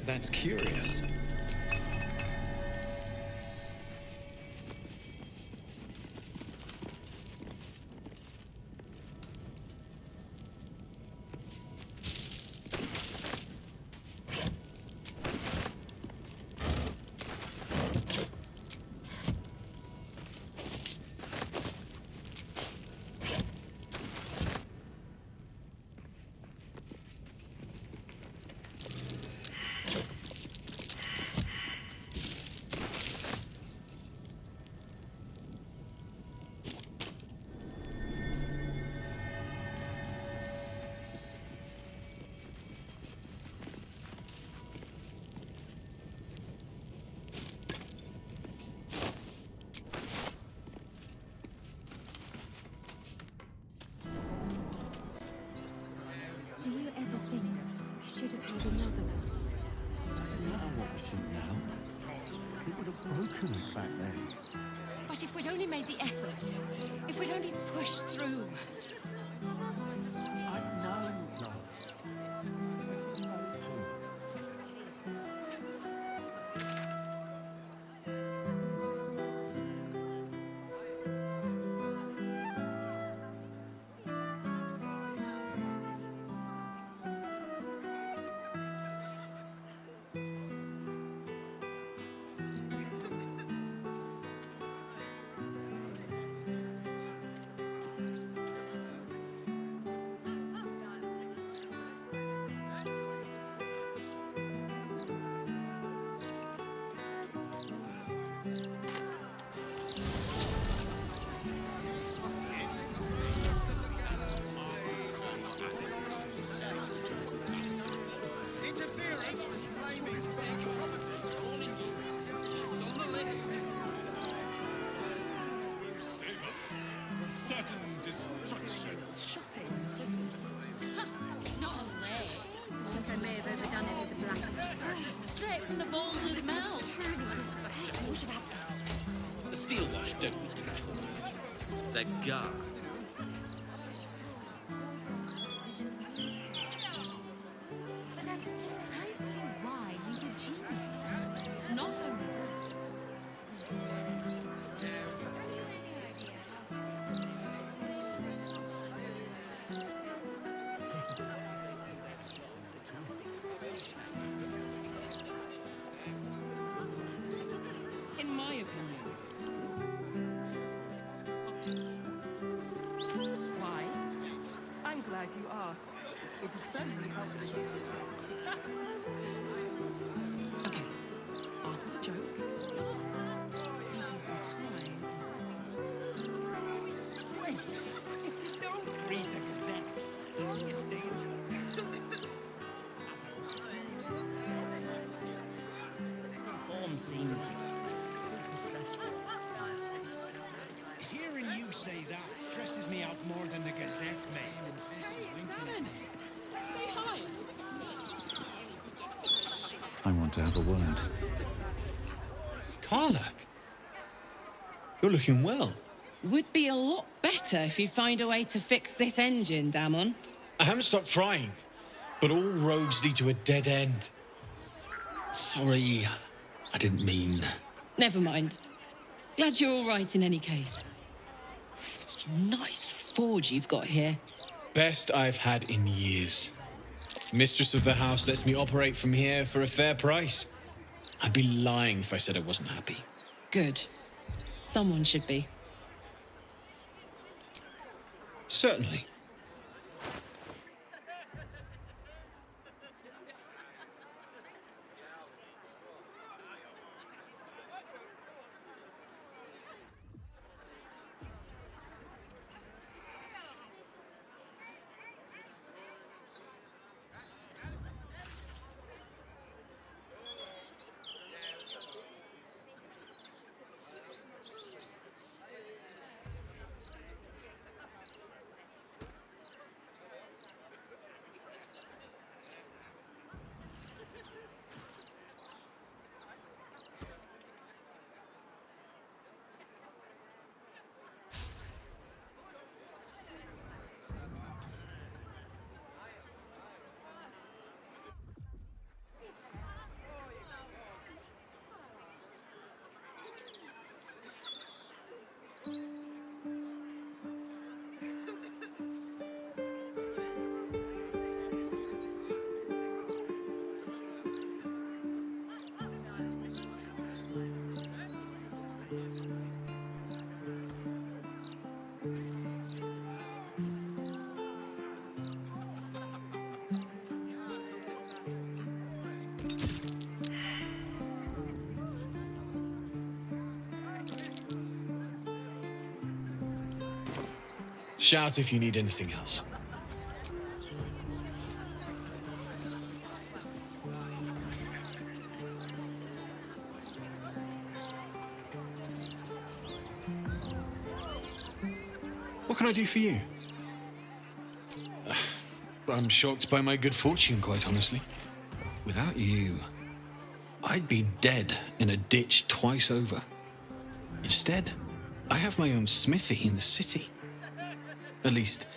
That's curious. Do you ever think we should have had another one? Doesn't matter what we think now. It would have broken us back then. But if we'd only made the effort, if we'd only pushed through. I know, love. Interference with claiming state property. It's on the list. Save us from certain destruction. Not a leg. Think I may have overdone it with the black. Straight from the Baldur mouth. What about this? The steel wash don't need it. They're guard. But that's precisely why he's a genius. Not only In my opinion. Why? I'm glad you asked. It'd certainly help me. Okay, after the joke, leave him some time. Wait! If you don't read the Gazette, how do you stay Reform seems super stressful. Hearing you say that stresses me out more than the Gazette, mate. Say hi. I want to have a word. Karlak, you're looking well. Would be a lot better if you'd find a way to fix this engine, Damon. I haven't stopped trying, but all roads lead to a dead end. Sorry, I didn't mean... Never mind. Glad you're all right in any case. Nice forge you've got here. Best I've had in years. Mistress of the house lets me operate from here for a fair price. I'd be lying if I said I wasn't happy. Good. Someone should be. Certainly. Shout if you need anything else. What can I do for you? I'm shocked by my good fortune, quite honestly. Without you, I'd be dead in a ditch twice over. Instead, I have my own smithy in the city. At least,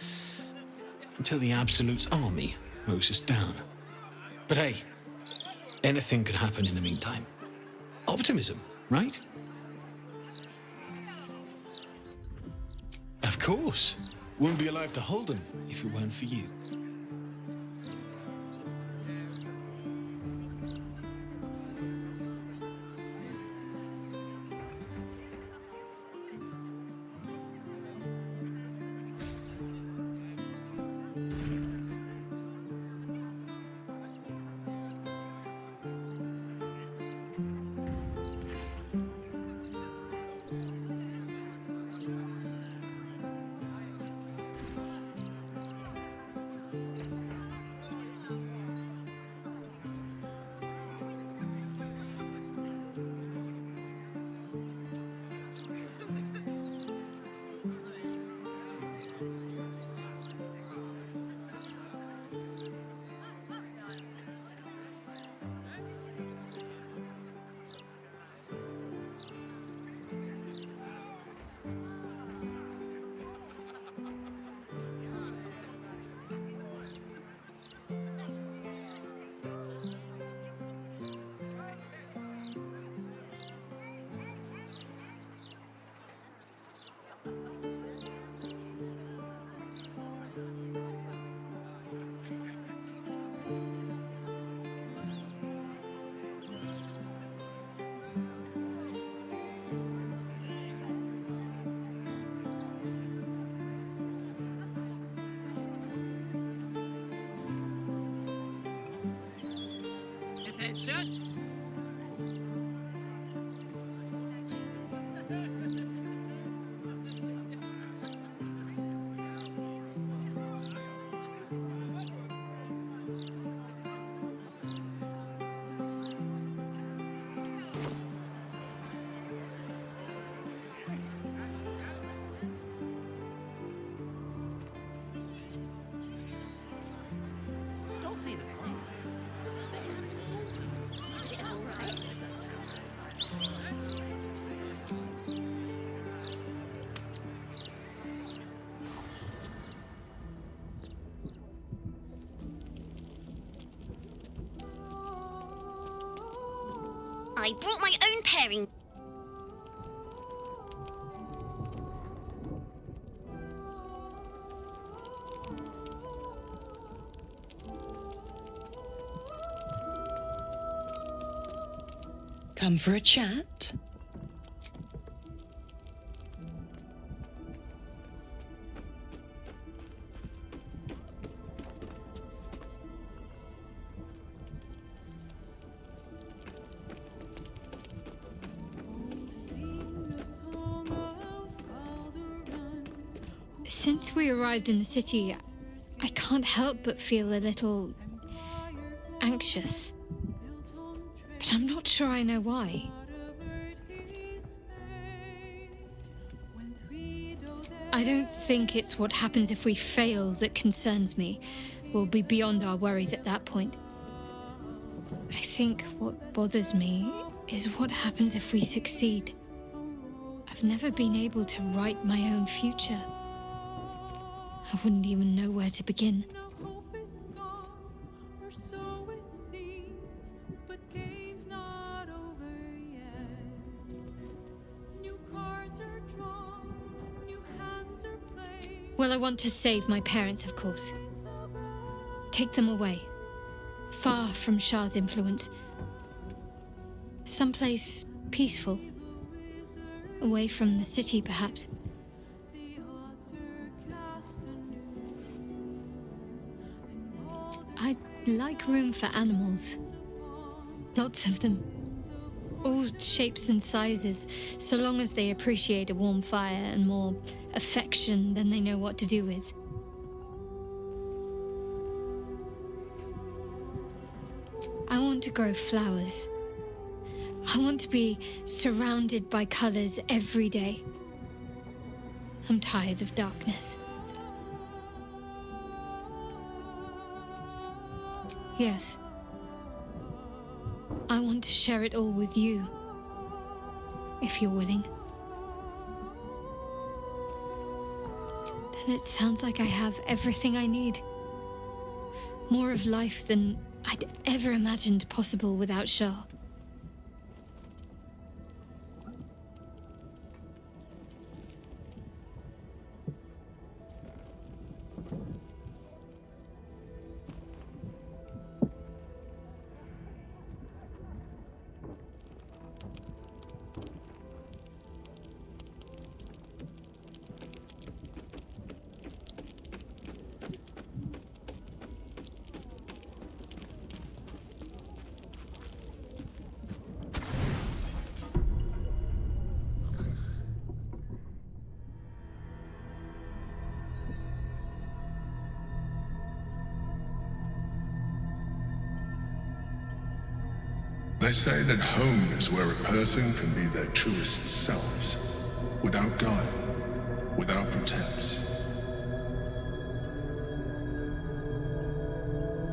until the Absolute's army mows us down. But hey, anything could happen in the meantime. Optimism, right? Of course. Wouldn't be alive to hold them if it weren't for you. Attention! Don't see the point. I brought my own pairing. Come for a chat? Since we arrived in the city, I can't help but feel a little anxious. But I'm not sure I know why. I don't think it's what happens if we fail that concerns me. We'll be beyond our worries at that point. I think what bothers me is what happens if we succeed. I've never been able to write my own future. I wouldn't even know where to begin. Well, I want to save my parents, of course. Take them away. Far from Shah's influence. Someplace peaceful. Away from the city, perhaps. I'd like room for animals. Lots of them. all shapes and sizes, so long as they appreciate a warm fire and more affection than they know what to do with. I want to grow flowers. I want to be surrounded by colors every day. I'm tired of darkness. Yes. I want to share it all with you, if you're willing. Then it sounds like I have everything I need. More of life than I'd ever imagined possible without Shah. They say that home is where a person can be their truest selves, without guile, without pretense.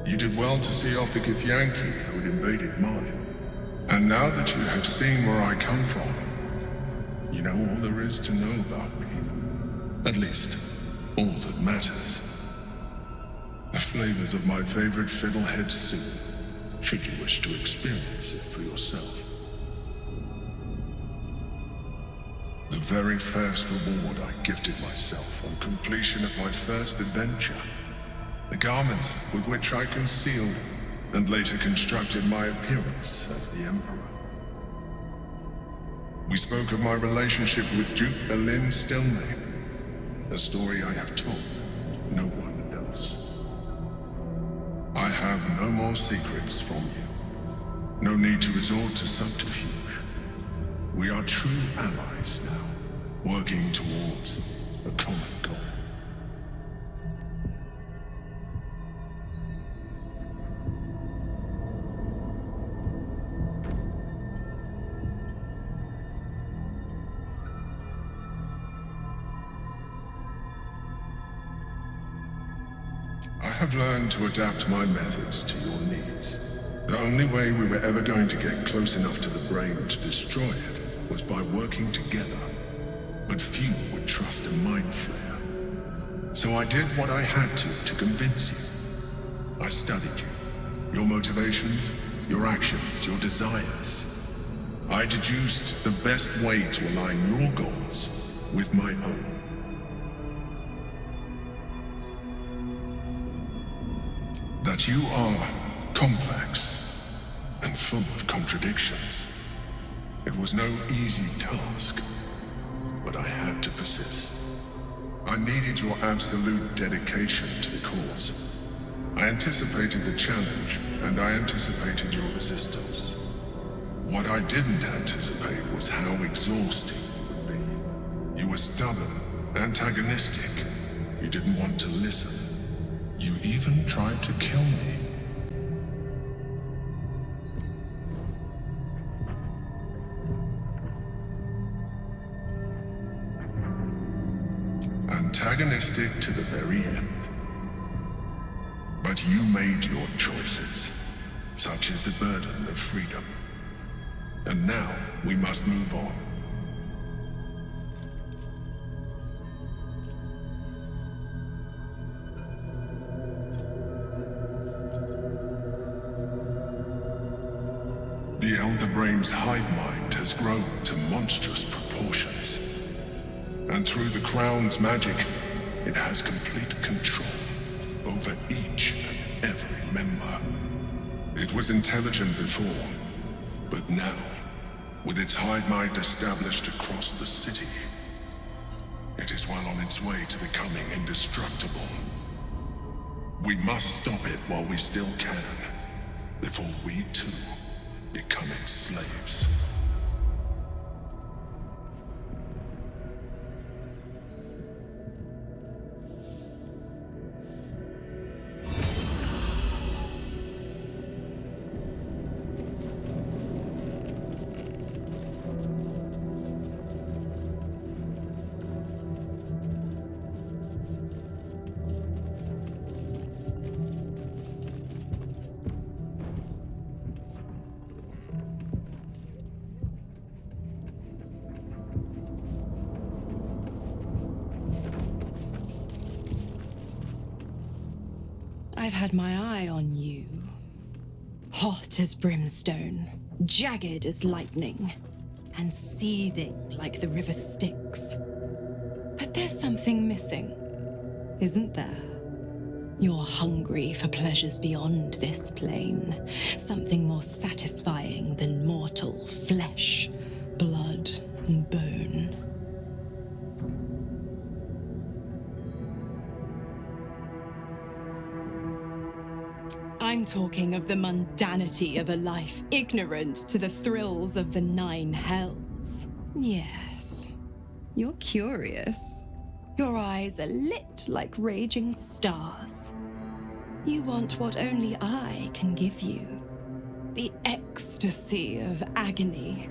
You did well to see off the Githyanki who had invaded mine. And now that you have seen where I come from, you know all there is to know about me. At least, all that matters. The flavors of my favorite fiddlehead soup, should you wish to experience it for yourself. The very first reward I gifted myself on completion of my first adventure. The garments with which I concealed and later constructed my appearance as the Emperor. We spoke of my relationship with Duke Berlin Stillname, a story I have told no one else. I have no more secrets from you. No need to resort to subterfuge. We are true allies now, working towards a common goal. I have learned to adapt my methods to your needs. The only way we were ever going to get close enough to the brain to destroy it was by working together. But few would trust a mind flayer. So I did what I had to convince you. I studied you, your motivations, your actions, your desires. I deduced the best way to align your goals with my own. That you are complex and full of contradictions. It was no easy task, but I had to persist. I needed your absolute dedication to the cause. I anticipated the challenge, and I anticipated your resistance. What I didn't anticipate was how exhausting you would be. You were stubborn, antagonistic. You didn't want to listen. You even tried to kill me. Antagonistic to the very end. But you made your choices. Such is the burden of freedom. And now we must move on. The Elder Brain's hive mind has grown to monstrous proportions. And through the Crown's magic, it has complete control over each and every member. It was intelligent before, but now, with its hive mind established across the city, it is well on its way to becoming indestructible. We must stop it while we still can, before we too become its slaves. I've had my eye on you. Hot as brimstone, jagged as lightning, and seething like the river Styx. But there's something missing, isn't there? You're hungry for pleasures beyond this plane, something more satisfying than mortal flesh, blood, and bone. I'm talking of the mundanity of a life ignorant to the thrills of the 9 hells. Yes, you're curious. Your eyes are lit like raging stars. You want what only I can give you. The ecstasy of agony,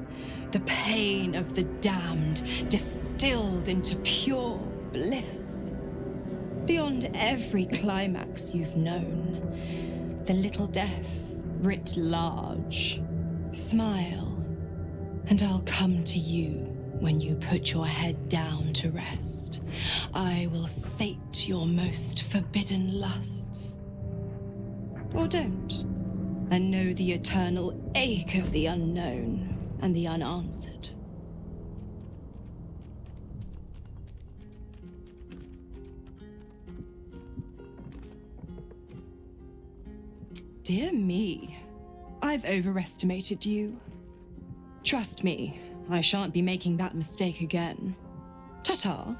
the pain of the damned, distilled into pure bliss. Beyond every climax you've known, the little death writ large. Smile, and I'll come to you when you put your head down to rest. I will sate your most forbidden lusts. Or don't, and know the eternal ache of the unknown and the unanswered. Dear me, I've overestimated you. Trust me, I shan't be making that mistake again. Ta-ta.